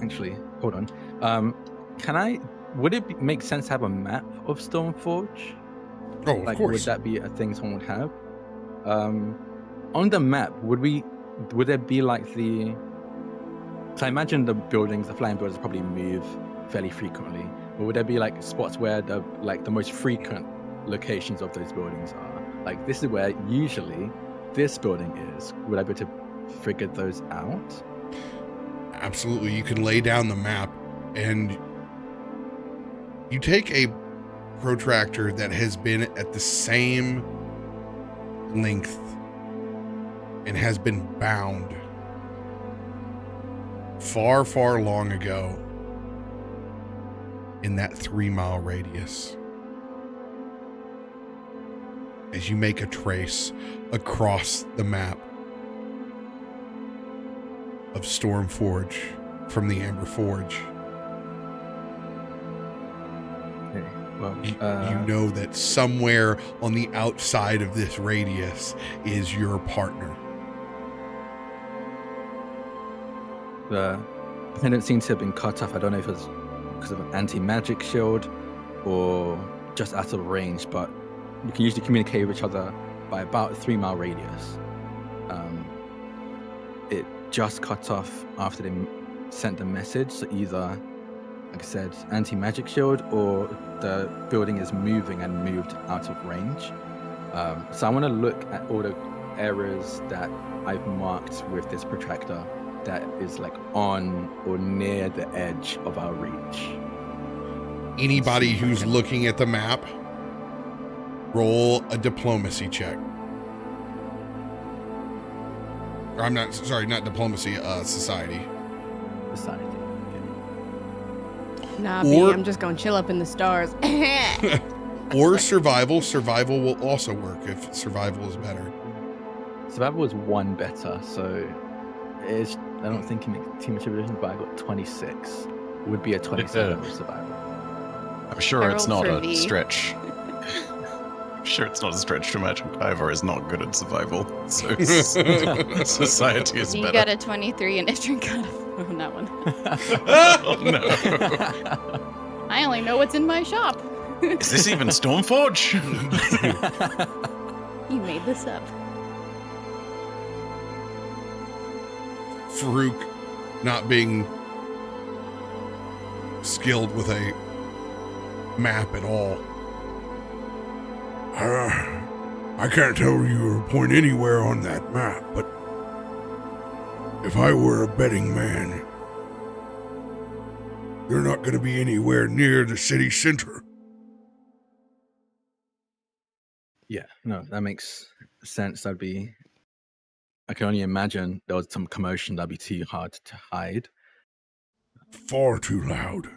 Actually, hold on. Would it make sense to have a map of Stormforge? Oh, of Like, course. would that be a thing someone would have? On the map, would there be like so I imagine the flying buildings probably move fairly frequently, but would there be like spots where the most frequent locations of those buildings are? Like, this is where usually this building is. Would I be able to figure those out? Absolutely. You can lay down the map and you take a protractor that has been at the same length and has been bound far, far long ago in that 3-mile radius. As you make a trace across the map of Stormforge from the Amber Forge, Okay, well, you know that somewhere on the outside of this radius is your partner. the pendant seems to have been cut off. I don't know if it's because of an anti-magic shield or just out of range, but we can usually communicate with each other by about a 3-mile radius. It just cut off after they sent the message, so either, like I said, anti-magic shield, or the building is moving and moved out of range. So I want to look at all the areas that I've marked with this protractor that is like on or near the edge of our reach. Anybody who's looking at the map, roll a diplomacy check. Or I'm not, sorry, not diplomacy, society. Society. Nah, Or- B, I'm just gonna chill up in the stars. Or survival. Survival will also work if survival is better. Survival was 1 better, so I don't think it makes too much of a difference, but I got 26. Would be a 27 with survival. I'm sure I it's rolled not for a V. stretch. sure it's not a stretch to imagine Kyvar is not good at survival, so society is You better. got a 23 and Ifrit got on that one. Oh no. I only know what's in my shop. Is this even Stormforge? You made this up. Farouk not being skilled with a map at all. I can't tell you to point anywhere on that map, but if I were a betting man, you're not going to be anywhere near the city center. Yeah, no, that makes sense. I can only imagine there was some commotion that'd be too hard to hide. Far too loud.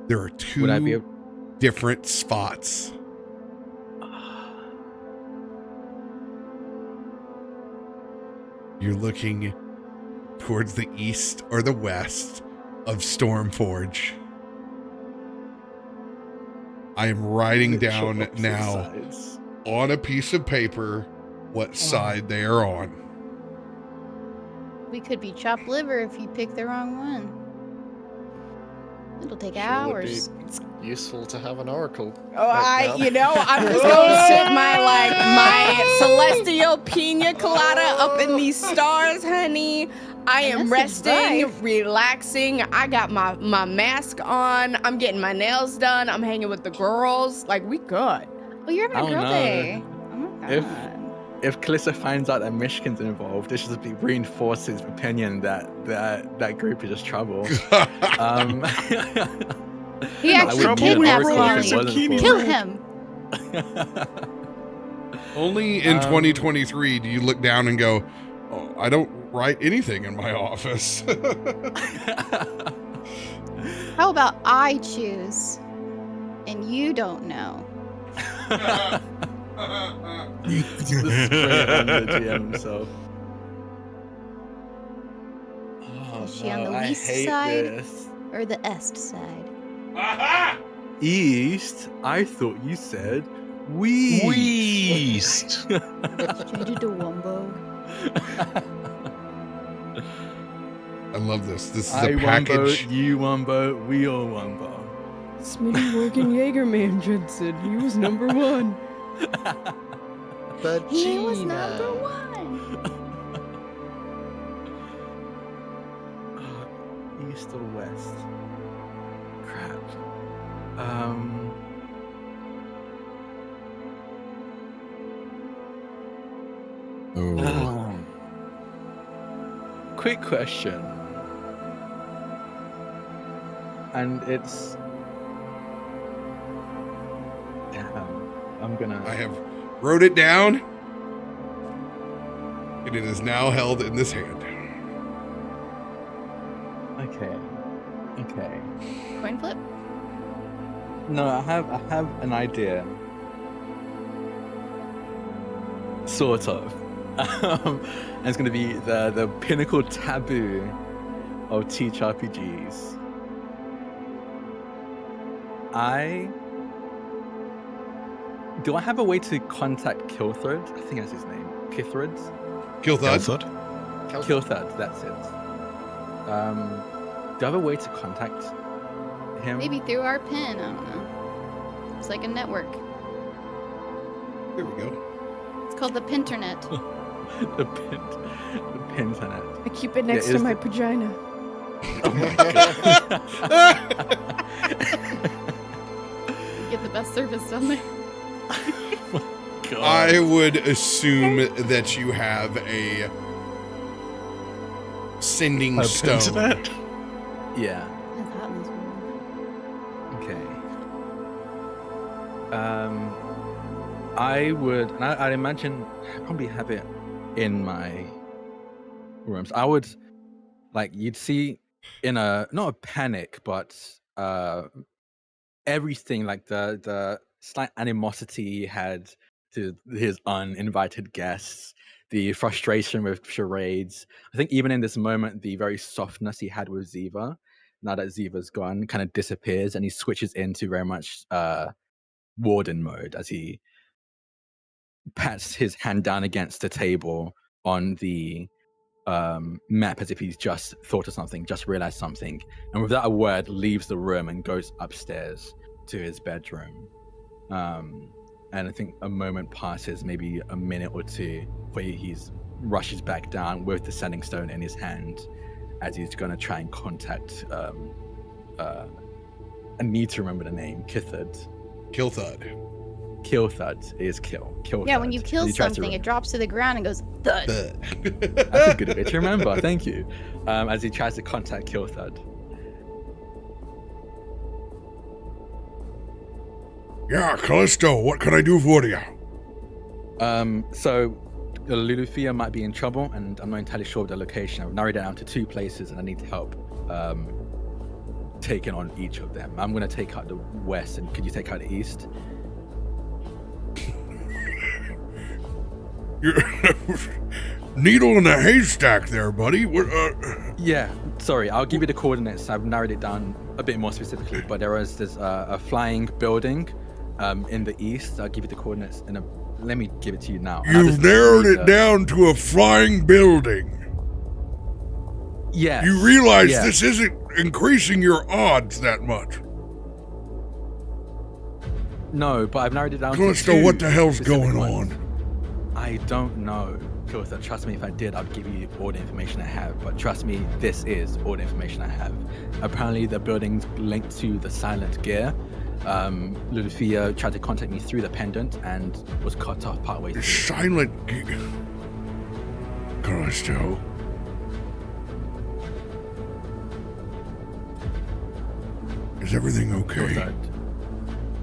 There are Would I be two able? different spots. You're looking towards the east or the west of Stormforge. I am writing down now on a piece of paper what side they are on. We could be chopped liver if you pick the wrong one. It'll take hours. It's useful to have an oracle. Oh, right now. I'm just gonna sit my celestial pina colada up in these stars, honey. I am That's the resting, vibe. relaxing. I got my mask on. I'm getting my nails done. I'm hanging with the girls. Like, we good. Oh, you're having a I don't girl know. day. Oh my If- god. If Kallisto finds out that Myshkin's involved, this just reinforces his opinion that group is just trouble. He I actually would need an kidnapped oracle if it Wally. wasn't for Kill it. him. Only in 2023 do you look down and go, oh, I don't write anything in my office. How about I choose and you don't know? Just straight on the GM himself. Oh, Is she on the I east hate side? this. Or the est side? East? I thought you said west. Weast. Change it to Wumbo. I love this. This is I a one package. boat, you one boat, we all one boat. Smitty working Jaegerman, Jensen. He was number one. But He was Gina. number one. East or west? Crap. Oh. Quick question. And it's. Damn. I'm gonna. I have wrote it down, and it is now held in this hand. Okay. Okay. Coin flip? No, I have an idea. Sort of. And it's going to be the pinnacle taboo of TTRPGs. Do I have a way to contact Killthud? I think that's his name. Killthud? Gilthud. Killthud, that's it. Do I have a way to contact him? Maybe through our pin. I don't know. It's like a network. There we go. It's called the Pinternet. the Pinternet. I keep it next Yeah, to is my the- vagina. Get the best service down there. I would assume that you have a sending A stone. Pinternet? Yeah. That's hot in this world. Okay. I would, and I'd imagine I probably have it in my rooms. I would, like, you'd see in a not a panic, but everything like the slight animosity he had to his uninvited guests, the frustration with charades. I think even in this moment, the very softness he had with Ziva, now that Ziva's gone, kind of disappears, and he switches into very much warden mode as he pats his hand down against the table on the map as if he's just thought of something, just realized something, and without a word leaves the room and goes upstairs to his bedroom. And I think a moment passes, maybe a minute or two, where he rushes back down with the sending stone in his hand as he's going to try and contact I need to remember the name. Kilthud. Kilthud is kill. Yeah, when you kill something, it drops to the ground and goes thud. That's a good way to remember. Thank you. As he tries to contact Kilthud. Yeah, Kallisto, what can I do for you? So Loluphia might be in trouble, and I'm not entirely sure of the location. I've narrowed it down to 2 places, and I need help taking on each of them. I'm going to take out the west, and could you take out the east? You're needle in a haystack there, buddy. Yeah, sorry, I'll give you the coordinates. I've narrowed it down a bit more specifically, but there's a flying building in the east. I'll give you the coordinates let me give it to you now. You've narrowed it down to a flying building. Yeah. You realize this isn't increasing your odds that much. No, but I've narrowed it down to Kallisto, 2 what the hell's going ones. on? I don't know, Kiltha. Trust me, if I did, I'd give you all the information I have. But trust me, this is all the information I have. Apparently, the building's linked to the silent gear. Loluphia tried to contact me through the pendant and was cut off partway through. Silent gear. Kallisto. Is everything okay?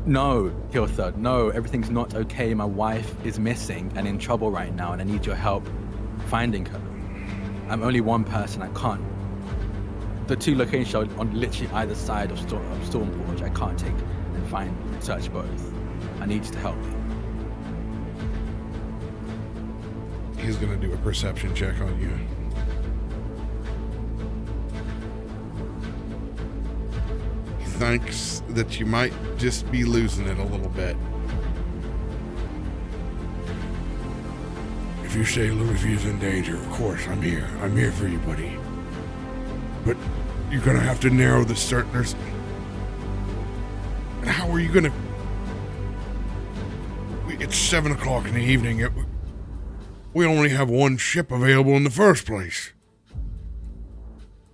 No, Hilthud, no, everything's not okay. My wife is missing and in trouble right now, and I need your help finding her. I'm only one person, I can't. The 2 locations are on literally either side of Stormforge. I can't take and search both. I need you to help me. He's gonna do a perception check on you. Thinks that you might just be losing it a little bit. If you say Loluphia's in danger, of course, I'm here. I'm here for you, buddy. But you're gonna have to narrow the search. And how are you gonna... It's 7 o'clock in the evening. We only have one ship available in the first place.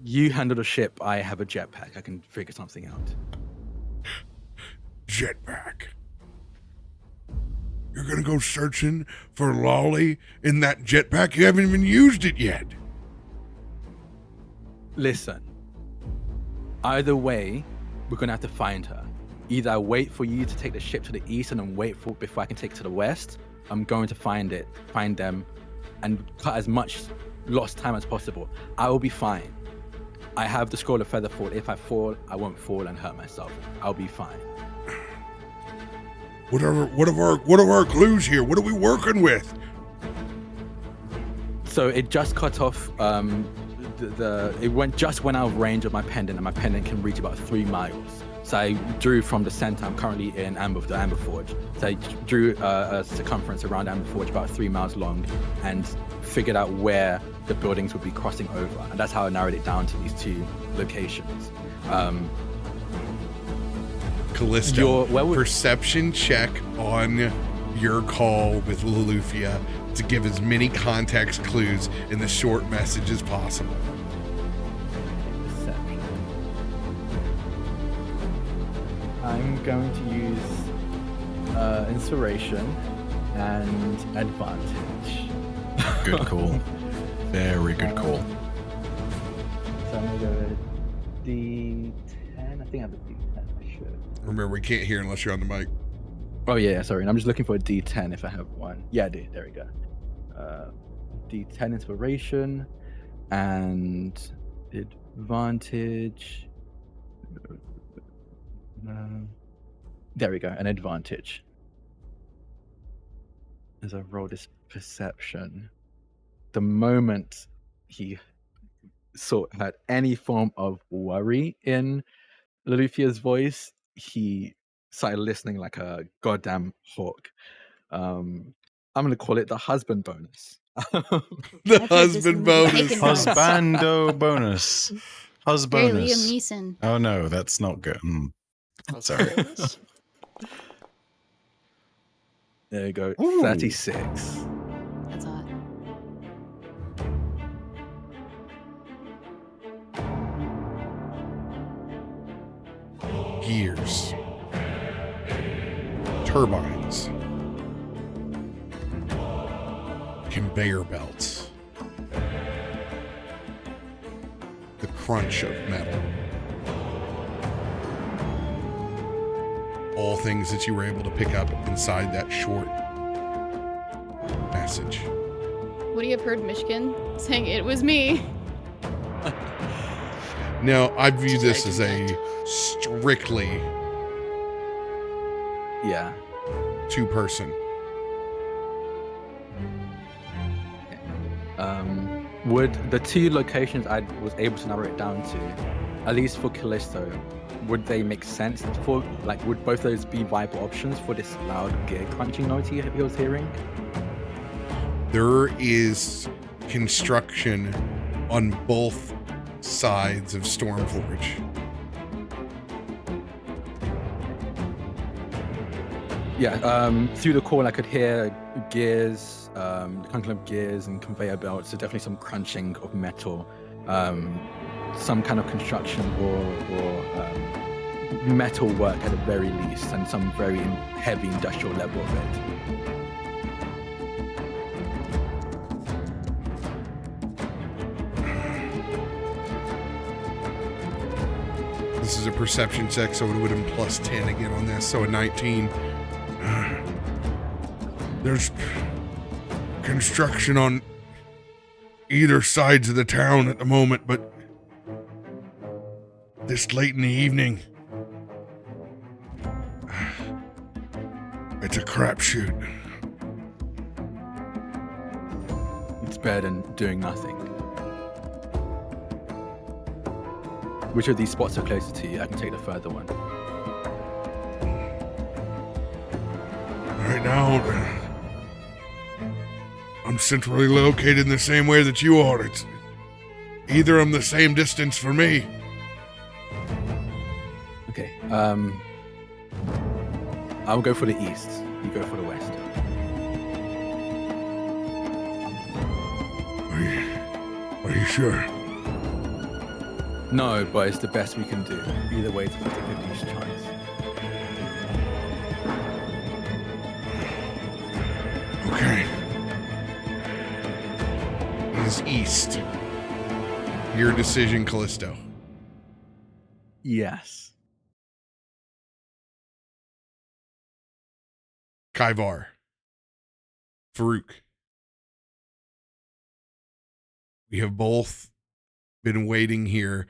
You handle the ship, I have a jetpack. I can figure something out. Jetpack. You're gonna go searching for Lolly in that jetpack? You haven't even used it yet. Listen. Either way, we're gonna have to find her. Either I wait for you to take the ship to the east and then wait before I can take it to the west. I'm going to find them, and cut as much lost time as possible. I will be fine. I have the scroll of Featherfall. If I fall, I won't fall and hurt myself. I'll be fine. What are our clues here? What are we working with? So it just cut off. It went out of range of my pendant, and my pendant can reach about 3 miles. So I drew from the center. I'm currently in the Amber Forge. So I drew a circumference around Amber Forge about 3 miles long, and figured out where the buildings would be crossing over, and that's how I narrowed it down to these 2 locations. Kallisto, perception check on your call with Loluphia to give as many context clues in the short message as possible. Perception. I'm going to use inspiration and advantage. Good call. Very good call. So I'm going to go D10. I think I have a D10. I should. Remember, we can't hear unless you're on the mic. Oh, yeah, sorry. And I'm just looking for a D10 if I have one. Yeah, I do. There we go. D10 inspiration and advantage. There we go. An advantage. As I roll this perception, the moment he heard any form of worry in Loluphia's voice, he started listening like a goddamn hawk. I'm gonna call it the husband bonus. The I've heard this husband movie bonus. taken once. Husbando bonus. Very Liam Husbonus. Neeson. Oh no, that's not good. Sorry. There you go. Ooh. 36. That's hot. Gears. Turbines. Conveyor belts. The crunch of metal. All things that you were able to pick up inside that short passage. Would you have heard Myshkin saying it was me? Now, I view this as a strictly Yeah. two-person. Would the two locations I was able to narrow it down to, at least for Kallisto, would they make sense for, like, would both those be viable options for this loud gear crunching noise he was hearing? There is construction on both sides of Stormforge. Yeah, through the call I could hear gears, the clanking of gears and conveyor belts. So definitely some crunching of metal, some kind of construction or metal work at the very least, and some very heavy industrial level of it. This is a perception check, so it would have been plus 10 again on this, so a 19. There's construction on either sides of the town at the moment, but this late in the evening, it's a crapshoot. It's better than doing nothing. Which of these spots are closer to you? I can take the further one. Right now, I'm centrally located in the same way that you are. It's either I'm the same distance for me. Okay. I'll go for the east. You go for the west. Are you sure? No, but it's the best we can do. Either way, it's a 50-50 chance. Okay. Is east. Your decision, Kallisto. Yes. Kaivar. Farouk. We have both been waiting here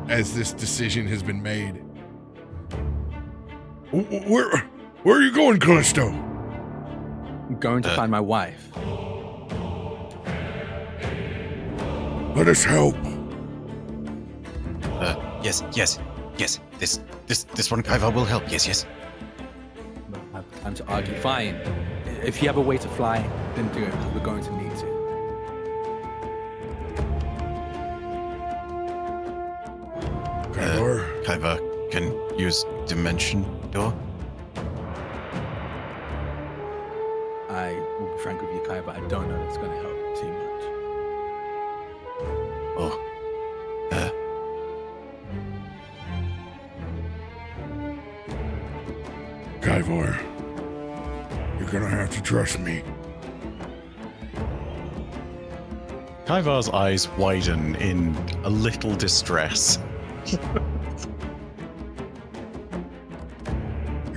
as this decision has been made. Where are you going, Kallisto? I'm going to find my wife. Let us help. Yes. This one, Kaiva, will help. Yes. I don't have time to argue. Fine. If you have a way to fly, then do it, because we're going to need to. Kaiva can use Dimension Door. I will be frank with you, Kai, but I don't know that's going to help too much. Oh. Kaivar, you're gonna have to trust me. Kaivar's eyes widen in a little distress. You're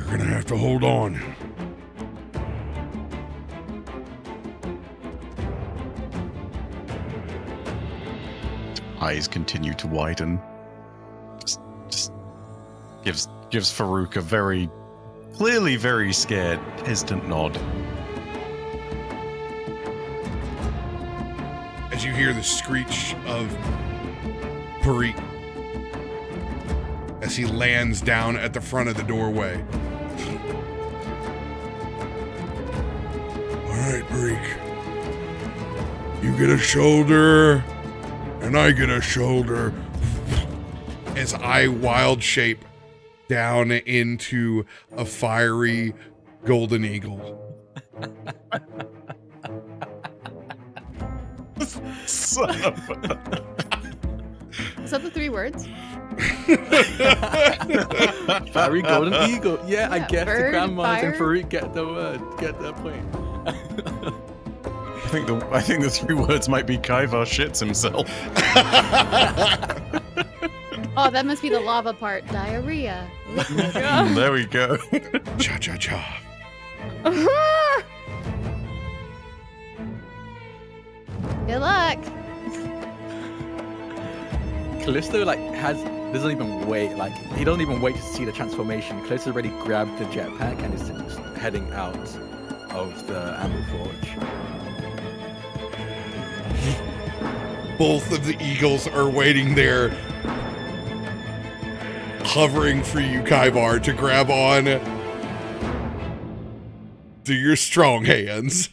gonna have to hold on. Eyes continue to widen. Just gives Farouk a very, clearly very scared, hesitant nod. As you hear the screech of Pathfinder as he lands down at the front of the doorway. All right, Pathfinder. You get a shoulder, and I get a shoulder. As I wild shape down into a fiery golden eagle. Son of Is that the 3 words? Fiery golden eagle. Yeah, I Yeah, guess the bird, grandmas and fire. Farouk get the word, get the point. I think the 3 words might be Kaivar shits himself. Oh, that must be the lava part. Diarrhea. There we go. Cha cha cha. Good luck. Kallisto doesn't even wait, he doesn't even wait to see the transformation. Kallisto already grabbed the jetpack and is heading out of the Amber Forge. Both of the eagles are waiting there, hovering for you, Kaivar, to grab on to your strong hands.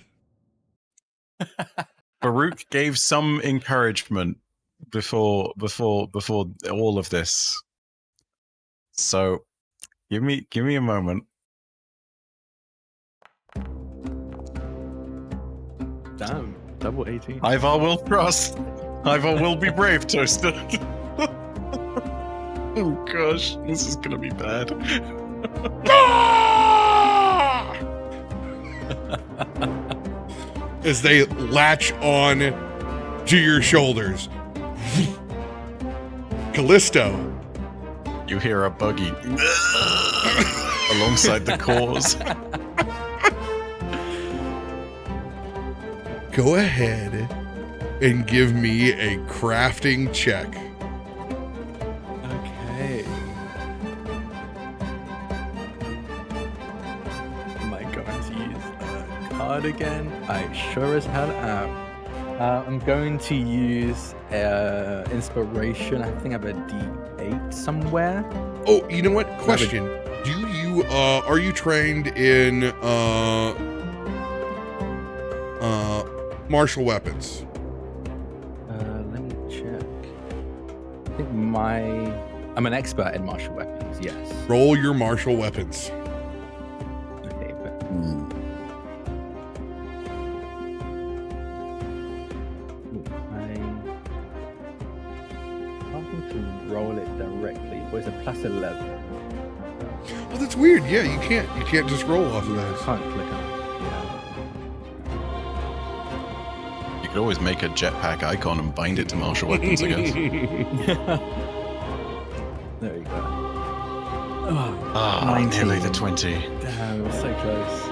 Farouk gave some encouragement before all of this. So give me a moment. Damn, double 18. Ivar will trust. Ivar will be brave, Toaster. Oh gosh, this is gonna be bad. As they latch on to your shoulders. Kallisto. You hear a buggy alongside the cause. Go ahead and give me a crafting check. Okay. Am I going to use a card again? I sure as hell am. I'm going to use inspiration. I think I have a D8 somewhere. Oh, you know what? Question. Do you are you trained in martial weapons? Let me check. I think I'm an expert in martial weapons, yes. Roll your martial weapons. Okay, but I can't seem to roll it directly. But it's a +11. Well, that's weird. Yeah, you can't just roll off of that. Can't click on it. You could always make a jetpack icon and bind it to martial weapons, I guess. There you go. Ah, 19. nearly the 20. Damn, it was so close.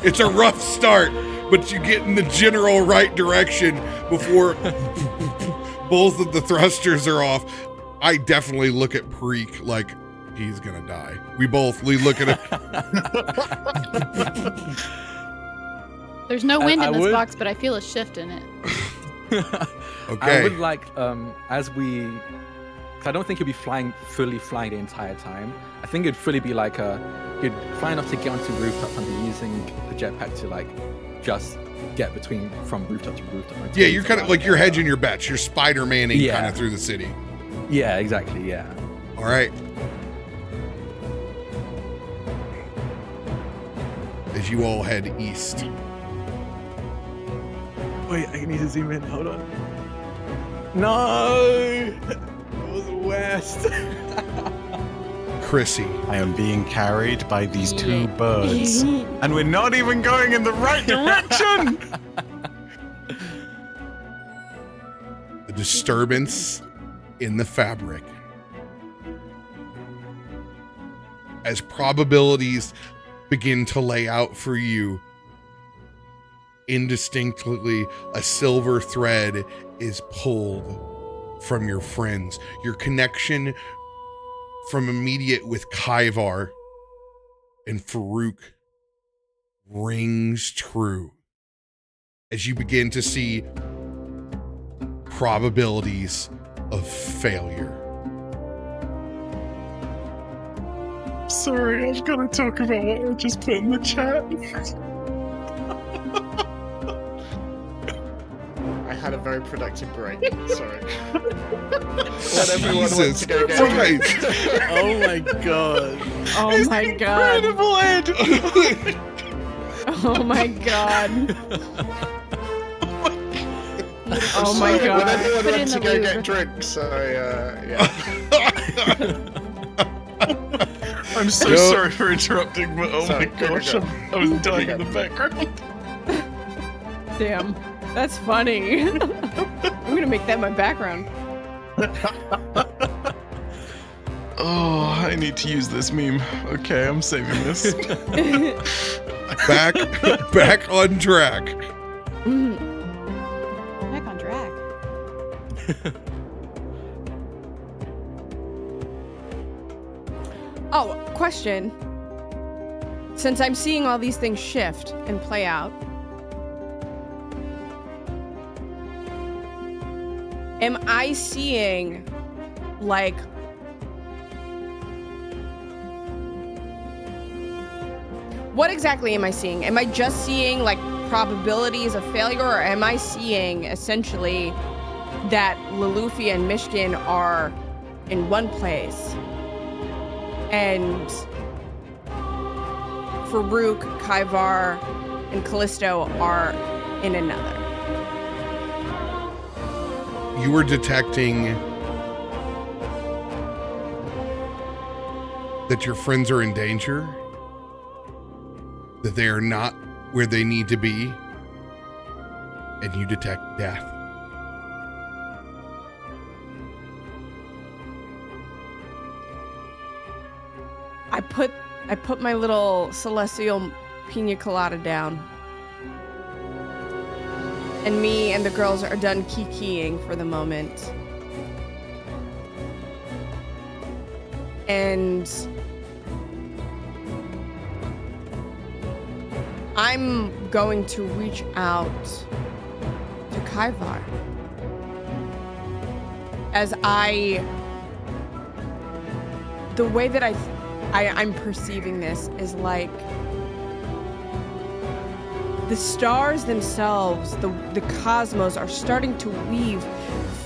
It's a rough start, but you get in the general right direction before both of the thrusters are off. I definitely look at Pathfinder like he's gonna die. We look at him. There's no wind I in this would- box, but I feel a shift in it. Okay. I would like, because I don't think he'll be fully flying the entire time. I think it'd fully be like he'd fly enough to get onto rooftops and be using the jetpack to just get from rooftop to rooftop. until Yeah, he's you're kind of around like you're there. hedging your bets. You're Spider-Manning Yeah. kind of through the city. Yeah, exactly. Yeah. All right. As you all head east. Wait, I need to zoom in. Hold on. No, it was west. Chrissy. I am being carried by these 2 birds, and we're not even going in the right direction! The disturbance in the fabric. As probabilities begin to lay out for you, indistinctly a silver thread is pulled from your friends. Your connection from immediate with Kaivar and Farouk rings true as you begin to see probabilities of failure. Sorry, I've got to talk about what I just put in the chat. I had a very productive break. Sorry. Let everyone went Jesus to go get Christ. Oh my god. Oh my god. Incredible, Ed. Oh my god. Oh my Sorry, god. When everyone Put it in went to the go lube. get drinks, so yeah. I'm so Nope. sorry for interrupting, but oh Sorry, my gosh, go. I was dying in the background. Damn. That's funny. I'm gonna make that my background. Oh, I need to use this meme. Okay, I'm saving this. Back on track. Back on track. Oh, question. Since I'm seeing all these things shift and play out, am I seeing, like, what exactly am I seeing? Am I just seeing, like, probabilities of failure, or am I seeing, essentially, that Loluphia and Myshkin are in one place, and Faroük, Kaivar, and Kallisto are in another? You were detecting that your friends are in danger, that they are not where they need to be, and you detect death. I put my little celestial pina colada down. And me and the girls are done kikiing for the moment. And I'm going to reach out to Kaivar. As the way that I'm perceiving this is like the stars themselves, the cosmos are starting to weave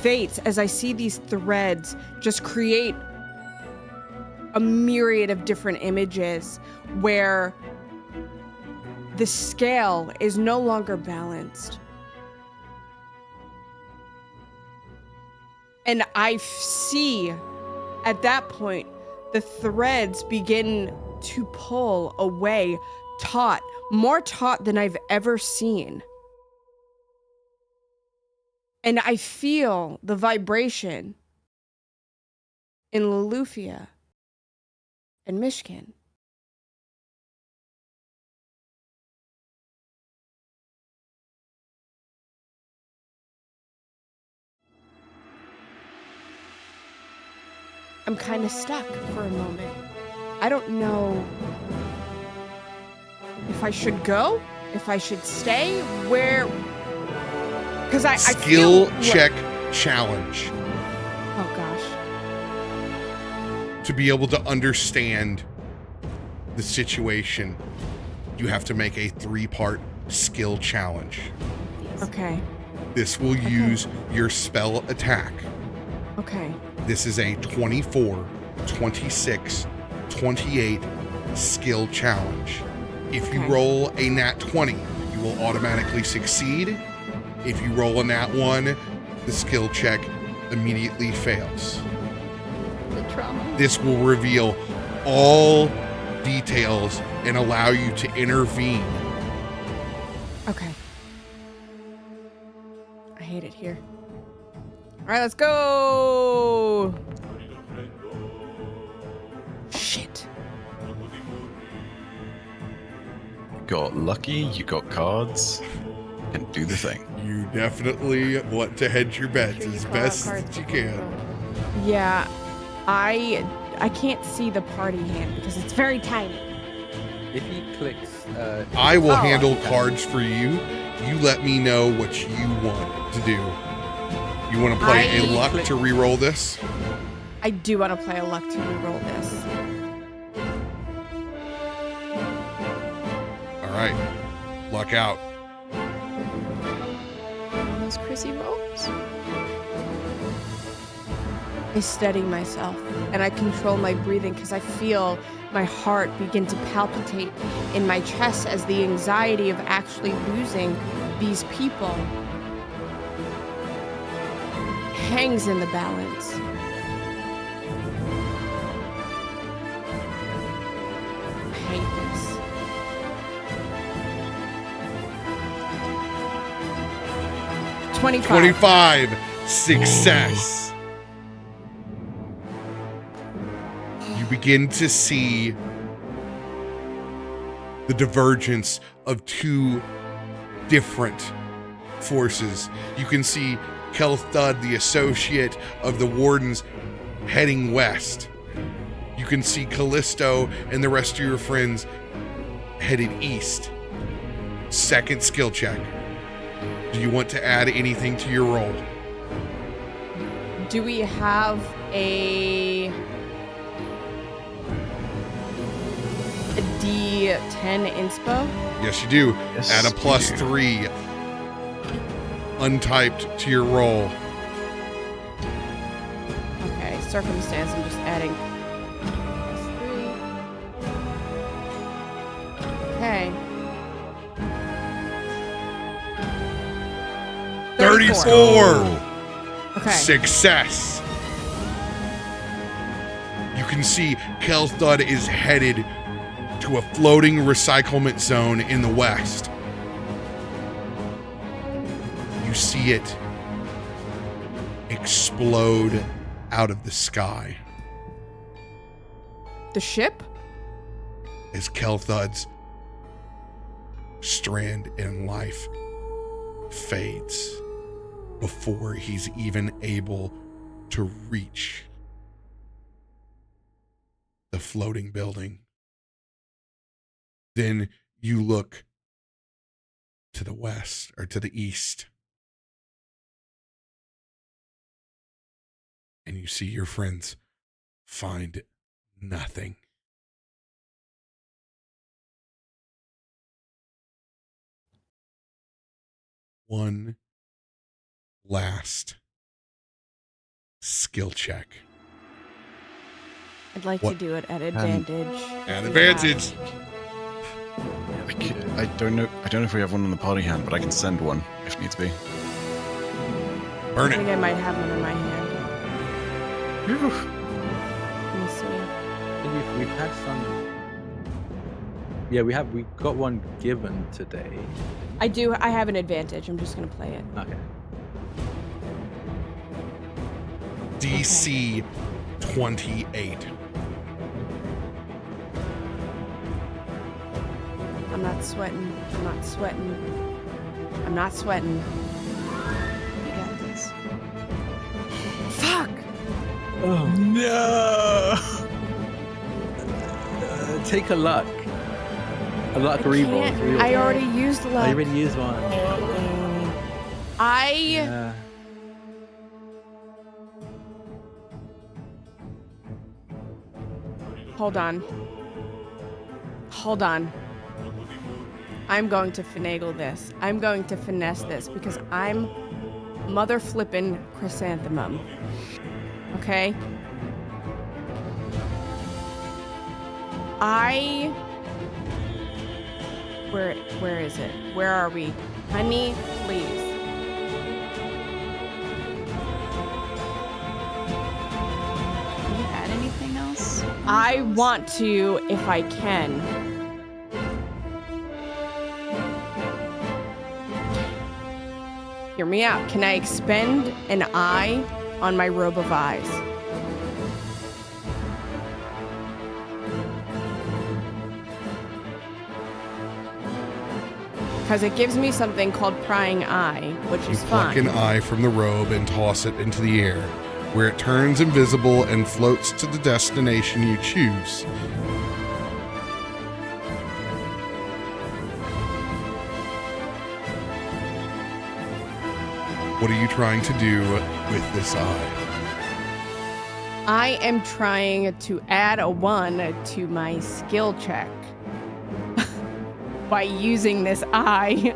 fates as I see these threads just create a myriad of different images where the scale is no longer balanced. And I see at that point the threads begin to pull away, more taut than I've ever seen. And I feel the vibration in Loluphia and Myshkin. I'm kind of stuck for a moment. I don't know if I should go, if I should stay, where... Because I Skill feel check challenge. Oh gosh. To be able to understand the situation, you have to make a 3-part skill challenge. Okay. This will use your spell attack. Okay. This is a 24, 26, 28 skill challenge. If you Okay. roll a nat 20, you will automatically succeed. If you roll a nat 1, the skill check immediately fails. The trauma. This will reveal all details and allow you to intervene. Okay. I hate it here. All right, let's go. Shit. You got lucky, you got cards, and do the thing. You definitely want to hedge your bets Sure you as call out best cards as you before can. roll. Yeah, I can't see the party hand because it's very tiny. If he clicks, I will Oh, handle okay. cards for you. You let me know what you want to do. You want to play a I- luck to re-roll this? I do want to play a luck to reroll this. All right. Luck out. Those Chrissy rolls. I steady myself and I control my breathing because I feel my heart begin to palpitate in my chest as the anxiety of actually losing these people hangs in the balance. I hate this. 25. 25. Success. You begin to see the divergence of two different forces. You can see Kelthud, the associate of the Wardens, heading west. You can see Kallisto and the rest of your friends headed east. Second skill check. Do you want to add anything to your roll? Do we have a D10 inspo? Yes, you do. Yes, Add a you plus do. 3 untyped to your roll. Okay, circumstance, I'm just adding plus 3. Okay. 34. Okay. Success. You can see Kelthud is headed to a floating recyclement zone in the west. You see it explode out of the sky The ship? as Kelthud's strand in life fades before he's even able to reach the floating building. Then you look to the west or to the east, and you see your friends find nothing. One last skill check. I'd like What? to do it at advantage. At advantage. I don't know if we have one in the party hand, but I can send one if needs be. Burn I think it. I might have one in my hand. Let me see. I think we've had some. Yeah, we got one given today. I have an advantage. I'm just gonna play it. Okay. DC 28. I'm not sweating. I'm not sweating. I'm not sweating. You got this. Fuck! No. Take a luck. A luck reroll. Can't- I already used luck. I already used one. I hold on. Hold on. I'm going to finagle this. I'm going to finesse this because I'm mother flippin' Chrysanthemum. Okay? Where is it? Where are we? Honey, please. Can you add anything else? I want to, if I can. Hear me out. Can I expend an eye on my robe of eyes? Because it gives me something called prying eye, which You is pluck fun. an eye from the robe and toss it into the air, where it turns invisible and floats to the destination you choose. What are you trying to do with this eye? I am trying to add a 1 to my skill check by using this eye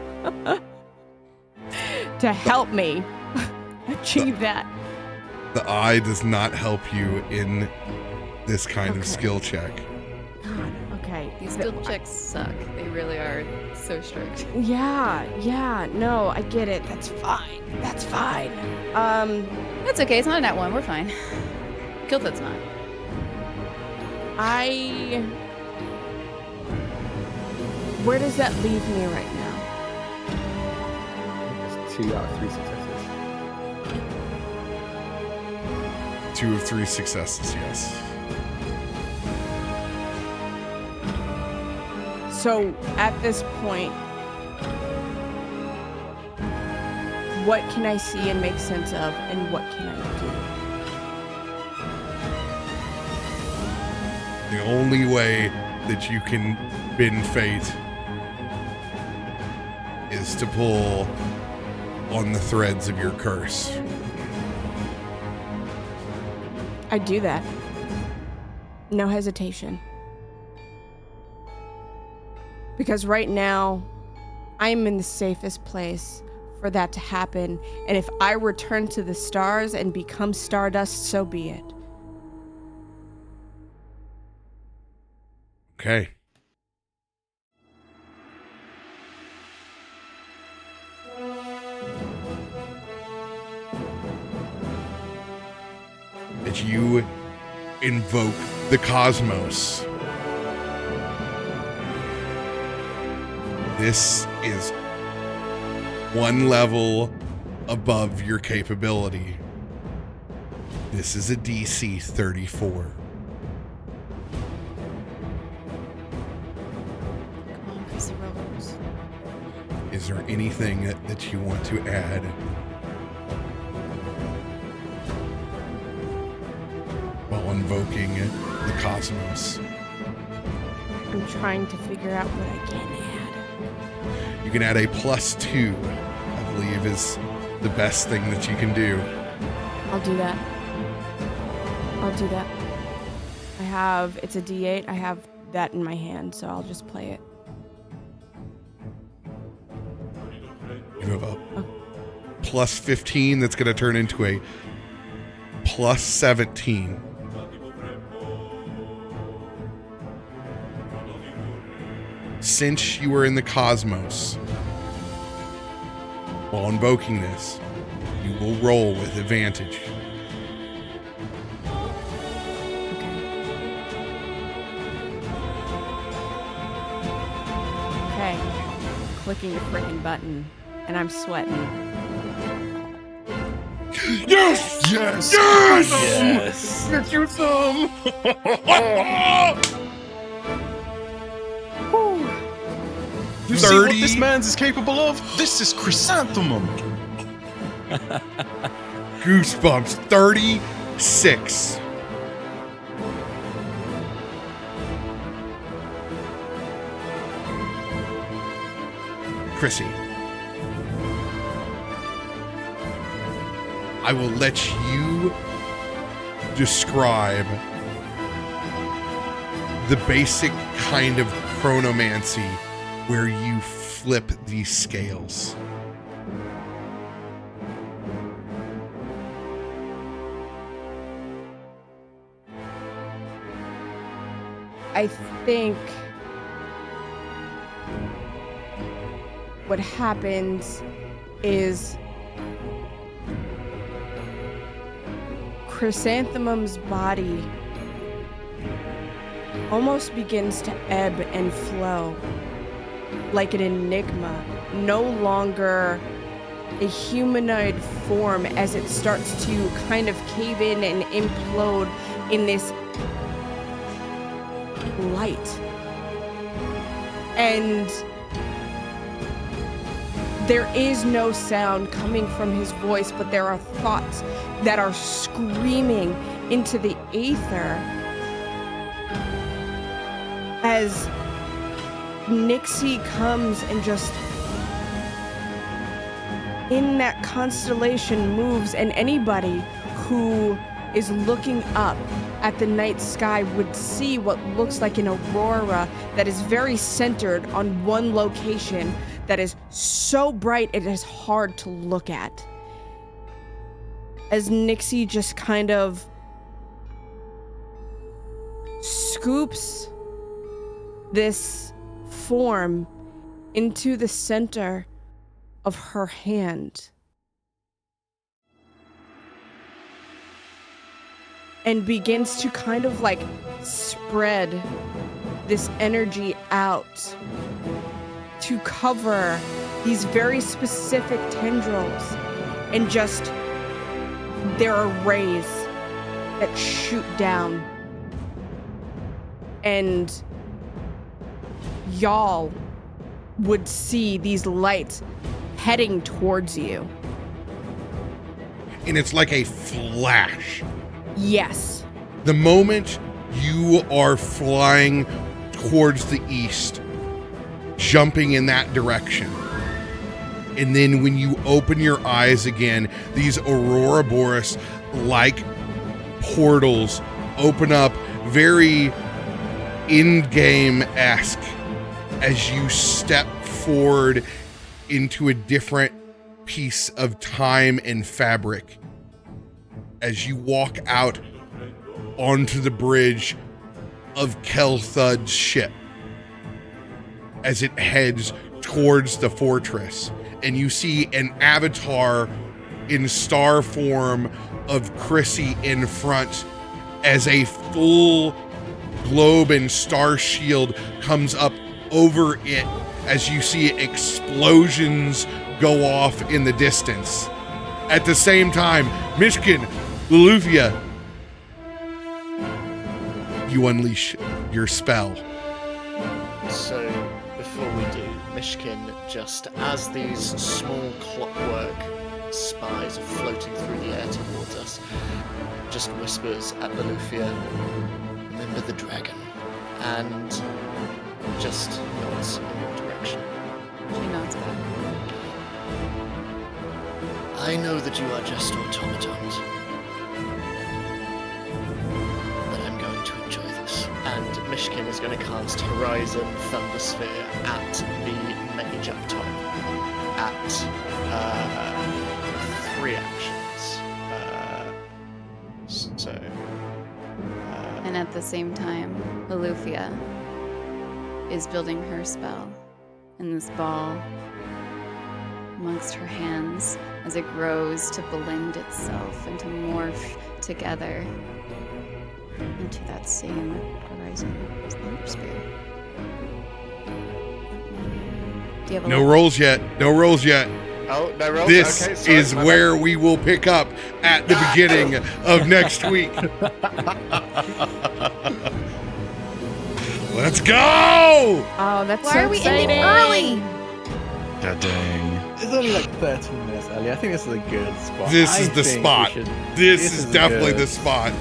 to help me achieve that. The eye does not help you in this kind of skill check. God, okay. These skill checks suck. They really are so strict. Yeah, no, I get it. That's fine. That's fine. That's okay. It's not a nat 1. We're fine. Kilthet's not. Where does that leave me right now? It's 2 out of 3 successes. 2 of 3 successes, yes. So at this point, what can I see and make sense of, and what can I do? The only way that you can bend fate is to pull on the threads of your curse. I do that. No hesitation. Because right now, I'm in the safest place for that to happen. And if I return to the stars and become stardust, so be it. Okay. As you invoke the cosmos, this is one level above your capability. This is a DC 34. Come on, piece of rose. Is there anything that you want to add? While invoking the cosmos. I'm trying to figure out what I can add. You can add a +2, I believe is the best thing that you can do. I'll do that. It's a D8. I have that in my hand, so I'll just play it. You have a +15 that's going to turn into a +17. Since you were in the cosmos, while invoking this, you will roll with advantage. Okay. Clicking the freaking button, and I'm sweating. Yes! Yes! Yes! Yes. Get you some! You see what 30. this man's is capable of? This is Chrysanthemum. Goosebumps. 36. Chrissy, I will let you describe the basic kind of chronomancy where you flip these scales. I think what happens is Chrysanthemum's body almost begins to ebb and flow like an enigma, no longer a humanoid form, as it starts to kind of cave in and implode in this light. And there is no sound coming from his voice, but there are thoughts that are screaming into the aether as Nixie comes and just in that constellation moves, and anybody who is looking up at the night sky would see what looks like an aurora that is very centered on one location that is so bright it is hard to look at. As Nixie just kind of scoops this form into the center of her hand and begins to kind of like spread this energy out to cover these very specific tendrils, and just there are rays that shoot down, and y'all would see these lights heading towards you. And it's like a flash. Yes. The moment you are flying towards the east, jumping in that direction, and then when you open your eyes again, these Aurora Boreas like portals open up, very in-game-esque, as you step forward into a different piece of time and fabric. As you walk out onto the bridge of Kelthud's ship, as it heads towards the fortress, and you see an avatar in star form of Chrissy in front, as a full globe and star shield comes up over it, as you see explosions go off in the distance. At the same time, Myshkin, Loluphia, you unleash your spell. So, before we do, Myshkin, just as these small clockwork spies are floating through the air towards us, just whispers at Loluphia, "Remember the dragon," and just nods in your direction. She nods back. I know that you are just automatons, but I'm going to enjoy this. And Myshkin is going to cast Horizon Thundersphere at the mage up top. At 3 actions. And at the same time, Loluphia is building her spell in this ball amongst her hands as it grows to blend itself and to morph together into that same Horizon Thundersphere. Do you have a No rolls yet. No rolls yet. Oh, no rolls? This Okay, sorry, is my where we will pick up at the beginning of next week. Let's go! Oh, that's Why so are we ending exciting. early? God dang. It's only like 13 minutes early. I think this is a good spot. This is the think we spot. should- This is definitely good. the spot.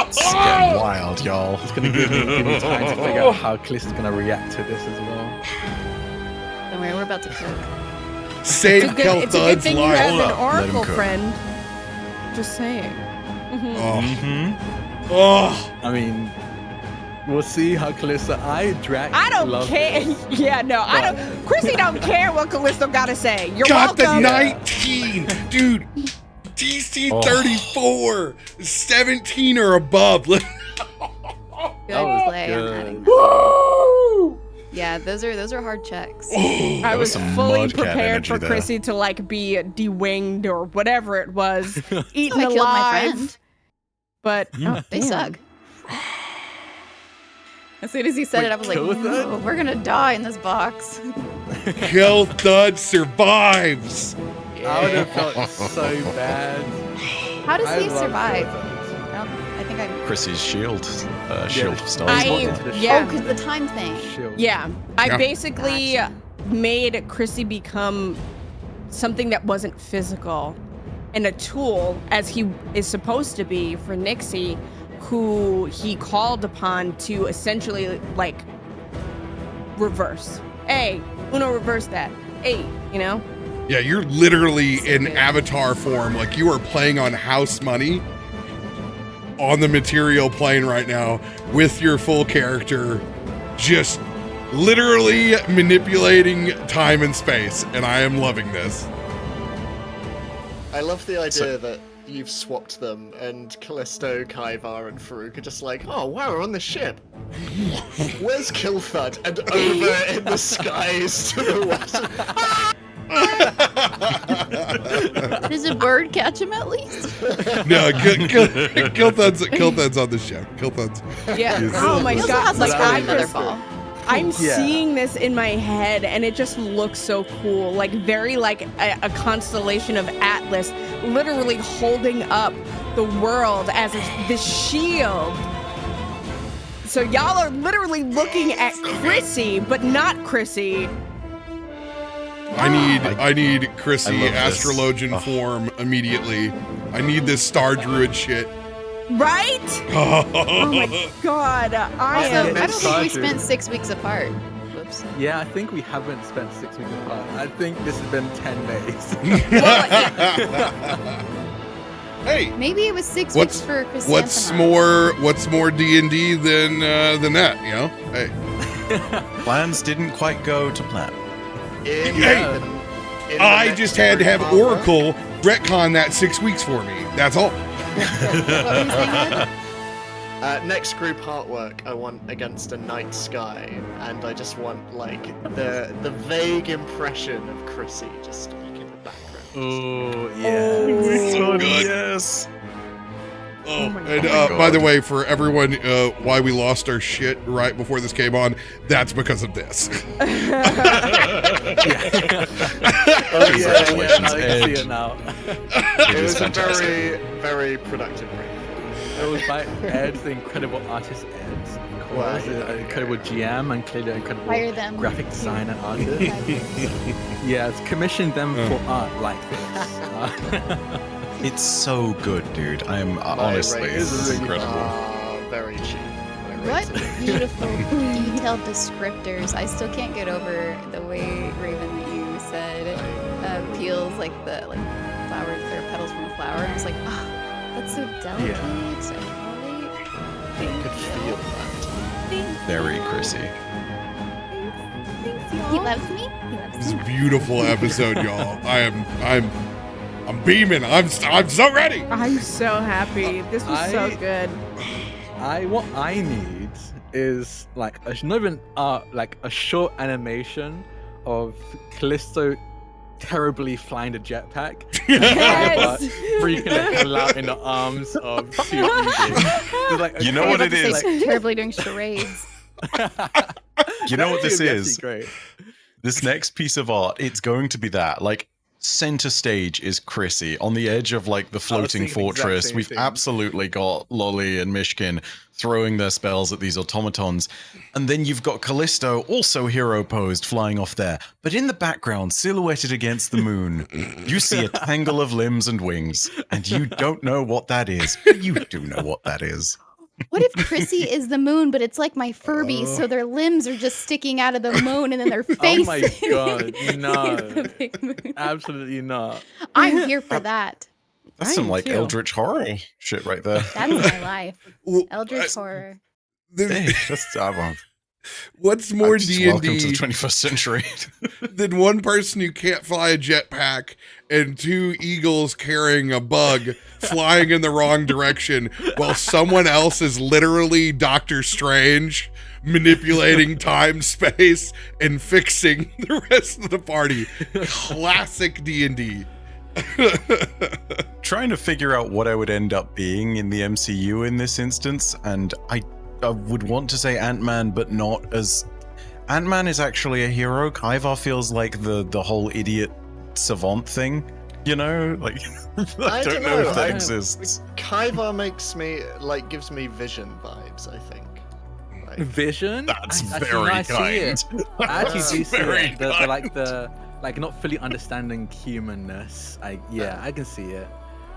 It's getting wild, y'all. It's gonna give me time to figure out how Kallisto's gonna react to this as well. Don't worry, we're about to cook. Save It's a good Kelthud's thing you life. have Hold an up, let him oracle cook. friend. Just saying. Mhm. Oh. Mm-hmm. Oh. I mean, we'll see how Kallisto. Drax. I don't love care. this. Yeah, no, I don't. Chrissy don't care what Kallisto gotta say. You're Got the welcome. 19. Dude, DC 34. 17 or above. Good That was play on good. adding that. Woo! Yeah, those are hard checks. I That was was some fully Mudcat prepared energy for there. Chrissy to like be de-winged or whatever it was, eaten I alive. killed my friend. But oh, They damn. suck. As soon as he said Wait, it, I was like, kill with that? no, we're gonna die in this box. Kelthud survives. I would have felt so bad. How does I he love survive? Kallisto. I think I. Chrissy's shield. Shield Yeah. stars. I- Into the yeah. Oh, because the time thing. shield. Yeah, I Yeah. basically Gotcha. made Chrissy become something that wasn't physical and a tool, as he is supposed to be for Nixie, who he called upon to essentially like reverse Hey, Uno reverse that. Hey, you know? Yeah, you're literally in avatar form. Like you are playing on house money on the material plane right now with your full character, just literally manipulating time and space. And I am loving this. I love the idea that you've swapped them, and Kallisto, Kaivar, and Farouk are just like, oh wow, we're on the ship. Where's Killthud? And over in the skies to the west. Does a bird catch him at least? No, Killthud's on the ship. Killthud's. Yeah. Yes. Oh my He also god. has like I a feather just- ball. I'm Yeah. seeing this in my head, and it just looks so cool. Like very like a constellation of Atlas, literally holding up the world as this shield. So y'all are literally looking at Chrissy, but not Chrissy. I need Chrissy I love this. astrologian Oh. form immediately. I need this Star Druid shit. Right? Oh my god. I Also, am. I don't think we excited. spent 6 weeks apart. Whoops. Yeah, I think we haven't spent 6 weeks apart. I think this has been 10 days. Hey, Maybe it was 6 What's- weeks for Chrysanthemum. what's more D&D than that? You know? Hey, Plans didn't quite go to plan. In Hey, the I next just had to have group Oracle retcon that 6 weeks for me. That's all. What were you saying? Next group artwork I want against a night sky, and I just want like the vague impression of Chrissy just like in the background. Oh, So good. Yes. Oh, my and God. by the way, for everyone, why we lost our shit right before this came on, that's because of this. Congratulations, I can see Ed. it now. It is was a fantastic. very, very productive brief. It was by Ed, the incredible artist Ed, of course, Wow, the yeah. incredible GM, and clearly the incredible Hire them. graphic designer artist. Yes, commission them for art like this. It's so good, dude. I'm honestly, My this is rates incredible. are very cheap. My What rates are- beautiful detailed descriptors. I still can't get over the way, Raven, that you said peels like the flowers or petals from a flower. I was like, oh, that's so delicate. So I could feel that. Very Chrissy. he loves me. He loves This is me. a beautiful episode, y'all. I'm beaming. I'm so ready. I'm so happy. This was so I- good. What I need is like not even like a short animation of Callisto terribly flying the jetpack. Yes. Freaking the hell out in the arms of two eagles. It's like, You know I was what about it to is? say, terribly doing charades. You know what this That'd be is? Great. This next piece of art, it's going to be that. Like, center stage is Chrissy on the edge of like the floating thinking the exact fortress. same We've thing. absolutely got Lolly and Myshkin throwing their spells at these automatons. And then you've got Kallisto, also hero posed, flying off there. But in the background, silhouetted against the moon, you see a tangle of limbs and wings. And you don't know what that is. But you do know what that is. What if Chrissy is the moon, but it's like my Furby, so their limbs are just sticking out of the moon, and then their face. Oh my god, is no. the big moon. Absolutely not. I'm here for that. That's I some am like too. Eldritch horror shit right there. That's my life. Well, Eldritch horror. Hey, just, What's more welcome to the D&D 21st century. than one person who can't fly a jetpack and two eagles carrying a bug flying in the wrong direction while someone else is literally Doctor Strange manipulating time, space, and fixing the rest of the party. Classic D&D. Trying to figure out what I would end up being in the MCU in this instance, and I would want to say Ant-Man, but not as... Ant-Man is actually a hero. Kaivar feels like the whole idiot savant thing, you know? Like, I don't know if that exists. Kaivar makes me like gives me Vision vibes. I think. Like, Vision? That's Actually, very no, I see kind. it. I actually That's do see very it. The kind. like not fully understanding humanness. I can see it.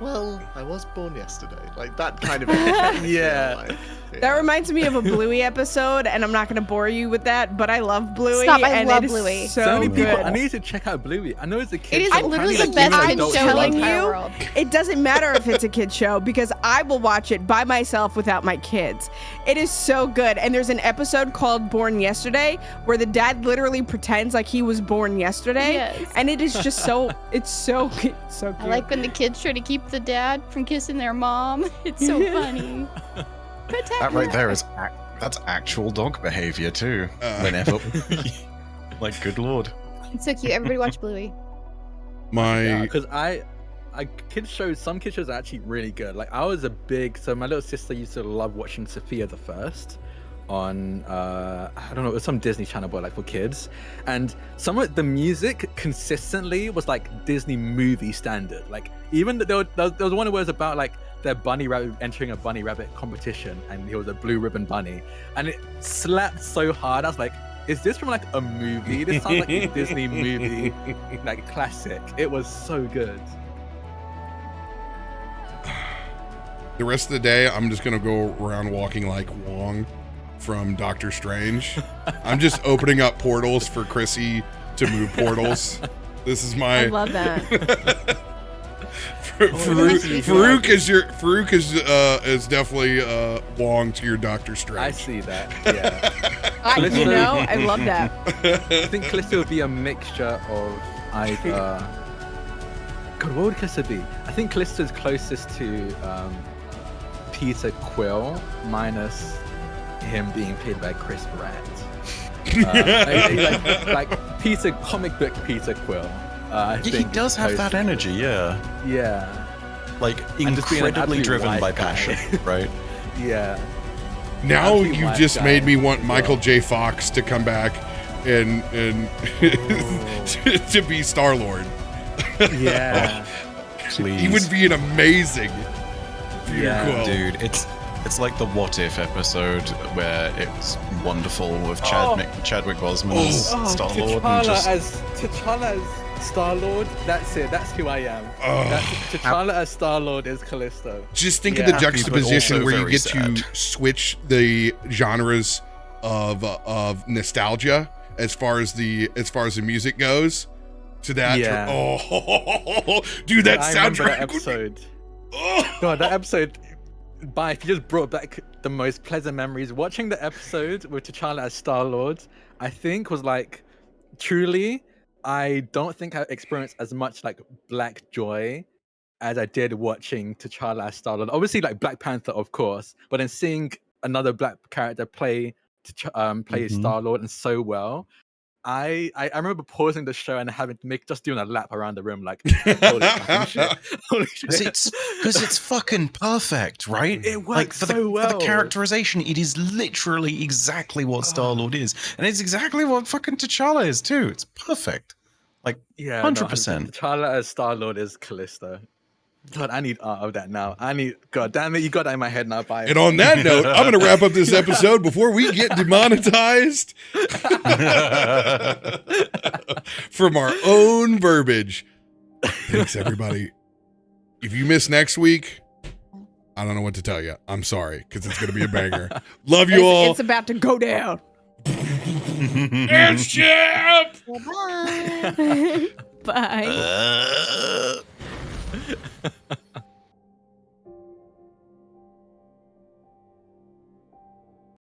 Well, I was born yesterday. Like that kind of energy, Yeah. I feel like. That reminds me of a Bluey episode, and I'm not going to bore you with that, but I love Bluey. Stop, I and love it is Bluey. So many people. good. I need to check out Bluey. I know it's a kid. It is show, literally the apparently, best even kid adults show in the love it. entire you, world. It doesn't matter if it's a kid show because I will watch it by myself without my kids. It is so good. And there's an episode called Born Yesterday where the dad literally pretends like he was born yesterday. Yes. And it is just so, it's so cute. So cute. I like when the kids try to keep the dad from kissing their mom. It's so funny. Protect That right me. there is that's actual dog behavior too. Whenever, like, good lord. It's so cute. Everybody watch Bluey. My Because kids shows, some kids shows are actually really good. Like I was so my little sister used to love watching Sophia the First on I don't know, it was some Disney channel, but like for kids. And some of the music consistently was like Disney movie standard. Like even there was one where it was about like their bunny rabbit entering a bunny rabbit competition, and he was a blue ribbon bunny, and it slapped so hard. I was like, is this from like a movie? This sounds like a Disney movie, like classic. It was so good. the rest of the day, I'm just gonna go around walking like Wong from Doctor Strange. I'm just opening up portals for Chrissy to move portals. This is my I love that. Farouk is definitely Wong to your Doctor Strange. I see that. Yeah. You know, I love that. I think Kallisto would be a mixture of either. God, what would Kallisto be? I think Kallisto is closest to Peter Quill, minus him being played by Chris Pratt. like Peter, comic book Peter Quill. He does have that energy, yeah. Yeah. Like And just being an incredibly absolute driven white by guy. passion, right? Yeah. Now Absolute you white just guy. made me want Michael J. Fox to come back and to be Star-Lord. Yeah. Please. He would be an amazing Peter Yeah, Quill. Dude, it's like the What If episode where it's wonderful with Chadwick Boseman as Star-Lord. And just, T'Challa as Star-Lord. That's it. That's who I am. T'Challa as Star-Lord is Kallisto. Just think of the Yeah. juxtaposition Happy, but where you also get very to sad. switch the genres of nostalgia as far as the music goes to that. Yeah. Oh, dude, that I remember soundtrack. that would be- episode. Oh. God, that episode. If you just brought back the most pleasant memories, watching the episode with T'Challa as Star-Lord, I think was like, truly, I don't think I experienced as much like black joy as I did watching T'Challa as Star-Lord. Obviously, like Black Panther, of course, but then seeing another black character play Star-Lord and so well, I remember pausing the show and having to just doing a lap around the room, like, holy fucking shit. Holy shit. Because it's fucking perfect, right? It works like, for so the, well. For the characterization, it is literally exactly what Star-Lord is. And it's exactly what fucking T'Challa is, too. It's perfect. Like, Yeah, 100%. T'Challa as Star-Lord is Kallisto. God, I need art of that now. God damn it, you got that in my head now. Bye. And on that note, I'm going to wrap up this episode before we get demonetized from our own verbiage. Thanks, everybody. If you miss next week, I don't know what to tell you. I'm sorry, because it's going to be a banger. Love you all. It's about to go down. And champ! Bye. Bye.